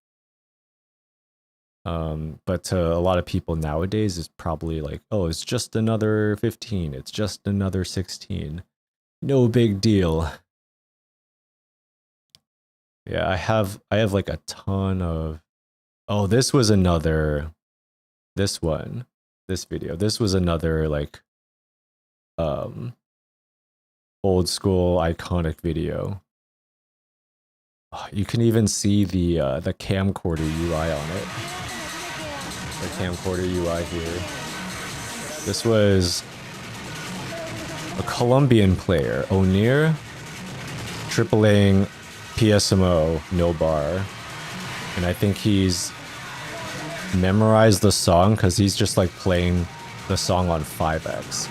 S1: But to a lot of people nowadays, it's probably like, oh, it's just another 15. It's just another 16. No big deal. Yeah, I have like a ton of, oh, this was another, this video. This was another like old school iconic video. Oh, you can even see the camcorder UI on it. The camcorder UI here. This was a Colombian player, Onir, tripling PSMO, no bar. And I think he's memorized the song because he's just like playing the song on 5x.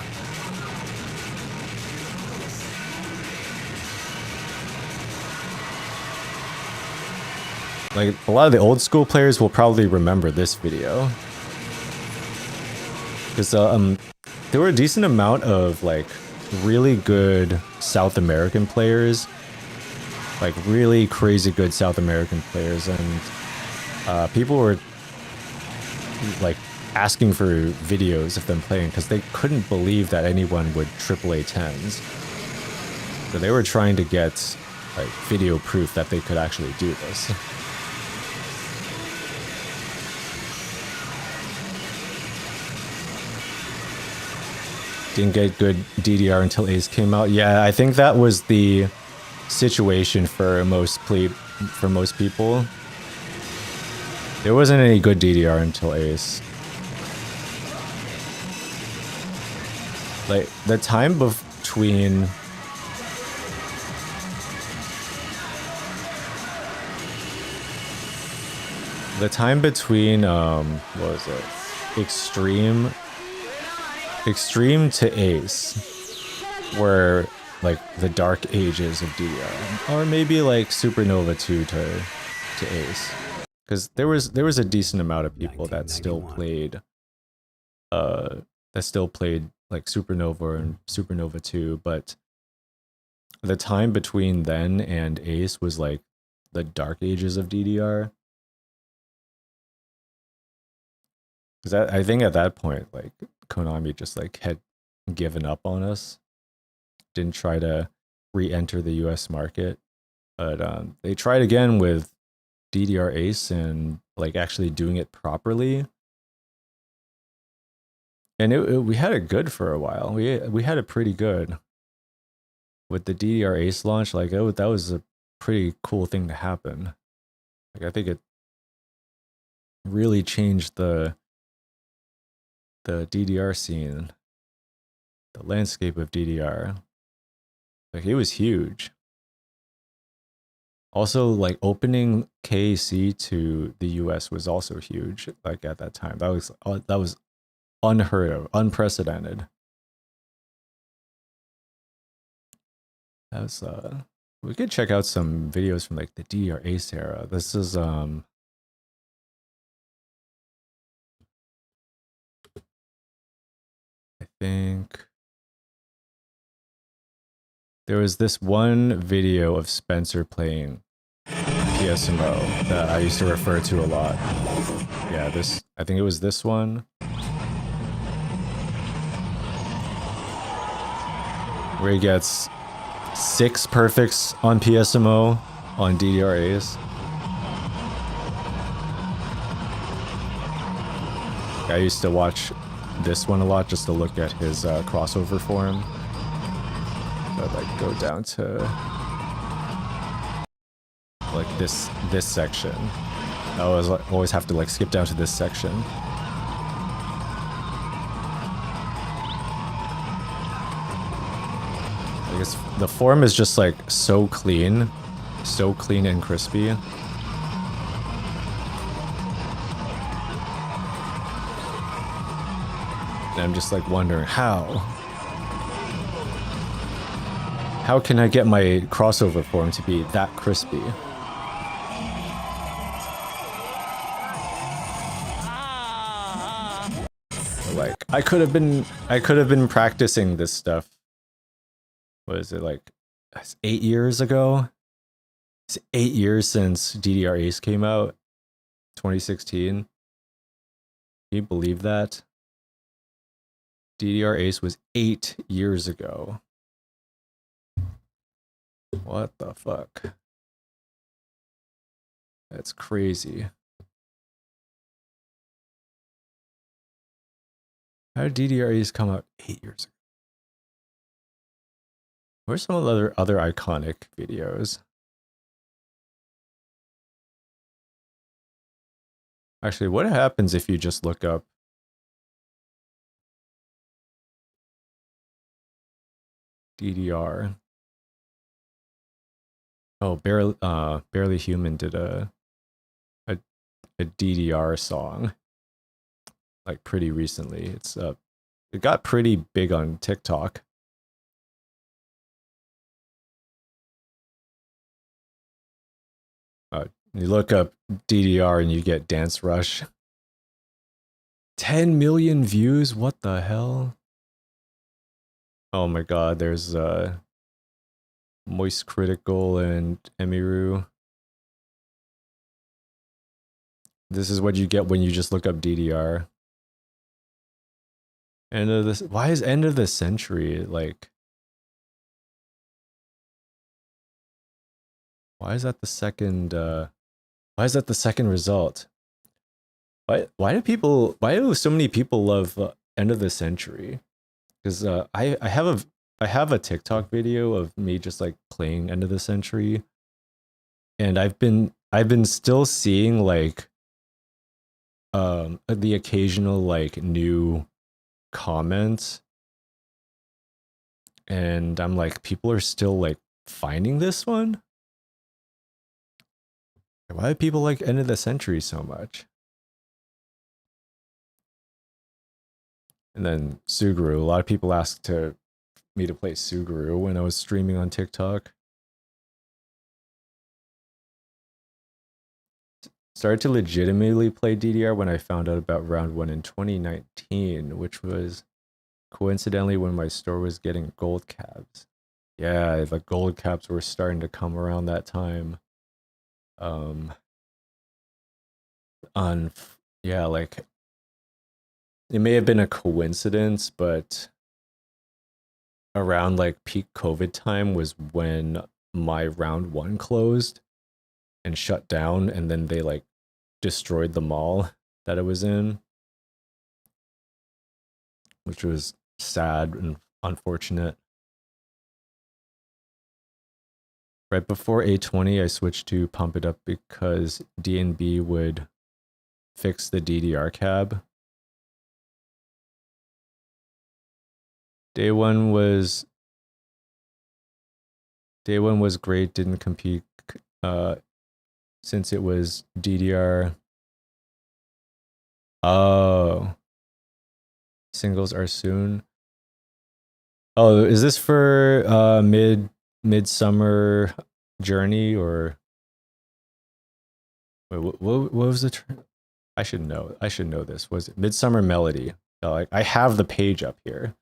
S1: Like, a lot of the old school players will probably remember this video. Because there were a decent amount of, like, really good South American players. Like, really crazy good South American players. And people were, like, asking for videos of them playing because they couldn't believe that anyone would AAA 10s. So they were trying to get, like, video proof that they could actually do this. Didn't get good DDR until Ace came out. Yeah, I think that was the situation for most people. There wasn't any good DDR until Ace. Like, the time between... what was it? Extreme to Ace were like the dark ages of DDR, or maybe like Supernova 2 to Ace, because there was a decent amount of people that still played like Supernova and Supernova 2, but the time between then and Ace was like the dark ages of DDR. Because I think at that point, like, Konami just like had given up on us, didn't try to re-enter the US market, but they tried again with DDR Ace and like actually doing it properly, and we had it good for a while. We had it pretty good with the DDR Ace launch. Like, that was a pretty cool thing to happen. Like, I think it really changed the DDR scene, the landscape of DDR. Like, it was huge. Also, like, opening KAC to the US was also huge. Like, at that time, that was unheard of, unprecedented. That was we could check out some videos from like the DDR Ace era. This is I think there was this one video of Spencer playing PSMO that I used to refer to a lot. Yeah, I think it was this one. Where he gets 6 perfects on PSMO on DDR Ace. I used to watch this one a lot just to look at his crossover form. But like go down to like this section. I always have to like skip down to this section. I guess the form is just like so clean and crispy. And I'm just like wondering how can I get my crossover form to be that crispy? Like I could have been practicing this stuff. What is it, like 8 years ago? It's 8 years since DDR Ace came out, 2016. Can you believe that? DDR Ace was 8 years ago. What the fuck? That's crazy. How did DDR Ace come out 8 years ago? Where's some of the other iconic videos? Actually, what happens if you just look up DDR? Oh, Barely Human did a DDR song like pretty recently. It got pretty big on TikTok. You look up DDR and you get Dance Rush. 10 million views? What the hell? Oh my god, there's Moist Critical and Emiru. This is what you get when you just look up DDR. End of this. Why is end of the century like? Why is that the second? Why is that the second result? Why do so many people love end of the century? Because I have a TikTok video of me just like playing end of the century, and I've been still seeing like the occasional like new comments, and I'm like, people are still like finding this one. Why do people like end of the century so much? And then Suguru. A lot of people asked me to play Suguru when I was streaming on TikTok. Started to legitimately play DDR when I found out about round 1 in 2019, which was coincidentally when my store was getting gold caps. Yeah, the gold caps were starting to come around that time. Yeah, like it may have been a coincidence, but around like peak COVID time was when my round 1 closed and shut down, and then they like destroyed the mall that it was in, which was sad and unfortunate. Right before A20, I switched to Pump It Up because DNB would fix the DDR cab. Day one was great, didn't compete since it was DDR. Oh. Singles are soon. Oh, is this for Midsummer Journey or wait, what was the term? I should know this. Was it Midsummer Melody? Oh, I have the page up here.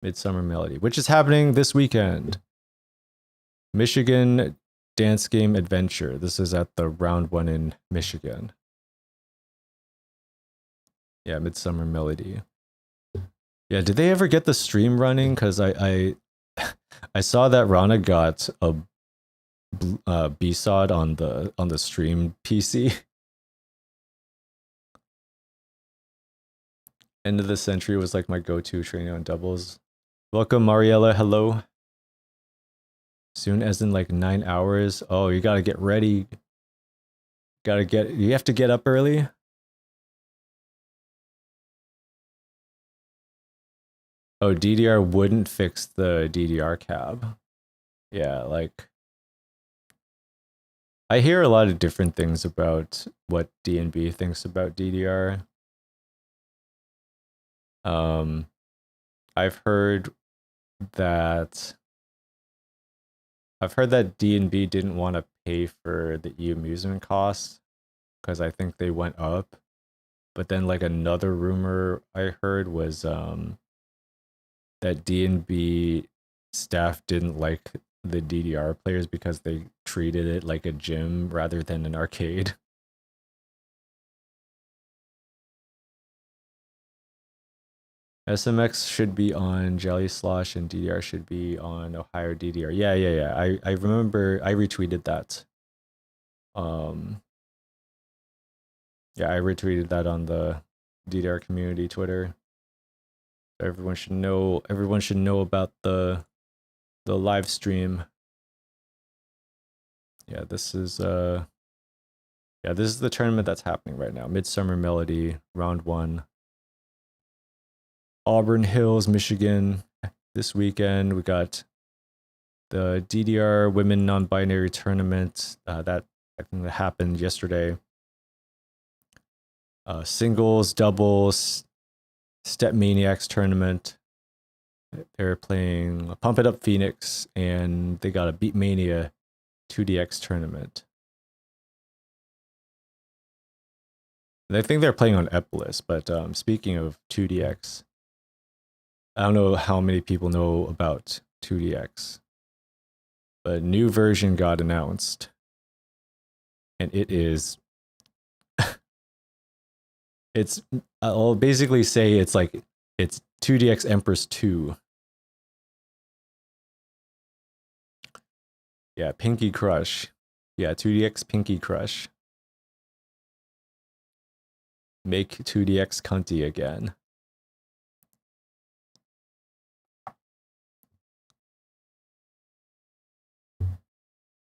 S1: Midsummer Melody, which is happening this weekend. Michigan Dance Game Adventure. This is at the round 1 in Michigan. Yeah, Midsummer Melody. Yeah, did they ever get the stream running? Because I saw that Rana got a B-Sod on the stream PC. End of the century was like my go-to training on doubles. Welcome, Mariella. Hello. Soon as in like 9 hours. Oh, you gotta get ready. You have to get up early. Oh, DDR wouldn't fix the DDR cab. Yeah, like I hear a lot of different things about what DNB thinks about DDR. I've heard that DNB didn't want to pay for the e-amusement costs because I think they went up. But then like another rumor I heard was that DNB staff didn't like the DDR players because they treated it like a gym rather than an arcade. SMX should be on Jelly Slosh and DDR should be on Ohio DDR. Yeah. I remember I retweeted that. Yeah, I retweeted that on the DDR community Twitter. Everyone should know about the live stream. Yeah, this is the tournament that's happening right now. Midsummer Melody, round 1. Auburn Hills, Michigan. This weekend we got the DDR Women Non-Binary Tournament. That I think that happened yesterday. Singles, doubles, Step Maniacs tournament. They're playing Pump It Up Phoenix, and they got a Beat Mania 2DX tournament. And I think they're playing on Epolis, but speaking of 2DX, I don't know how many people know about 2DX, but a new version got announced, and it is I'll basically say it's 2DX Empress 2. Yeah, Pinky Crush. Yeah, 2DX Pinky Crush. Make 2DX cunty again.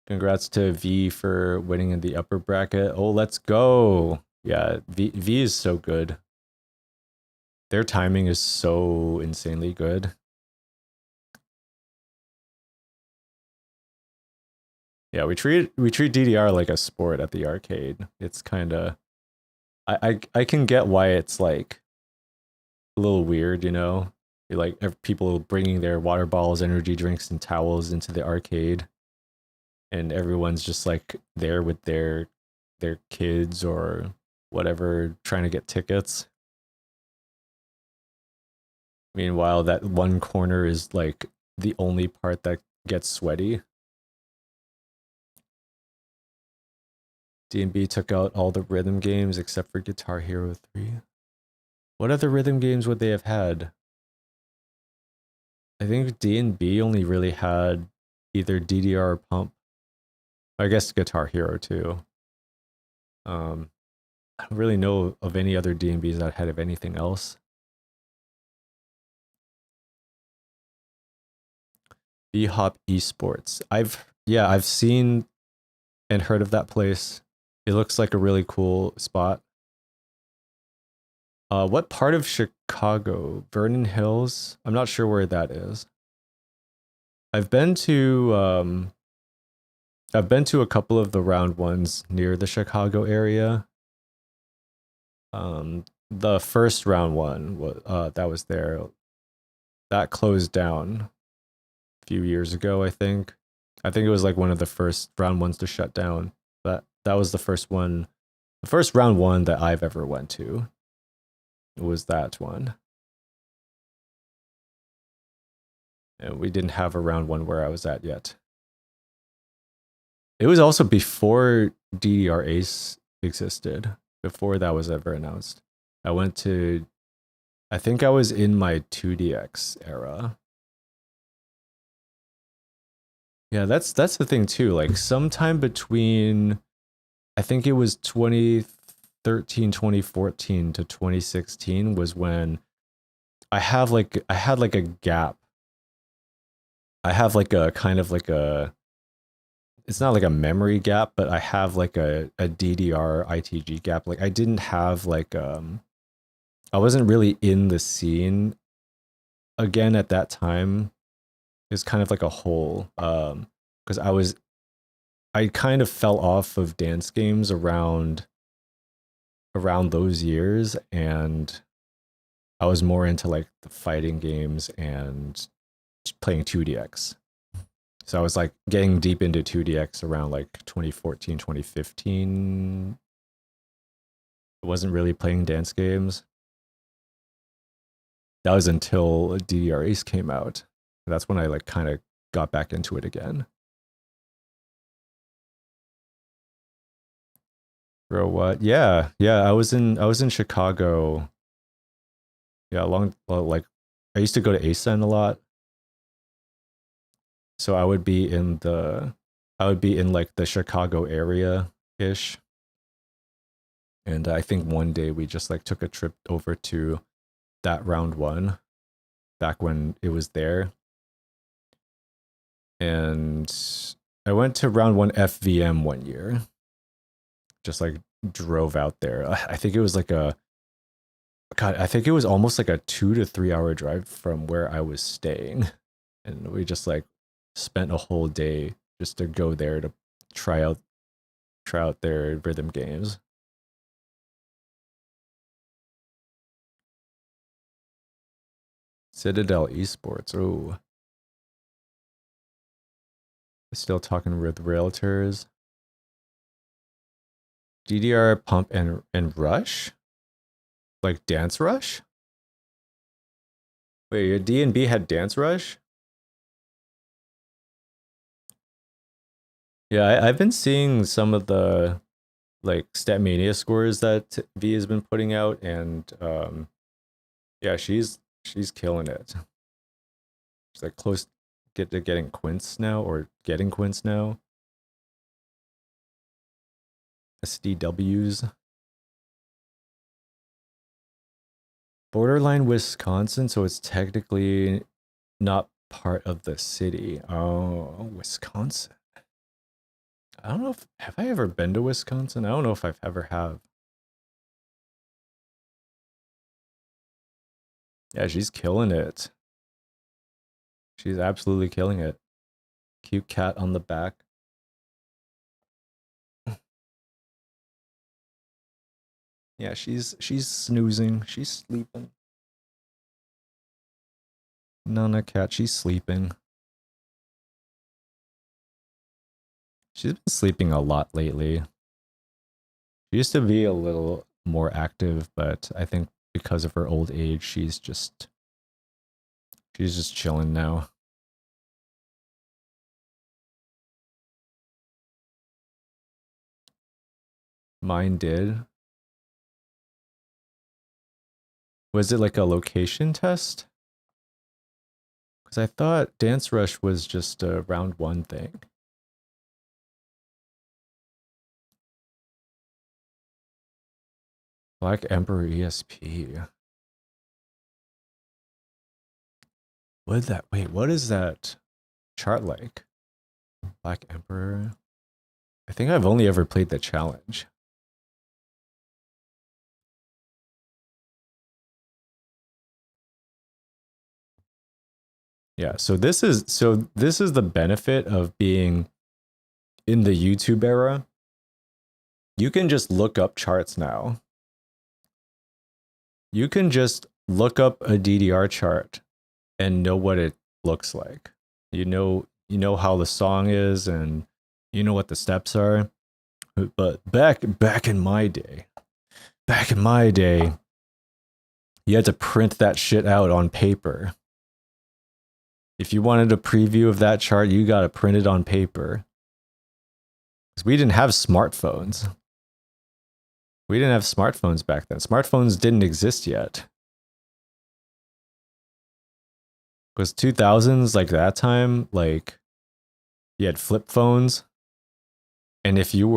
S1: Congrats to V for winning in the upper bracket. Oh, let's go. Yeah, V is so good. Their timing is so insanely good. Yeah, we treat DDR like a sport at the arcade. It's kind of I can get why it's like a little weird, you know? Like people bringing their water bottles, energy drinks, and towels into the arcade, and everyone's just like there with their kids or whatever trying to get tickets. Meanwhile, that one corner is like the only part that gets sweaty. D&B took out all the rhythm games except for Guitar Hero 3. What other rhythm games would they have had? I think D&B only really had either DDR or Pump. I guess Guitar Hero too. I don't really know of any other D&Bs that had of anything else. B-Hop Esports. I've seen and heard of that place. It looks like a really cool spot. What part of Chicago? Vernon Hills? I'm not sure where that is. I've been to a couple of the round ones near the Chicago area. The first round one that was there, that closed down a few years ago, I think. I think it was like one of the first round ones to shut down. But that was the first one, the first round one that I've ever went to. It was that one. And we didn't have a round one where I was at yet. It was also before DDR Ace existed, before that was ever announced. I think I was in my 2DX era. Yeah, that's the thing too. Like sometime between, I think it was 2013, 2014 to 2016 was when I had like a gap. I have like a kind of like a, it's not like a memory gap, but I have like a DDR ITG gap. Like I didn't have like I wasn't really in the scene again at that time is kind of like a hole, because I kind of fell off of dance games around those years, and I was more into like the fighting games and playing 2DX. So I was like getting deep into 2DX around like 2014, 2015. I wasn't really playing dance games. That was until DDR Ace came out. That's when I like kind of got back into it again. Bro, what? Yeah, I was in Chicago. Yeah, like I used to go to ASEN a lot. So I would be in like the Chicago area ish. And I think one day we just like took a trip over to that round one back when it was there. And I went to round one FVM one year. Just like drove out there. I think it was like I think it was almost like a 2 to 3 hour drive from where I was staying. And we just like spent a whole day just to go there to try out their rhythm games. Citadel Esports. Oh, still talking with realtors. DDR Pump and Rush? Like Dance Rush? Wait, your D&B had Dance Rush? Yeah, I've been seeing some of the like Statmania scores that V has been putting out, and yeah, she's killing it. She's like close to getting quints now, or getting quints now. SDWs. Borderline Wisconsin, so it's technically not part of the city. Oh, Wisconsin. I don't know have I ever been to Wisconsin? I don't know if I've ever have. Yeah, she's killing it. She's absolutely killing it. Cute cat on the back. Yeah, she's snoozing. She's sleeping. Nana cat, she's sleeping. She's been sleeping a lot lately. She used to be a little more active, but I think because of her old age, she's just chilling now. Mine did. Was it like a location test? Because I thought Dance Rush was just a round one thing. Black Emperor ESP. What is that? Wait, what is that chart like? Black Emperor? I think I've only ever played the challenge. Yeah, so this is the benefit of being in the YouTube era. You can just look up charts now. You can just look up a DDR chart and know what it looks like. You know how the song is, and you know what the steps are. But back in my day, you had to print that shit out on paper. If you wanted a preview of that chart, you got to print it on paper. Because we didn't have smartphones. We didn't have smartphones back then. Smartphones didn't exist yet. Because 2000s, like that time, like you had flip phones. And if you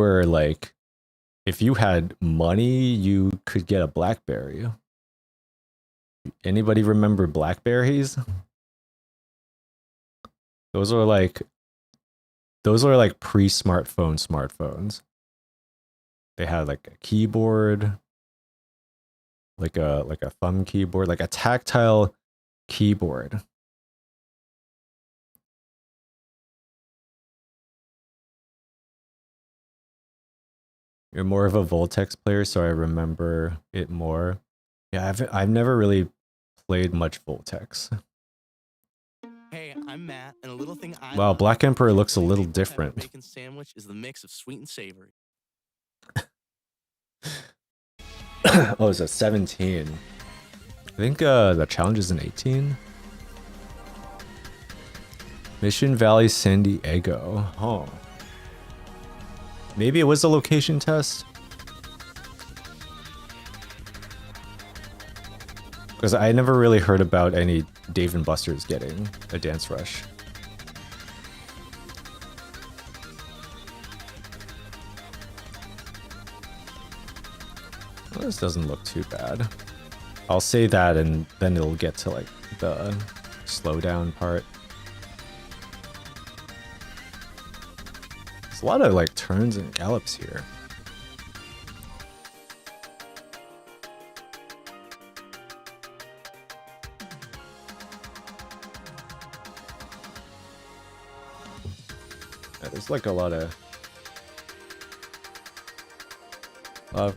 S1: had money, you could get a BlackBerry. Anybody remember Blackberries? Those are like pre-smartphone smartphones. They had like a keyboard, like a thumb keyboard, like a tactile keyboard. You're more of a Voltex player, so I remember it more. Yeah, I've never really played much Voltex.
S2: Hey, I'm Matt, and a little thing I
S1: Wow,
S2: love
S1: Black Emperor looks a
S2: about
S1: little
S2: a
S1: different.
S2: bacon sandwich is the mix of sweet and savory.
S1: Oh, it's a 17. I think the challenge is an 18. Mission Valley, San Diego. Oh. Maybe it was a location test? Because I never really heard about any Dave and Buster's getting a dance rush. Well, this doesn't look too bad. I'll say that and then it'll get to like the slowdown part. There's a lot of like turns and gallops here. Yeah, there's like a lot of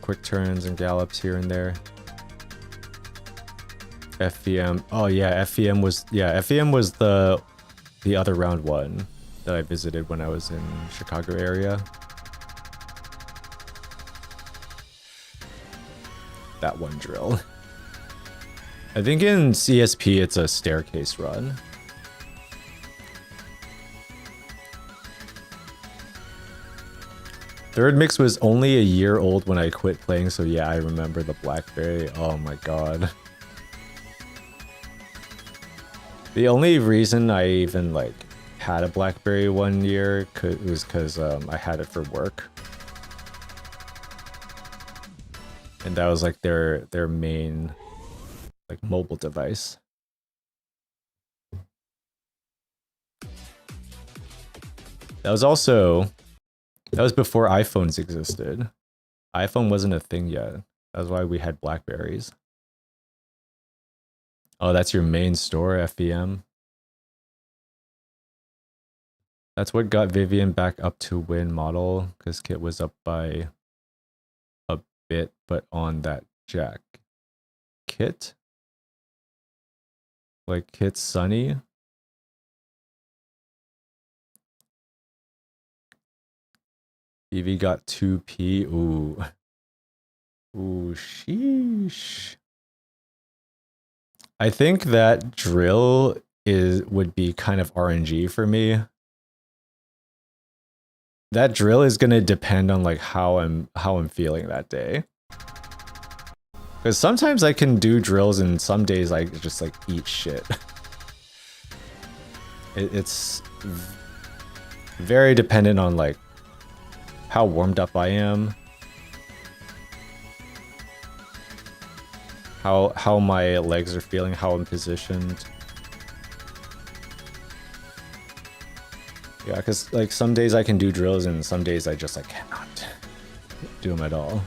S1: quick turns and gallops here and there. FVM. Oh yeah, FVM was the other round one that I visited when I was in Chicago area. That one drill. I think in CSP it's a staircase run. Third Mix was only a year old when I quit playing, so yeah, I remember the BlackBerry. Oh my god. The only reason I even like had a BlackBerry one year was because I had it for work, and that was like their main like mobile device. That was before iPhones existed. iPhone wasn't a thing yet. That's why we had Blackberries. Oh, that's your main store, FVM. That's what got Vivian back up to win model, because Kit was up by a bit, but on that jack. Kit? Like Kit Sunny? Evie got 2p. Ooh. Ooh, sheesh. I think that drill would be kind of RNG for me. That drill is gonna depend on like how I'm feeling that day. Because sometimes I can do drills and some days I just like eat shit. It's very dependent on like how warmed up I am, how my legs are feeling, how I'm positioned. Yeah, because like some days I can do drills and some days I just like cannot do them at all.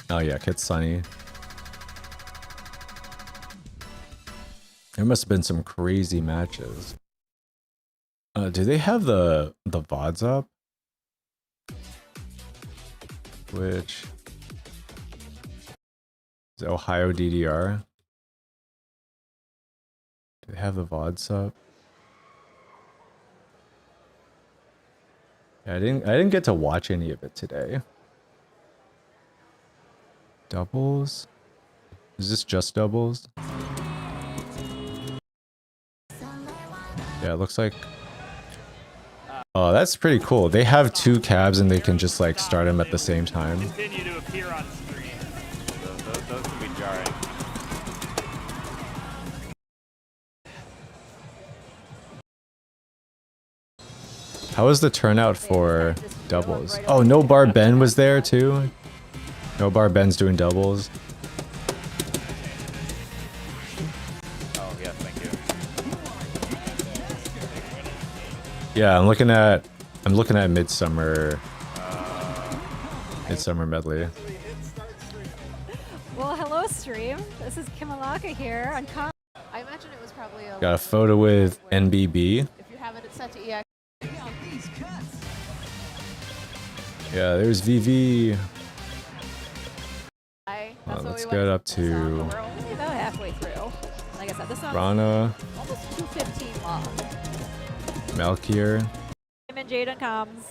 S1: Oh yeah, Kit Sunny. There must have been some crazy matches. Do they have the VODs up? Which is Ohio DDR? Do they have the VODs up? Yeah, I didn't get to watch any of it today. Doubles? Is this just doubles? Yeah, it looks like. Oh, that's pretty cool. They have two cabs and they can just like start them at the same time.
S12: Continue to appear on screen. Those can be jarring.
S1: How was the turnout for doubles? Oh, No Bar Ben was there too. No Bar Ben's doing doubles.
S12: Oh yeah, thank you.
S1: Yeah, I'm looking at Midsummer Medley.
S14: Well, hello House stream. This is Kimalaka here on
S10: I imagine it was probably a...
S1: Got a photo with NBB.
S10: If you have it set to EX.
S1: Yeah, there's VV. Let's get up to
S14: We're about halfway through. Like I said, this song's
S1: Rana,
S14: almost 2:15 long.
S1: Malkier,
S14: And Jaden comes.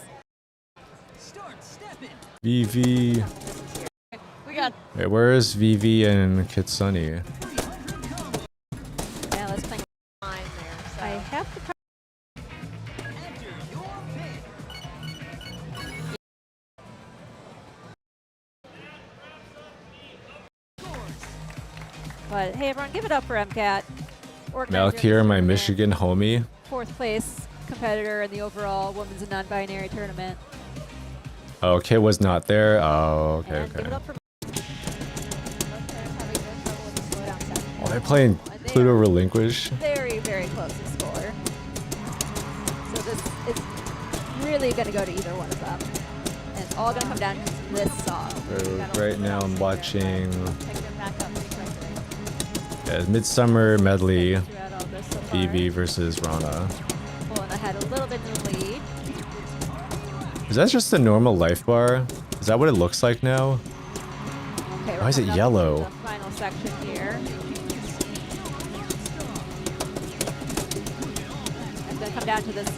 S1: VV.
S10: We got...
S1: Wait, where is VV and Kitsune?
S14: Yeah, let's play
S10: Line there, so.
S14: I have to. But hey, everyone, give it up for MCAT.
S1: Malkier, my Michigan homie.
S14: 4th place competitor in the overall women's and non-binary tournament.
S1: Okay, was not there. Oh, okay,
S14: And give it
S1: okay.
S14: up for
S1: Oh, they're playing Pluto Relinquish.
S14: very, very close to score. So this is really going to go to either one of them. And it's all going to come down to this song.
S1: So right now I'm watching Midsummer Medley, VV versus Rana.
S14: Pulling ahead a little bit in the lead.
S1: Is that just a normal life bar? Is that what it looks like now?
S14: Okay,
S1: Why is it yellow?
S14: The final section here. It's going to come down to this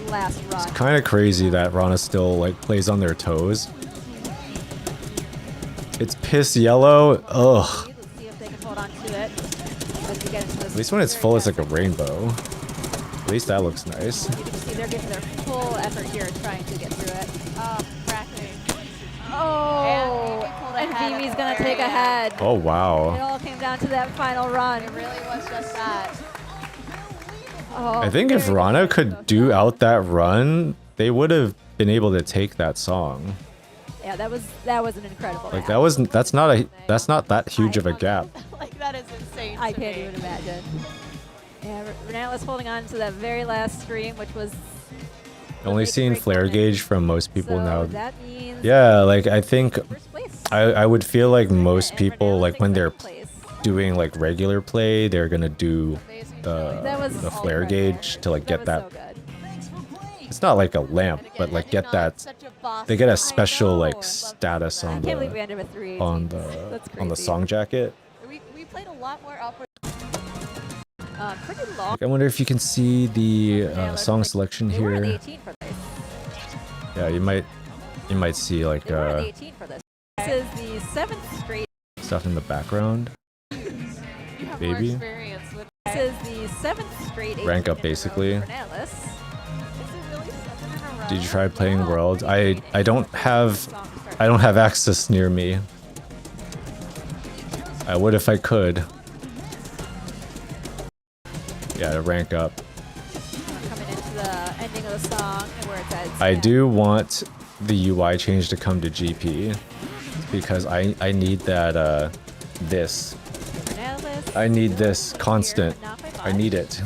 S14: last run.
S1: It's kind of crazy that Rana still like plays on their toes. It's piss yellow. Ugh.
S14: Let's see if they can hold on to it. As we get into this
S1: At least when it's full, it's like a rainbow. At least that looks nice.
S14: You can see they're giving their full effort here trying to get through it.
S10: Cracking.
S14: Oh, and Vivi's going to take a head.
S1: Oh
S14: It
S1: wow.
S14: all came down to that final run.
S10: It really was just that.
S14: Oh,
S1: I think if
S14: very
S1: Rana
S14: good.
S1: could do out that run, they would have been able to take that song.
S14: Yeah, that was an incredible
S1: Like
S14: round.
S1: that's not that huge of a gap.
S10: Like, that is insane
S14: I
S10: to
S14: can't
S10: me.
S14: even imagine. Yeah, Renalis holding on to that very last stream, which was
S1: Only seeing flare gauge from most people
S14: so
S1: now.
S14: that means
S1: Yeah, like I think
S14: first place.
S1: I would feel like most
S14: And
S1: people
S14: Renalis
S1: like
S14: takes
S1: when they're
S14: second place.
S1: doing like regular play, they're gonna do
S14: That was
S1: the
S14: all
S1: flare
S14: right
S1: gauge
S14: there.
S1: to like get
S14: was
S1: that.
S14: so good.
S1: It's not like a lamp, but like get that. They get a special
S14: know.
S1: like status
S14: I
S1: on
S14: can't believe we
S1: the
S14: ended with 3
S1: on
S14: That's
S1: the
S14: crazy.
S1: song jacket.
S10: We played a lot more upward.
S14: Pretty long.
S1: Like, I wonder if you can see the song selection
S14: They were on the
S1: here.
S14: 18 for this.
S1: Yeah, you might see like
S14: They were on the 18 for this. This is the 7th straight.
S1: stuff in the background.
S10: You have more
S1: Baby.
S10: experience with...
S14: This is the 7th straight.
S1: Rank
S14: 18
S1: up,
S14: in a row
S1: basically.
S14: for Renalis.
S10: Is it really 7 in a row?
S1: Did you try playing World? I don't have access near me. I would if I could. Yeah, to rank up.
S14: Coming into the ending of the song where it says.
S1: I do want the UI change to come to GP because I need that this.
S14: Renalis.
S1: I need this constant.
S14: Here, but not by
S1: I
S14: much.
S1: need it.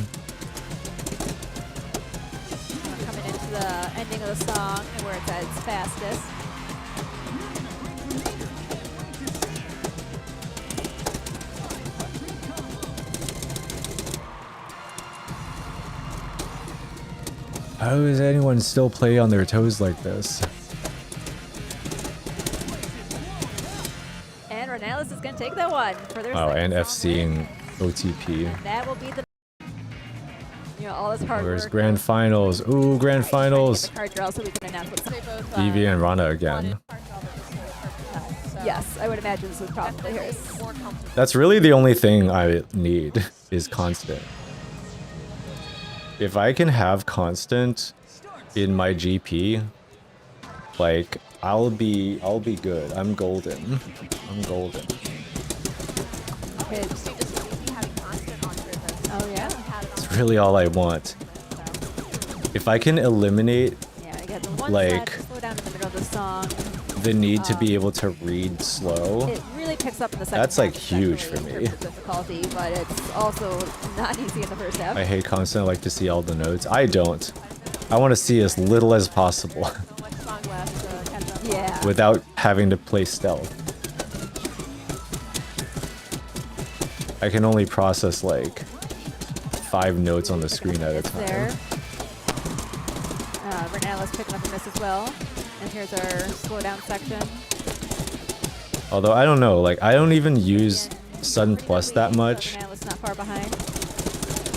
S14: Coming into the ending of the song where it says fastest.
S1: How does anyone still play on their toes like this?
S14: And Renalis is going to take that one for their
S1: Oh,
S14: second
S1: and
S14: song
S1: FC
S14: win.
S1: and OTP.
S14: And that will be the. All this hard
S1: Where's
S14: work.
S1: Grand Finals? Ooh, Grand Finals.
S14: The card draw so we can announce what's
S10: They both
S1: Vivi and Rana again.
S14: Yes, I would imagine this was probably hers.
S1: That's really the only thing I need is constant. If I can have constant in my GP, like I'll be good. I'm golden. I'm golden.
S14: Okay. Oh yeah.
S1: It's really all I want. If I can eliminate
S14: Yeah, I get the one
S1: like
S14: set, slow down in the middle of the song.
S1: the need to be able to read slow,
S14: It really picks up in the second
S1: that's
S14: half,
S1: like huge for
S14: especially in
S1: me.
S14: terms of difficulty, but it's also not easy in the first half.
S1: I hate constant. I like to see all the notes. I don't. I want to see as little as possible
S14: Yeah.
S1: without having to play stealth. I can only process like 5 notes on the screen at a
S14: It's
S1: time.
S14: there. Renalis picking up a miss as well. And here's our slowdown section.
S1: Although I don't know, like I don't even use Sudden Plus that much.
S14: Renalis not far behind.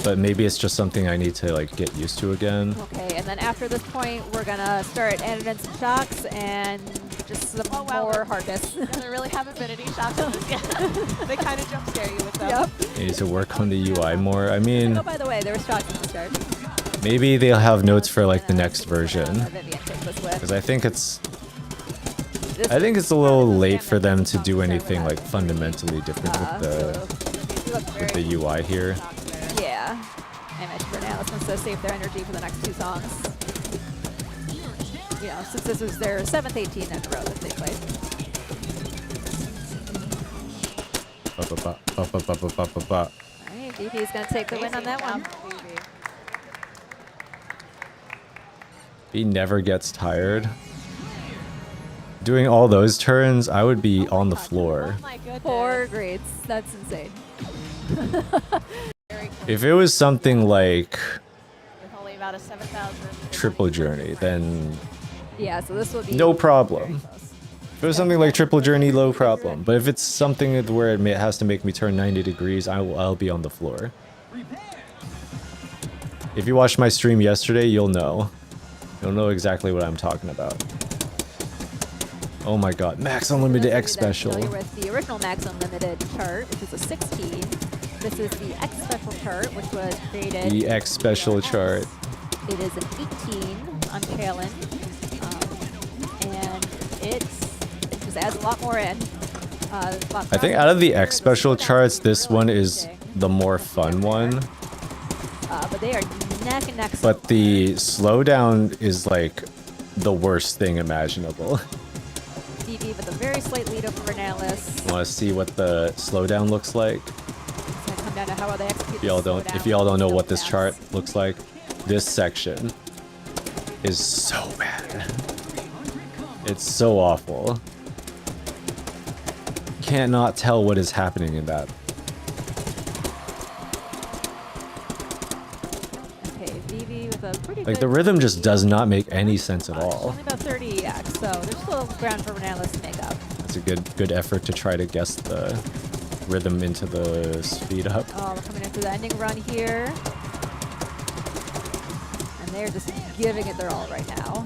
S1: But maybe it's just something I need to like get used to again.
S14: Okay, and then after this point, we're gonna start adding in some shocks and just some more hardness.
S10: There really haven't been any shocks in this yet. They kind of jump scare you with them.
S14: Yep.
S1: I need to work on the UI more. I mean,
S14: Oh, by the way, there were shocks at the start.
S1: maybe they'll have notes for like the next version.
S14: Vivian takes this with.
S1: Because I think it's a little late for them to do anything like fundamentally different with the UI here.
S14: Yeah. I mentioned Renalis wants to save their energy for the next 2 songs. You know, since this is their 7th 18 in a row that they played. Alright, VP's gonna take the win on that one.
S1: He never gets tired. Doing all those turns, I would be on the floor.
S10: Oh my goodness.
S14: 4 grades. That's insane.
S1: If it was something like
S10: With only about a 7,000.
S1: Triple Journey, then
S14: Yeah, so this would be
S1: no problem. If it was something like Triple Journey, low problem. But if it's something where it has to make me turn 90 degrees, I'll be on the floor. If you watched my stream yesterday, you'll know. You'll know exactly what I'm talking about. Oh my god, Max Unlimited X Special.
S14: Familiar with the original Max Unlimited chart, which is a 16. This is the X Special chart, which was created.
S1: The X Special chart.
S14: It is an 18 on challenge, and it just adds a lot more in.
S1: I think out of the X Special charts, this one is the more fun one.
S14: But they are neck and neck.
S1: But the slowdown is like the worst thing imaginable.
S14: DB with a very slight lead over Renalis.
S1: Want to see what the slowdown looks like?
S14: It's gonna come down to how well they execute.
S1: If y'all don't know what this chart looks like, this section is so bad. It's so awful. Can't not tell what is happening in that.
S14: Okay, VV with a pretty
S1: Like
S14: good
S1: the rhythm just does not make any sense at
S14: It's
S1: all.
S14: only about 30x, so there's still ground for Renalis to make up.
S1: It's a good effort to try to guess the rhythm into the speed up.
S14: Oh, we're coming into the ending run here. And they're just giving it their all right now.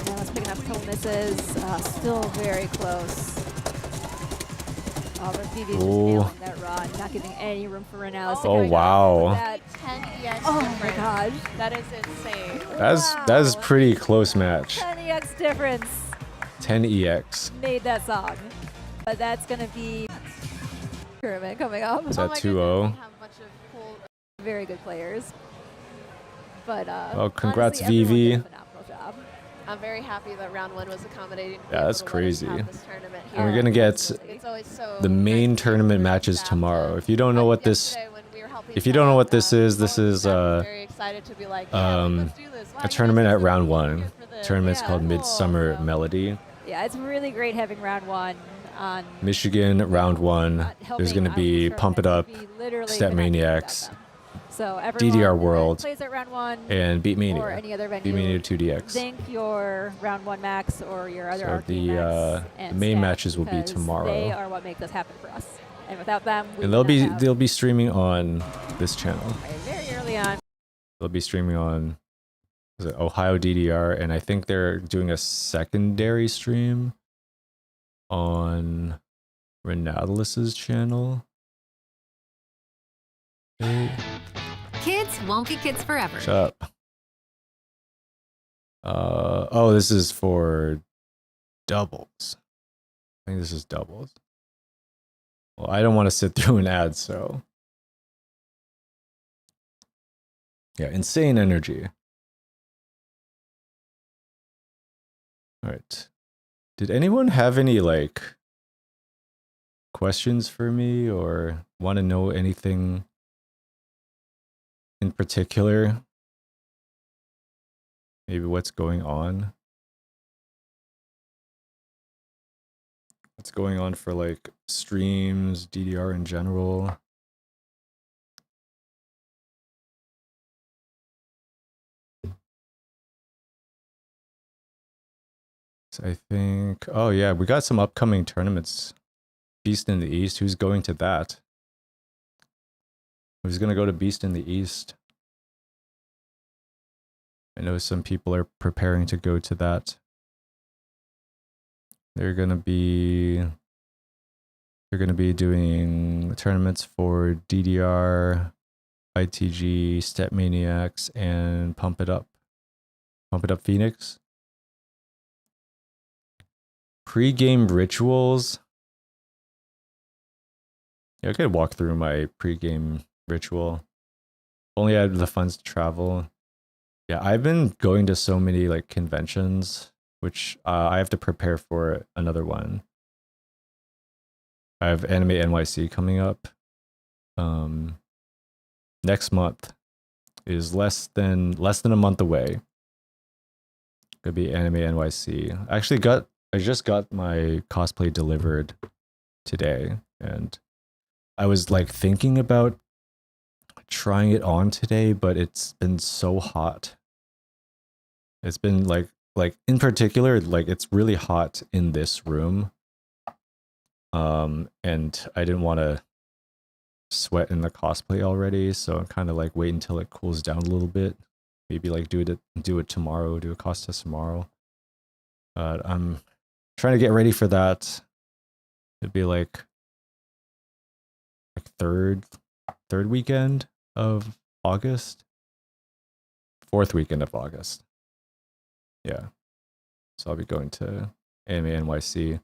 S14: Renalis picking up a couple misses. Still very close. Oh, but Vivi's just nailing that run, not giving any room for Renalis.
S1: Oh wow.
S10: That 10 EX
S14: Oh my
S10: difference.
S14: gosh.
S10: That is insane.
S1: That is pretty close match.
S14: 10x difference
S1: 10 EX.
S14: made that song. But that's going to be tournament coming up.
S1: Is that 2-0?
S14: Very good players. But
S1: Oh, congrats,
S14: honestly, everyone
S1: Vivi.
S14: did a phenomenal job.
S10: I'm very happy that round 1 was accommodating.
S1: Yeah, that's crazy.
S10: Have this tournament
S1: And we're
S10: here.
S1: gonna get
S10: It's always so
S1: the main tournament matches tomorrow. If you don't know what this, is, this is
S10: very excited to be like,
S1: a tournament at round 1. Tournament's called Midsummer Melody.
S14: Yeah, it's really great having round 1 on
S1: Michigan round 1. There's gonna be Pump It Up,
S14: literally
S1: Step Maniacs,
S14: So everyone
S1: DDR
S14: that
S1: World,
S14: plays at round 1
S1: and Beat
S14: or
S1: Mania.
S14: any other venue,
S1: Beat Mania 2DX.
S14: thank your round 1 max or your other
S1: So
S14: arcade
S1: the
S14: max
S1: the
S14: and
S1: main
S14: staff,
S1: matches will be
S14: because
S1: tomorrow.
S14: They are what make this happen for us. And without them, we
S1: And
S14: would not have
S1: they'll be streaming on this channel.
S14: very early on.
S1: They'll be streaming on is it Ohio DDR, and I think they're doing a secondary stream on Renatalis's channel. Hey,
S15: Kids won't be kids forever.
S1: shut up. Oh, this is for doubles. I think this is doubles. Well, I don't want to sit through an ad, so yeah, insane energy. All right. Did anyone have any like questions for me or want to know anything in particular? maybe what's going on. What's going on for like streams, DDR in general. So I think, oh yeah, we got some upcoming tournaments. Beast in the East, who's going to that? Who's gonna go to Beast in the East? I know some people are preparing to go to that. They're gonna be doing tournaments for DDR, ITG, Step Maniacs, and Pump It Up Phoenix. Pre-game rituals. Yeah, I could walk through my pre-game ritual. Only I had the funds to travel. Yeah, I've been going to so many like conventions, which I have to prepare for another one. I have Anime NYC coming up. Next month is less than a month away. Could be Anime NYC. I just got my cosplay delivered today, and I was like thinking about trying it on today, but it's been so hot. It's been like in particular, like it's really hot in this room. And I didn't want to sweat in the cosplay already, so I'm kind of like wait until it cools down a little bit. Maybe like do it tomorrow, do a cost test tomorrow. I'm trying to get ready for that. It'd be like third weekend of August. Fourth weekend of August. Yeah. So I'll be going to Anime NYC.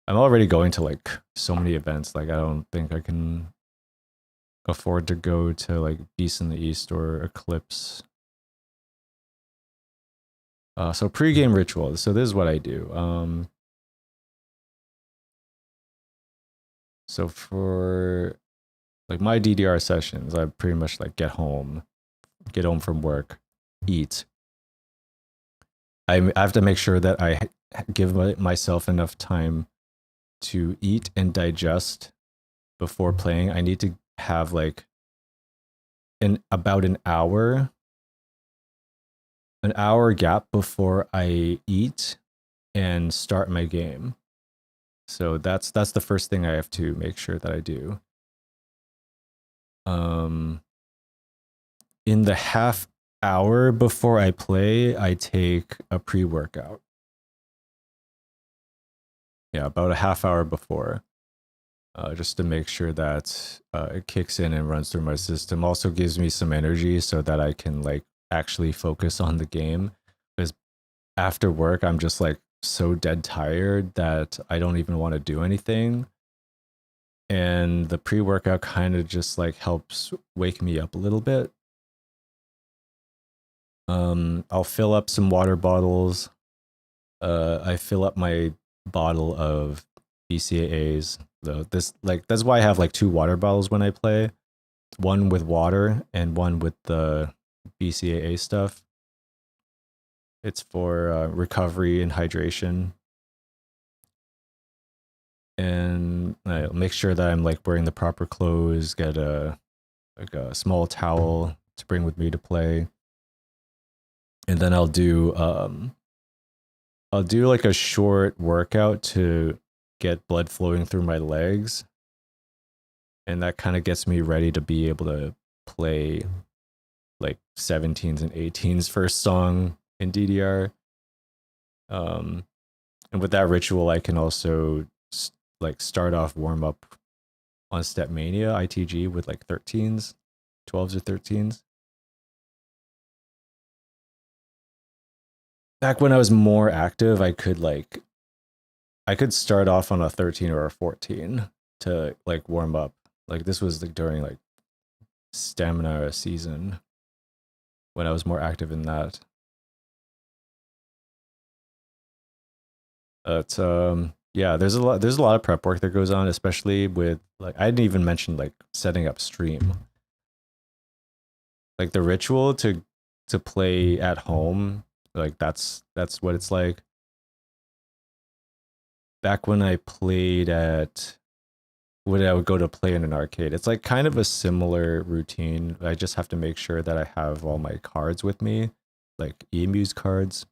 S1: I'm already going to like so many events. Like I don't think I can afford to go to like Beast in the East or Eclipse. So pre-game rituals. So this is what I do. So for like my DDR sessions, I pretty much like get home from work, eat. I have to make sure that I give myself enough time to eat and digest before playing. I need to have like about an hour gap before I eat and start my game. So that's the first thing I have to make sure that I do. In the half hour before I play, I take a pre-workout. Yeah, about a half hour before. Just to make sure that it kicks in and runs through my system. Also gives me some energy so that I can like actually focus on the game. Because after work, I'm just like so dead tired that I don't even want to do anything. And the pre-workout kind of just like helps wake me up a little bit. I'll fill up some water bottles. I fill up my bottle of BCAAs. That's why I have like 2 water bottles when I play. One with water and one with the BCAA stuff. It's for recovery and hydration. And I'll make sure that I'm like wearing the proper clothes, get a small towel to bring with me to play. And then I'll do like a short workout to get blood flowing through my legs. And that kind of gets me ready to be able to play like 17s and 18s first song in DDR. And with that ritual, I can also like start off warm up on Step Mania ITG with like 13s, 12s or 13s. Back when I was more active, I could start off on a 13 or a 14 to like warm up. Like this was like during like stamina season when I was more active in that. But yeah, there's a lot of prep work that goes on, especially with like I didn't even mention like setting up stream. Like the ritual to play at home Like that's what it's like. Back when I played at when I would go to play in an arcade, it's like kind of a similar routine. I just have to make sure that I have all my cards with me, like EMU's cards.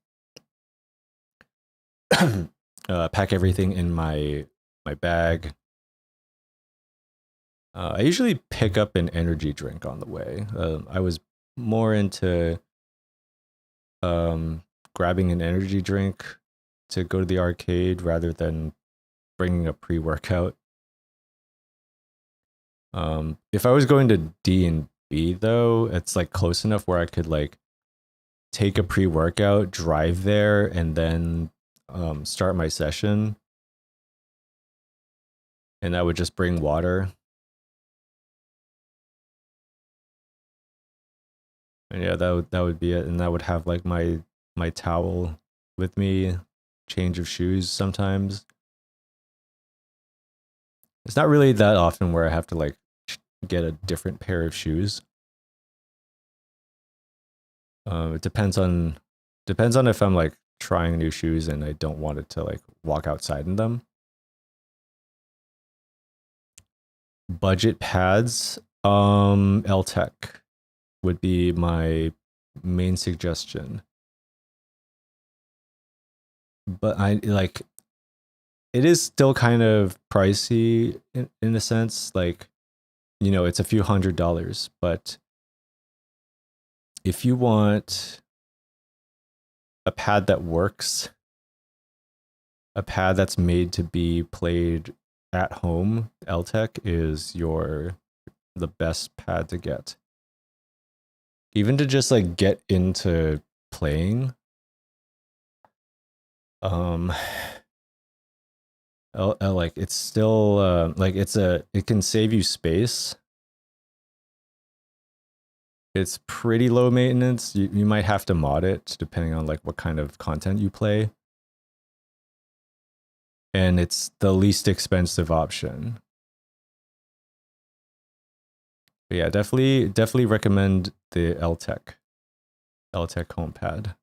S1: Pack everything in my bag. I usually pick up an energy drink on the way. I was more into grabbing an energy drink to go to the arcade rather than bringing a pre-workout. If I was going to D&B though, it's like close enough where I could like take a pre-workout, drive there, and then start my session. And I would just bring water. And yeah, that would be it. And I would have like my towel with me, change of shoes sometimes. It's not really that often where I have to like get a different pair of shoes. It depends on if I'm like trying new shoes and I don't want it to like walk outside in them. Budget pads, L-Tech would be my main suggestion. But I like it is still kind of pricey in a sense, like, you know, it's a few $100s, but if you want a pad that works, a pad that's made to be played at home, L-Tech is the best pad to get. Even to just like get into playing. Like it's still like it can save you space. It's pretty low maintenance. You might have to mod it depending on like what kind of content you play. And it's the least expensive option. But yeah, definitely recommend the L-Tech home pad.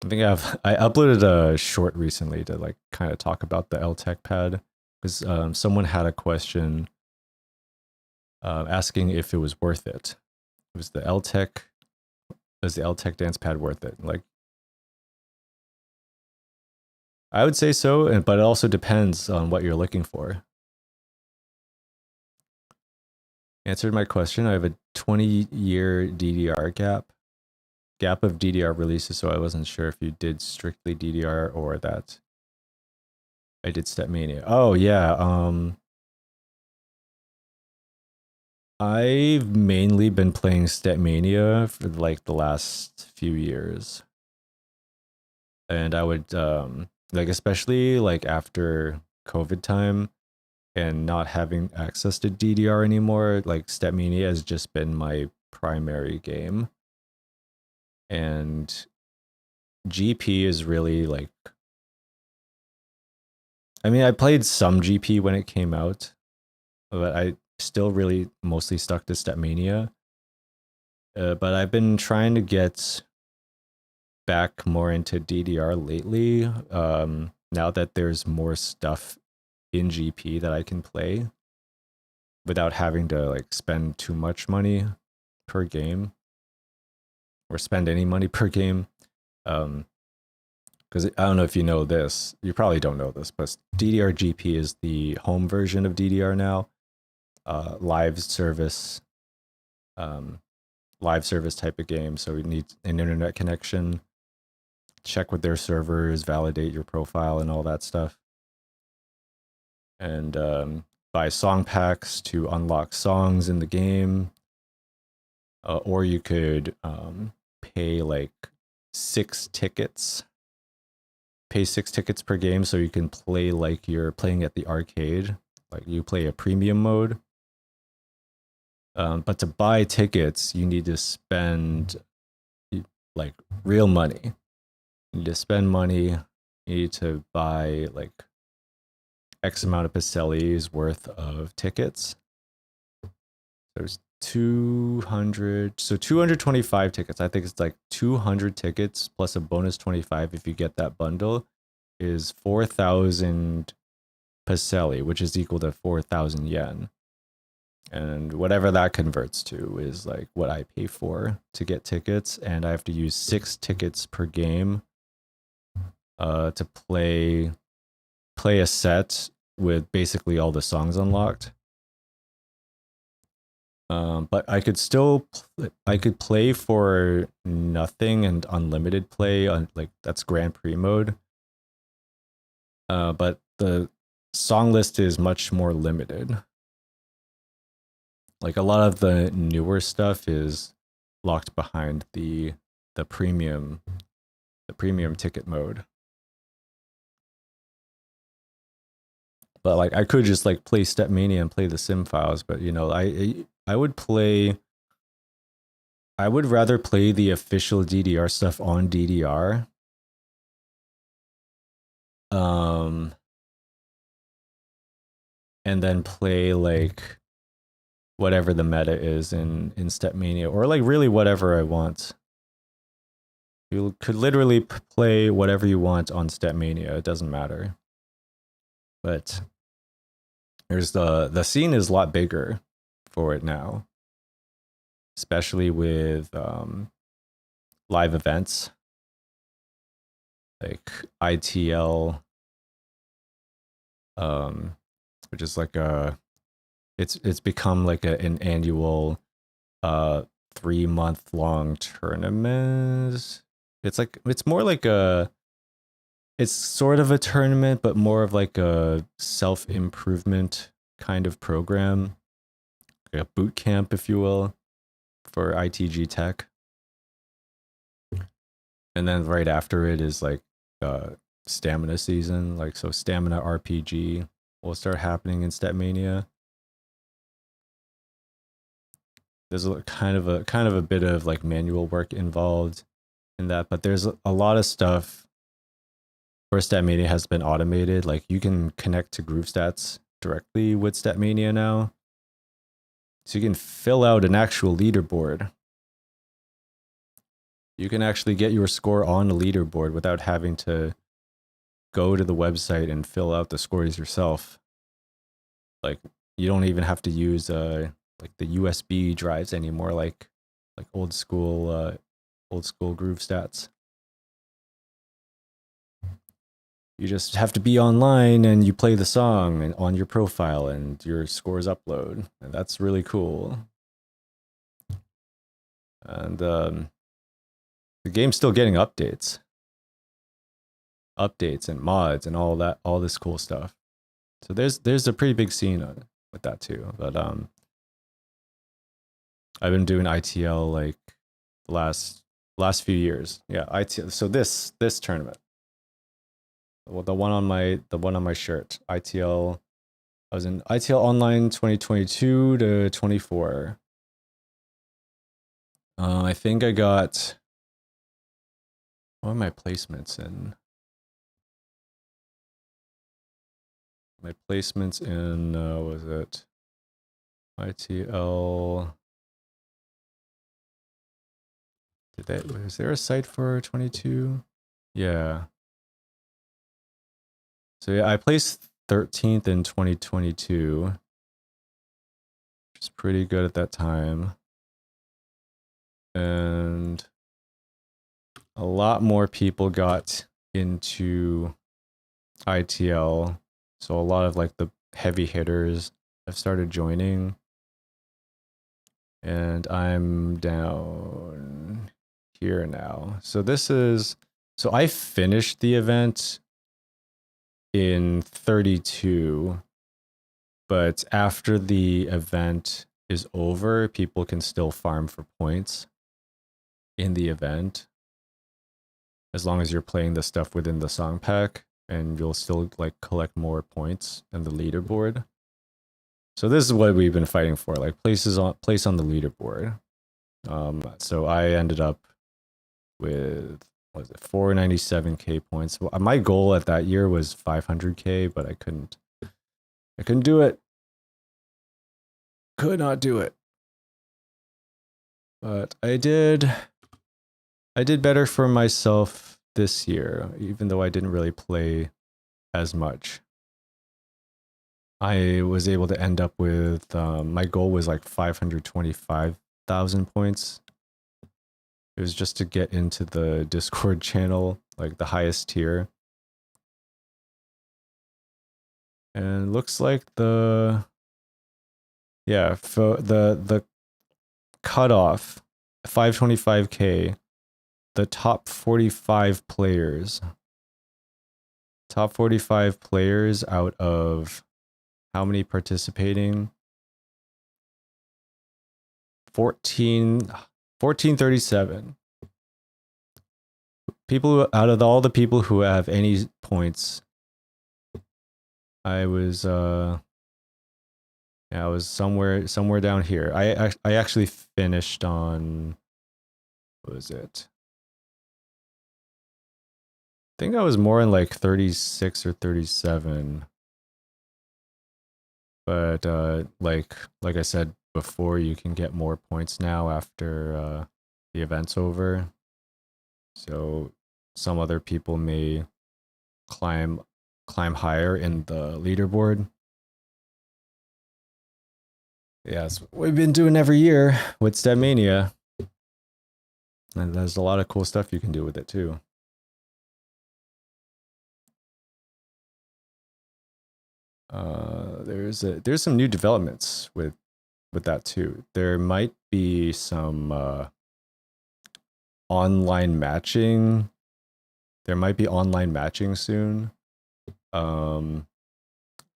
S1: I think I uploaded a short recently to like kind of talk about the L-Tech pad because someone had a question asking if it was worth it. Was the L-Tech dance pad worth it? Like, I would say so, but it also depends on what you're looking for. Answered my question. I have a 20-year DDR gap of DDR releases, so I wasn't sure if you did strictly DDR or that I did Stepmania. Oh yeah, I've mainly been playing Stepmania for like the last few years. And I would like especially like after COVID time and not having access to DDR anymore, like Stepmania has just been my primary game. And GP is really like, I mean, I played some GP when it came out, but I still really mostly stuck to Stepmania. But I've been trying to get back more into DDR lately, now that there's more stuff in GP that I can play without having to like spend too much money per game or spend any money per game. Because I don't know if you know this, you probably don't know this, but DDR GP is the home version of DDR now. Live service type of game, so you need an internet connection, check with their servers, validate your profile and all that stuff, and buy song packs to unlock songs in the game, or you could pay like 6 tickets per game, so you can play like you're playing at the arcade, like you play a premium mode. But to buy tickets, you need to spend like real money. You need to spend money. You need to buy like X amount of Pacelli's worth of tickets. There's 200, so 225 tickets. I think it's like 200 tickets plus a bonus 25 if you get that bundle is 4,000 Pacelli, which is equal to 4,000 yen. And whatever that converts to is like what I pay for to get tickets, and I have to use 6 tickets per game to play a set with basically all the songs unlocked. But I could still play for nothing and unlimited play on, like, that's Grand Prix mode. But the song list is much more limited. Like, a lot of the newer stuff is locked behind the premium ticket mode. But like, I could just like play Stepmania and play the sim files, but you know, I would rather play the official DDR stuff on DDR. And then play like whatever the meta is in Stepmania, or like really whatever I want. You could literally play whatever you want on Stepmania, it doesn't matter. But there's the scene is a lot bigger for it now, especially with live events like ITL, which is like it's become like an annual 3-month-long tournament. It's more like it's sort of a tournament, but more of like a self-improvement kind of program, like a boot camp, if you will, for ITG Tech. And then right after it is like stamina season, like, so stamina RPG will start happening in Stepmania. There's a kind of a bit of like manual work involved in that, but there's a lot of stuff where Stepmania has been automated. Like, you can connect to Groove Stats directly with Stepmania now. So you can fill out an actual leaderboard. You can actually get your score on a leaderboard without having to go to the website and fill out the scores yourself. Like, you don't even have to use like the USB drives anymore, like old school Groove Stats. You just have to be online and you play the song and on your profile and your scores upload. And that's really cool. And the game's still getting updates and mods and all this cool stuff. So there's a pretty big scene with that too. But I've been doing ITL like the last few years. Yeah, ITL. So this tournament. Well, the one on my shirt, ITL. I was in ITL Online 2022 to 24. I think I got, what are my placements in? My placements in was it ITL? Was there a site for 22? Yeah. So yeah, I placed 13th in 2022, which is pretty good at that time. And a lot more people got into ITL. So a lot of like the heavy hitters have started joining. And I'm down here now. So I finished the event in 32, but after the event is over, people can still farm for points in the event, as long as you're playing the stuff within the song pack, and you'll still like collect more points in the leaderboard. So this is what we've been fighting for, like place on the leaderboard. So I ended up with, what was it, 497k points. Well, my goal at that year was 500k, but I couldn't do it. Could not do it. But I did better for myself this year, even though I didn't really play as much. I was able to end up with my goal was like 525,000 points. It was just to get into the Discord channel, like the highest tier. And looks like the cutoff 525k, the top 45 players. Top 45 players out of how many participating? 1437. People out of all the people who have any points. I was somewhere down here. I actually finished on, what was it? I think I was more in like 36 or 37. But like I said before, you can get more points now after the event's over. So some other people may climb higher in the leaderboard. Yes, we've been doing every year with Stepmania. And there's a lot of cool stuff you can do with it too. There's some new developments with that too. There might be some online matching. There might be online matching soon. There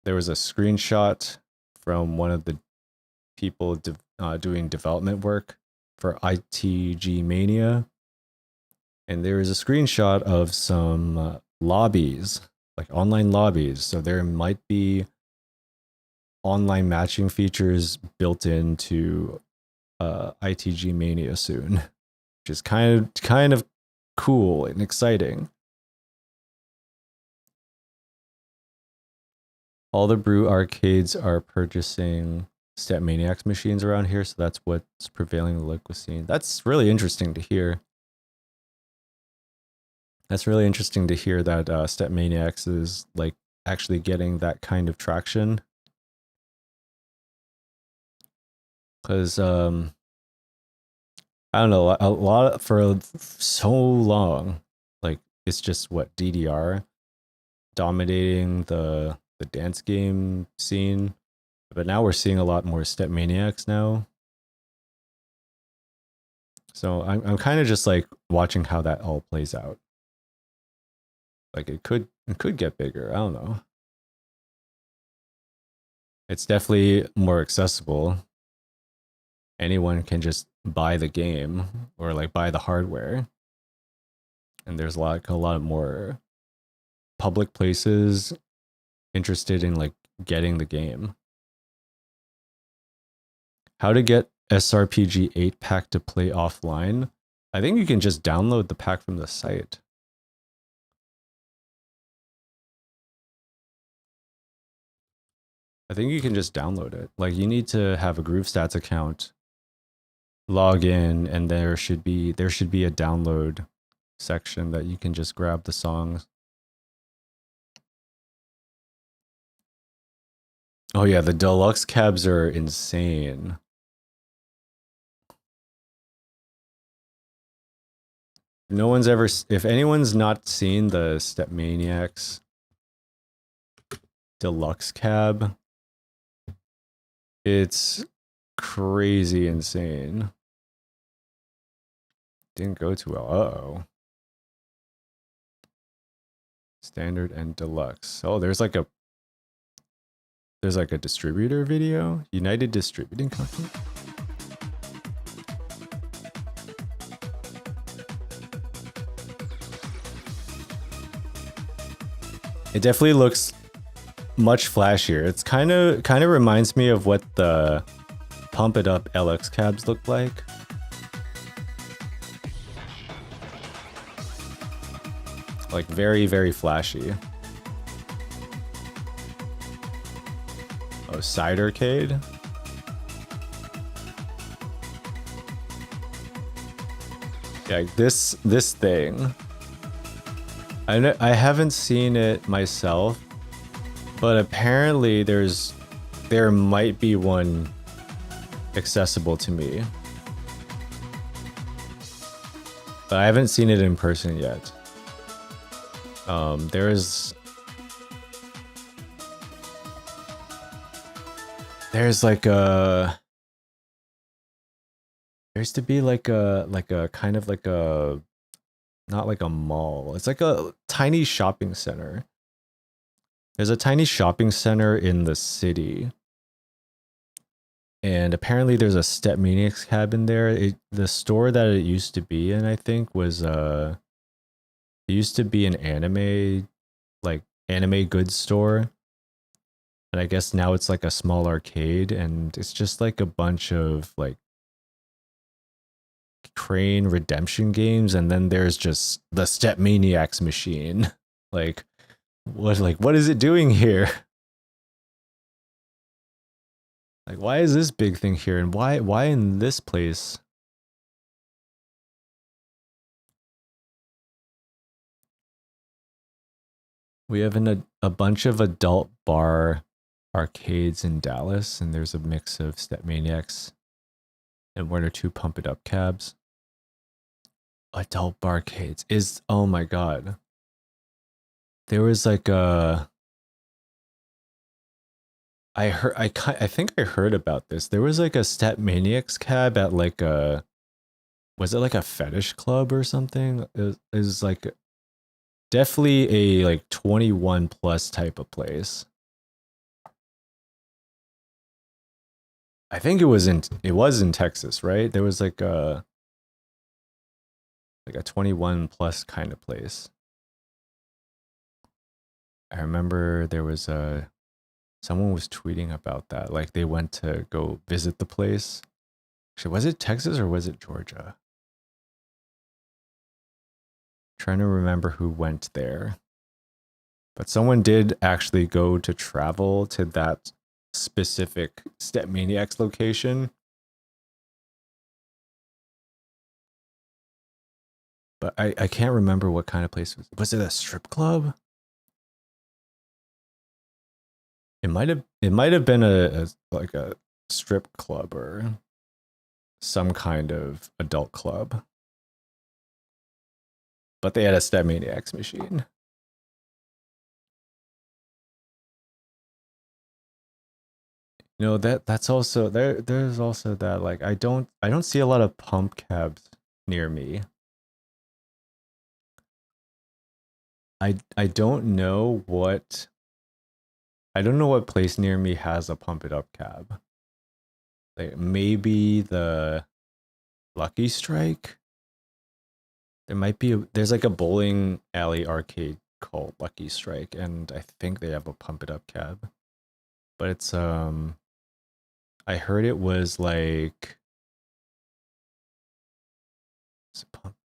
S1: was a screenshot from one of the people doing development work for ITG Mania, and there is a screenshot of some lobbies, like online lobbies. So there might be online matching features built into ITG Mania soon, which is kind of cool and exciting. All the Brew arcades are purchasing Stepmaniacs machines around here, so that's what's prevailing in the local scene. That's really interesting to hear. That's really interesting to hear that Stepmaniacs is like actually getting that kind of traction. Because I don't know, a lot for so long, like it's just what DDR dominating the dance game scene, but now we're seeing a lot more Stepmaniacs now. So I'm kind of just like watching how that all plays out. Like it could get bigger. I don't know. It's definitely more accessible. Anyone can just buy the game or like buy the hardware. And there's like a lot more public places interested in like getting the game. How to get SRPG 8 pack to play offline? I think you can just download the pack from the site. I think you can just download it. Like you need to have a GrooveStats account, log in, and there should be a download section that you can just grab the songs. Oh yeah, the deluxe cabs are insane. If anyone's not seen the Stepmaniacs deluxe cab, it's crazy insane. Didn't go too well. Uh-oh. Standard and deluxe. Oh, there's like a distributor video. United Distributing Company. It definitely looks much flashier. It's kind of reminds me of what the Pump It Up LX cabs look like. Like very, very flashy. Oh, Cidercade. Yeah, this thing. I haven't seen it myself, but apparently there might be one accessible to me. But I haven't seen it in person yet. There's like a there used to be like a kind of like a, not like a mall. It's like a tiny shopping center. There's a tiny shopping center in the city. And apparently there's a Stepmaniacs cabin there. The store that it used to be in, I think, was it used to be an anime goods store. And I guess now it's like a small arcade, and it's just like a bunch of like Crane redemption games, and then there's just the Stepmaniacs machine. Like what is it doing here? Like, why is this big thing here, and why in this place? We have a bunch of adult bar arcades in Dallas, and there's a mix of Stepmaniacs and 1 or 2 Pump It Up cabs. Adult barcades is, oh my god. There was like I think I heard about this. There was like a Stepmaniacs cab at like was it like a fetish club or something? It was like definitely a like 21 plus type of place. I think it was in Texas, right? There was like a 21 plus kind of place. I remember there was someone was tweeting about that. Like they went to go visit the place. Actually, was it Texas or was it Georgia? Trying to remember who went there. But someone did actually go to travel to that specific Stepmaniacs location. But I can't remember what kind of place was it a strip club? It might have been a like a strip club or some kind of adult club. But they had a Stepmaniacs machine. You know, that's also there's also that, like, I don't see a lot of pump cabs near me. I don't know what place near me has a Pump It Up cab. Like maybe the Lucky Strike. There's like a bowling alley arcade called Lucky Strike, and I think they have a Pump It Up cab. But it's I heard it was like,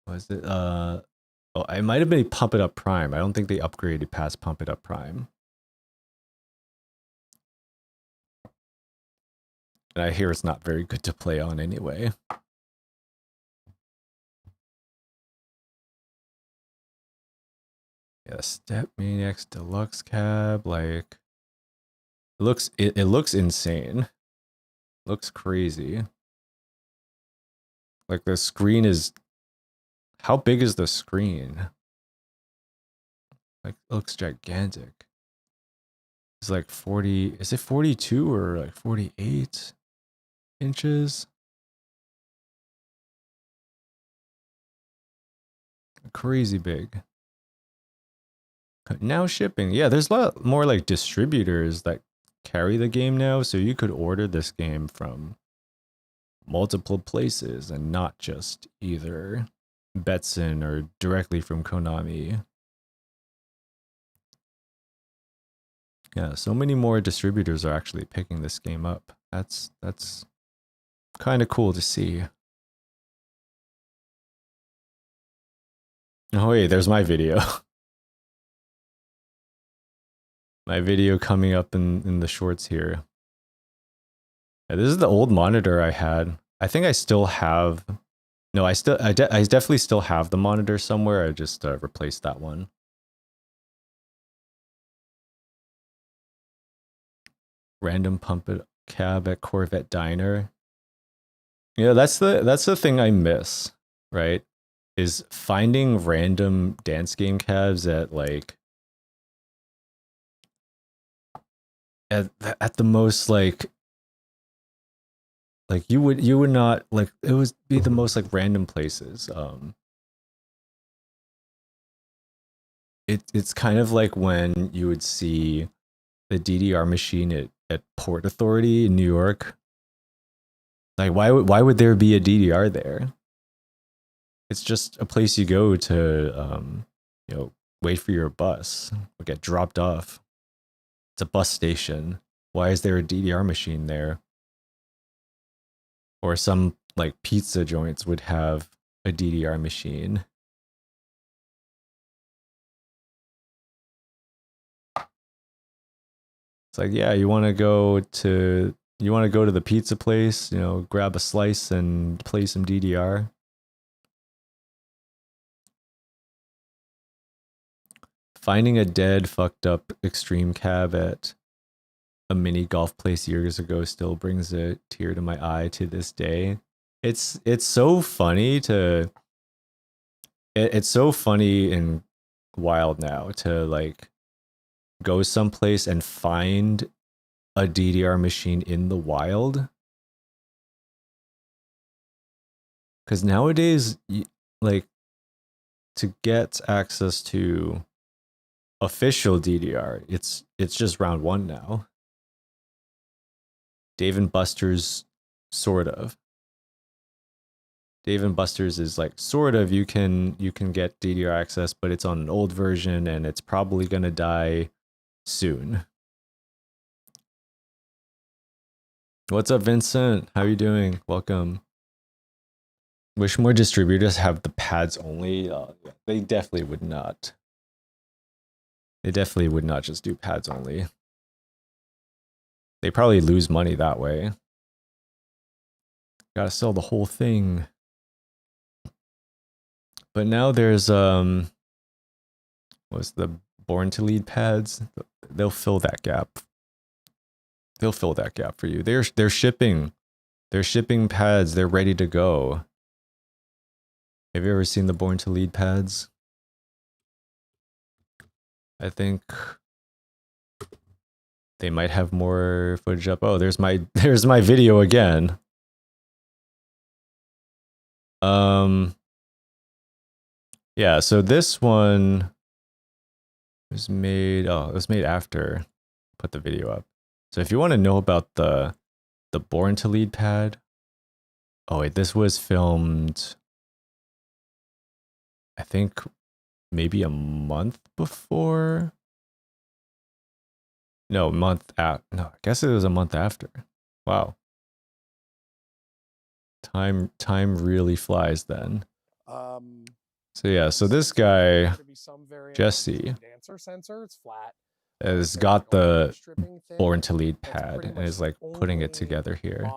S1: was it oh, it might have been Pump It Up Prime. I don't think they upgraded past Pump It Up Prime. And I hear it's not very good to play on anyway. Yeah, Stepmaniacs Deluxe cab, like it looks insane. Looks crazy. Like the screen is, how big is the screen? Like it looks gigantic. It's like 40, is it 42 or like 48 inches? Crazy big. Now shipping. Yeah, there's a lot more like distributors that carry the game now, so you could order this game from multiple places and not just either Betson or directly from Konami. Yeah, so many more distributors are actually picking this game up. That's kind of cool to see. Oh wait, there's my video. My video coming up in the shorts here. Yeah, this is the old monitor I had. I think I still have No, I definitely still have the monitor somewhere. I just replaced that one. Random pump it cab at Corvette Diner. Yeah, that's the thing I miss, right? Is finding random dance game cabs at like at the most like you would not like it would be the most like random places. It's kind of like when you would see the DDR machine at Port Authority in New York. Like why would there be a DDR there? It's just a place you go to you know, wait for your bus or get dropped off. It's a bus station. Why is there a DDR machine there? Or some like pizza joints would have a DDR machine. It's like, yeah, you want to go to the pizza place, you know, grab a slice and play some DDR. Finding a dead, fucked up extreme cab at a mini golf place years ago still brings a tear to my eye to this day. It's so funny to it's so funny and wild now to like go someplace and find a DDR machine in the wild. Because nowadays, like, to get access to official DDR, it's just round one now. Dave & Buster's, sort of. Dave & Buster's is like sort of you can get DDR access, but it's on an old version and it's probably gonna die soon. What's up, Vincent? How are you doing? Welcome. Wish more distributors have the pads only. They definitely would not. They definitely would not just do pads only. They probably lose money that way. Gotta sell the whole thing. But now there's what's the Born to Lead pads? They'll fill that gap. They'll fill that gap for you. They're shipping. They're shipping pads. They're ready to go. Have you ever seen the Born to Lead pads? I think they might have more footage up. Oh, there's my video again. Yeah, so this one was made, it was made after I put the video up. So if you want to know about the Born to Lead pad, oh wait, this was filmed, I think maybe a month before. No, I guess it was a month after. Wow. Time really flies then. So yeah, so this guy, Jesse, has got the Born to Lead pad and is like putting it together here.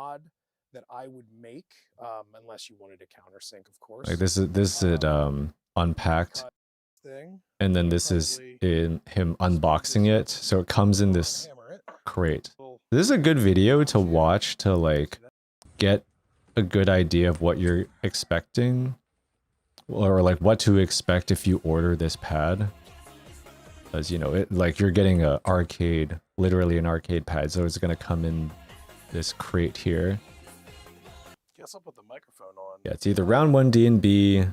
S11: That I would make, unless you wanted to countersync, of course.
S1: Like this is unpacked, and then this is in him unboxing it. So it comes in this crate. This is a good video to watch to like get a good idea of what you're expecting, or like what to expect if you order this pad. As you know, it like you're getting a arcade, literally an arcade pad, so it's gonna come in this crate here.
S11: Guess I'll put the microphone on.
S1: Yeah, it's either round 1 D&B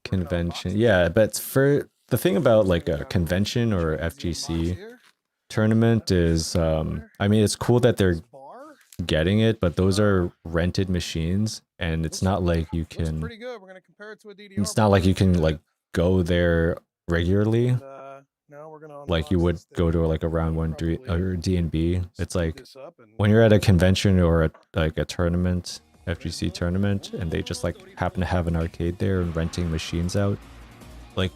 S1: convention. Yeah, but for the thing about like a convention or FGC tournament is, I mean, it's cool that they're getting it, but those are rented machines, and it's not like you can. It's not like you can like go there regularly, like you would go to like a round 1 or D&B. It's like when you're at a convention or like a tournament, FGC tournament, and they just like happen to have an arcade there and renting machines out. Like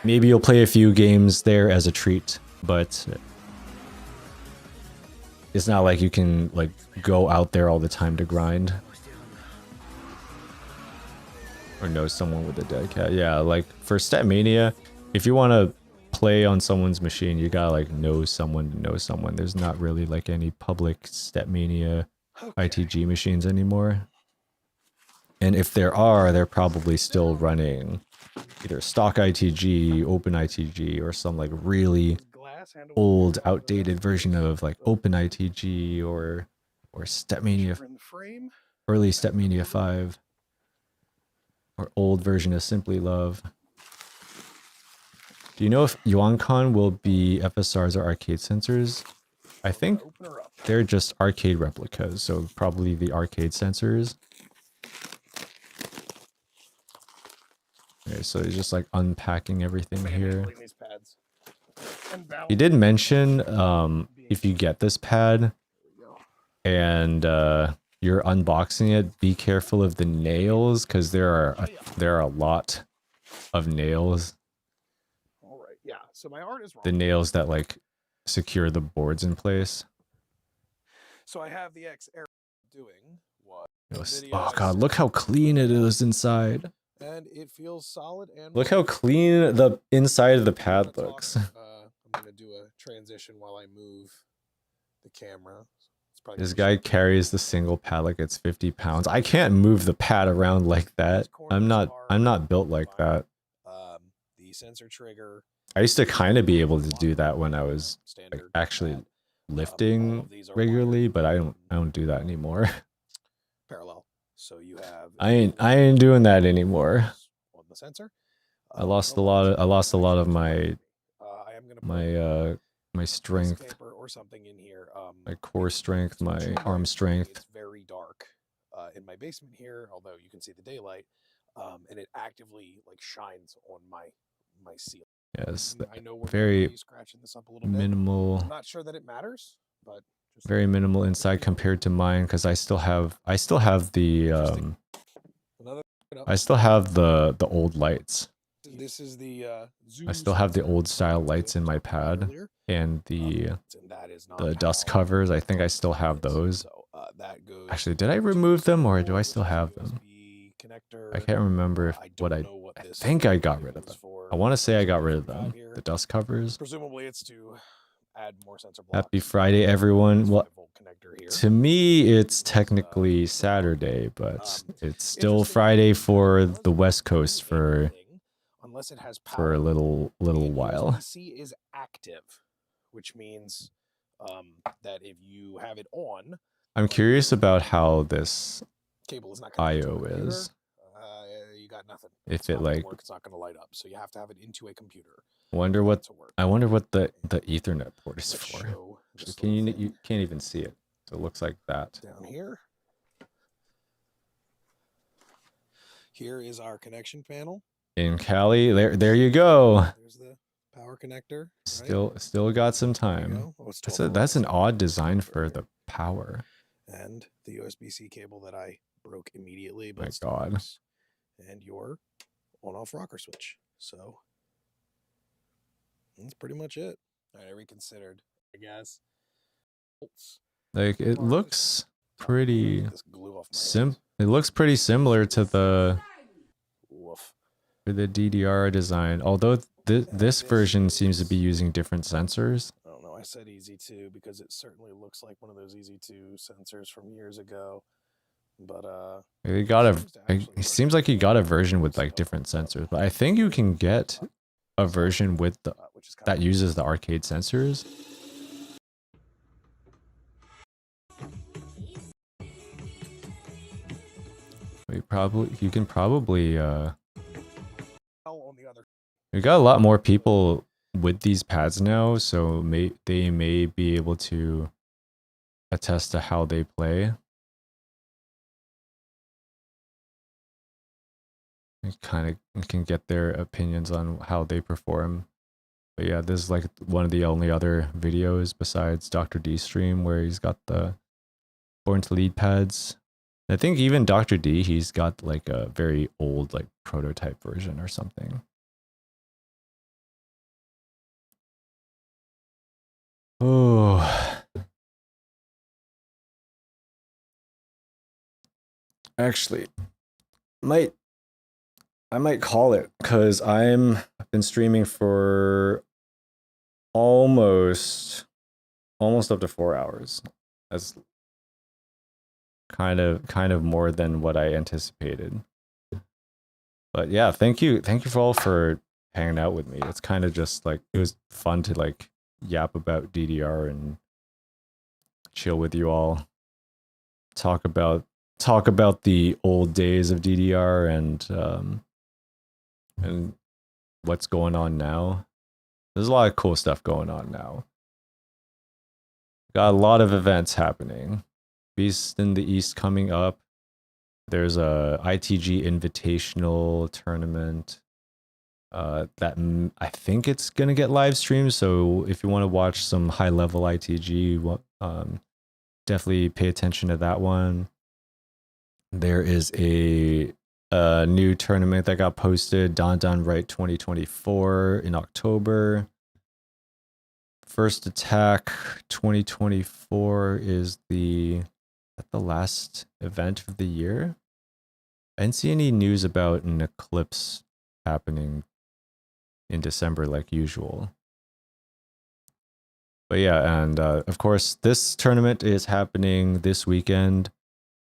S1: maybe you'll play a few games there as a treat, but it's not like you can like go out there all the time to grind. Or know someone with a dead cat. Yeah, like for Statmania, if you want to play on someone's machine, you gotta like know someone to know someone. There's not really like any public Statmania ITG machines anymore. And if there are, they're probably still running either stock ITG, open ITG, or some like really old, outdated version of like open ITG or Statmania, early Statmania 5, or old version of Simply Love. Do you know if YuanCon will be FSRs or arcade sensors? I think they're just arcade replicas, so probably the arcade sensors. Okay, so it's just like unpacking everything here. He did mention if you get this pad and you're unboxing it, be careful of the nails because there are a lot of nails.
S11: Yeah, so my art is wrong.
S1: The nails that like secure the boards in place.
S11: So I have the X Air doing what?
S1: Oh god, look how clean it is inside.
S11: And it feels solid and
S1: Look how clean the inside of the pad looks.
S11: I'm gonna do a transition while I move the camera.
S1: This guy carries the single pad like it's 50 pounds. I can't move the pad around like that. I'm not built like that.
S11: The sensor trigger.
S1: I used to kind of be able to do that when I was like, actually lifting regularly, but I don't do that anymore.
S11: Parallel. So you have
S1: I ain't doing that anymore.
S11: On the sensor.
S1: I lost a lot of my my strength,
S11: or something in here.
S1: my core strength, my arm strength.
S11: It's very dark in my basement here, although you can see the daylight, and it actively like shines on my ceiling.
S1: Yes,
S11: I know we're
S1: very
S11: scratching this up a little
S1: minimal.
S11: I'm not sure that it matters, but just
S1: very minimal inside compared to mine because I still have the I still have the old lights.
S11: This is the
S1: I still have the old style lights in my pad and the dust covers. I think I still have those. Actually, did I remove them or do I still have them? I can't remember I think I got rid of them. I want to say I got rid of them. The dust covers.
S11: Presumably it's to add more sensor blocks.
S1: Happy Friday, everyone. Well, to me, it's technically Saturday, but it's still Friday for the West Coast for a little while.
S11: C is active, which means that if you have it on,
S1: I'm curious about how this
S11: cable is not
S1: I/O is.
S11: You got nothing.
S1: If it like,
S11: it's not going to light up, so you have to have it into a computer.
S1: I wonder what the Ethernet port is for. You can't even see it, so it looks like that.
S11: Down here. Here is our connection panel.
S1: In Cali, there you go.
S11: There's the power connector.
S1: Right? Still got some time. That's an odd design for the power.
S11: And the USB-C cable that I broke immediately.
S1: My God.
S11: And your on-off rocker switch. So that's pretty much it. I reconsidered, I guess.
S1: Like it looks pretty it looks pretty similar to the DDR design, although this version seems to be using different sensors.
S11: I don't know. I said Easy 2 because it certainly looks like one of those Easy 2 sensors from years ago. But
S1: he got it seems like he got a version with like different sensors, but I think you can get a version with that uses the arcade sensors. You can probably we got a lot more people with these pads now, so they may be able to attest to how they play. You kind of can get their opinions on how they perform. But yeah, this is like one of the only other videos besides Dr. D stream where he's got the Born to Lead pads. I think even Dr. D, he's got like a very old like prototype version or something. Oh. Actually, might I might call it because I've been streaming for almost up to 4 hours. That's kind of more than what I anticipated. But yeah, thank you for all for hanging out with me. It's kind of just like, it was fun to like yap about DDR and chill with you all, talk about the old days of DDR and what's going on now. There's a lot of cool stuff going on now. Got a lot of events happening. Beast in the East coming up. There's a ITG Invitational tournament that I think it's gonna get live streamed. So if you want to watch some high level ITG, definitely pay attention to that one. There is a new tournament that got posted, Don Right 2024 in October. First Attack 2024 is the last event of the year. I didn't see any news about an eclipse happening in December like usual. But yeah, and of course, this tournament is happening this weekend.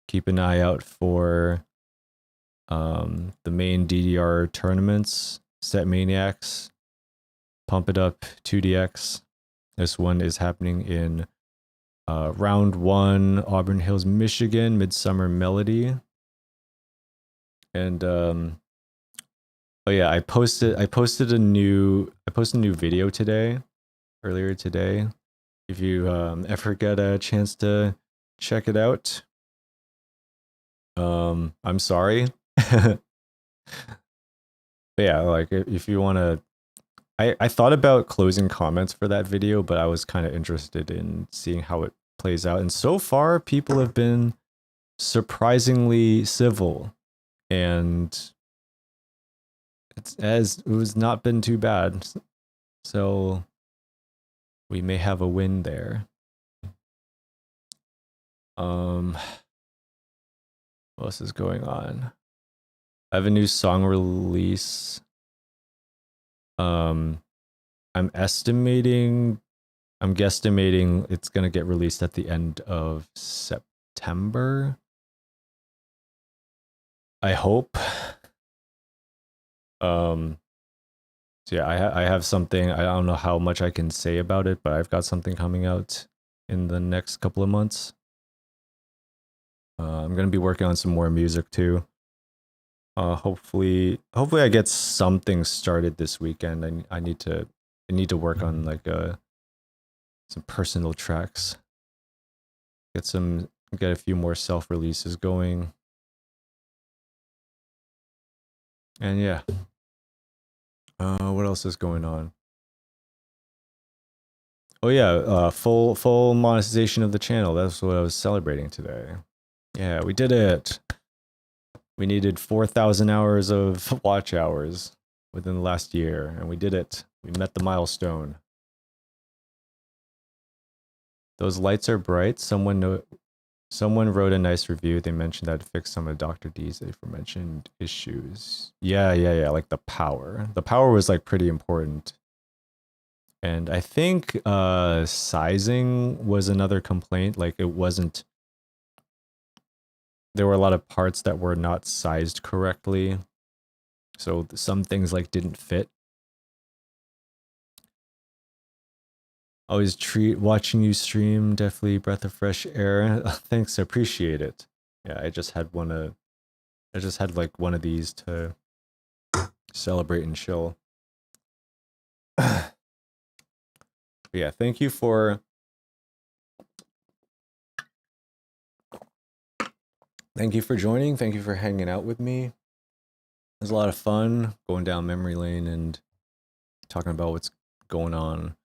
S1: Keep an eye out for the main DDR tournaments, Set Maniacs, Pump It Up 2DX. This one is happening in round 1, Auburn Hills, Michigan, Midsummer Melody. And oh yeah, I posted a new video earlier today. If you ever get a chance to check it out, I'm sorry. But yeah, like if you want to, I thought about closing comments for that video, but I was kind of interested in seeing how it plays out. And so far, people have been surprisingly civil, and it was not been too bad. So we may have a win there. What else is going on? I have a new song release. I'm guesstimating it's gonna get released at the end of September. I hope. So yeah, I have something. I don't know how much I can say about it, but I've got something coming out in the next couple of months. I'm gonna be working on some more music too. Hopefully I get something started this weekend. I need to work on like some personal tracks. Get a few more self releases going. And yeah. What else is going on? Oh yeah, full monetization of the channel. That's what I was celebrating today. Yeah, we did it. We needed 4,000 hours of watch hours within the last year, and we did it. We met the milestone. Those lights are bright. Someone wrote a nice review. They mentioned that it fixed some of Dr. D's aforementioned issues. Yeah, like the power. The power was like pretty important. And I think sizing was another complaint. Like it wasn't, there were a lot of parts that were not sized correctly. So some things like didn't fit. Always treat watching you stream, definitely breath of fresh air. Thanks, I appreciate it. Yeah, I just had like one of these to celebrate and chill. Yeah, thank you for joining. Thank you for hanging out with me. It was a lot of fun going down memory lane and talking about what's going on,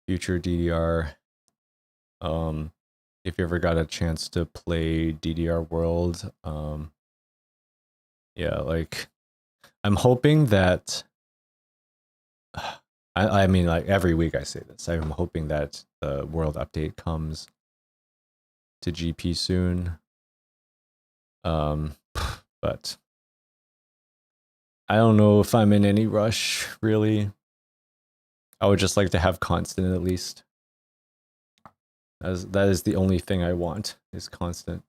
S1: future DDR. If you ever got a chance to play DDR World, yeah, like I'm hoping that I mean, like every week I say this. I'm hoping that the world update comes to GP soon. But I don't know if I'm in any rush, really. I would just like to have constant at least. That is the only thing I want, is constant.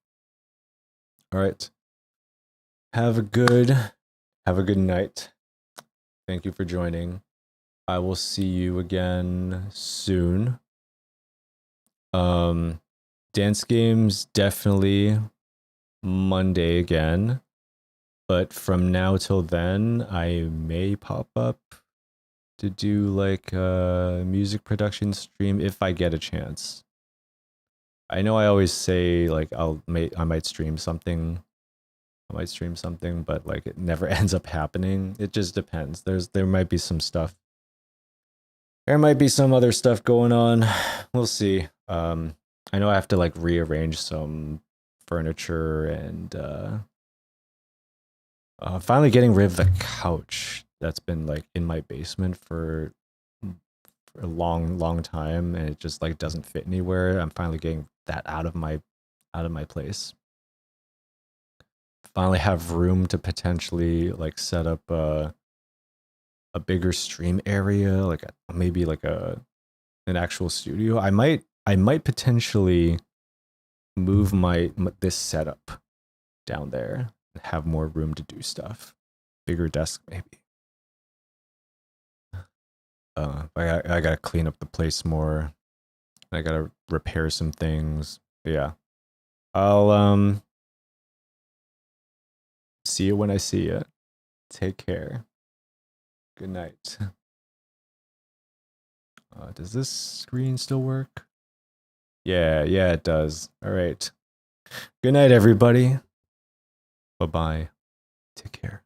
S1: All right. Have a good night. Thank you for joining. I will see you again soon. Dance games definitely Monday again. But from now till then, I may pop up to do like a music production stream if I get a chance. I know I always say like I might stream something. I might stream something, but like it never ends up happening. It just depends. There might be some stuff. There might be some other stuff going on. We'll see. I know I have to like rearrange some furniture and finally getting rid of the couch that's been like in my basement for a long time, and it just like doesn't fit anywhere. I'm finally getting that out of my place. Finally have room to potentially like set up a bigger stream area, like maybe like an actual studio. I might potentially move this setup down there and have more room to do stuff. Bigger desk maybe. I gotta clean up the place more. I gotta repair some things. Yeah. I'll see you when I see you. Take care. Good night. Does this screen still work? Yeah, it does. All right. Good night, everybody. Bye-bye. Take care.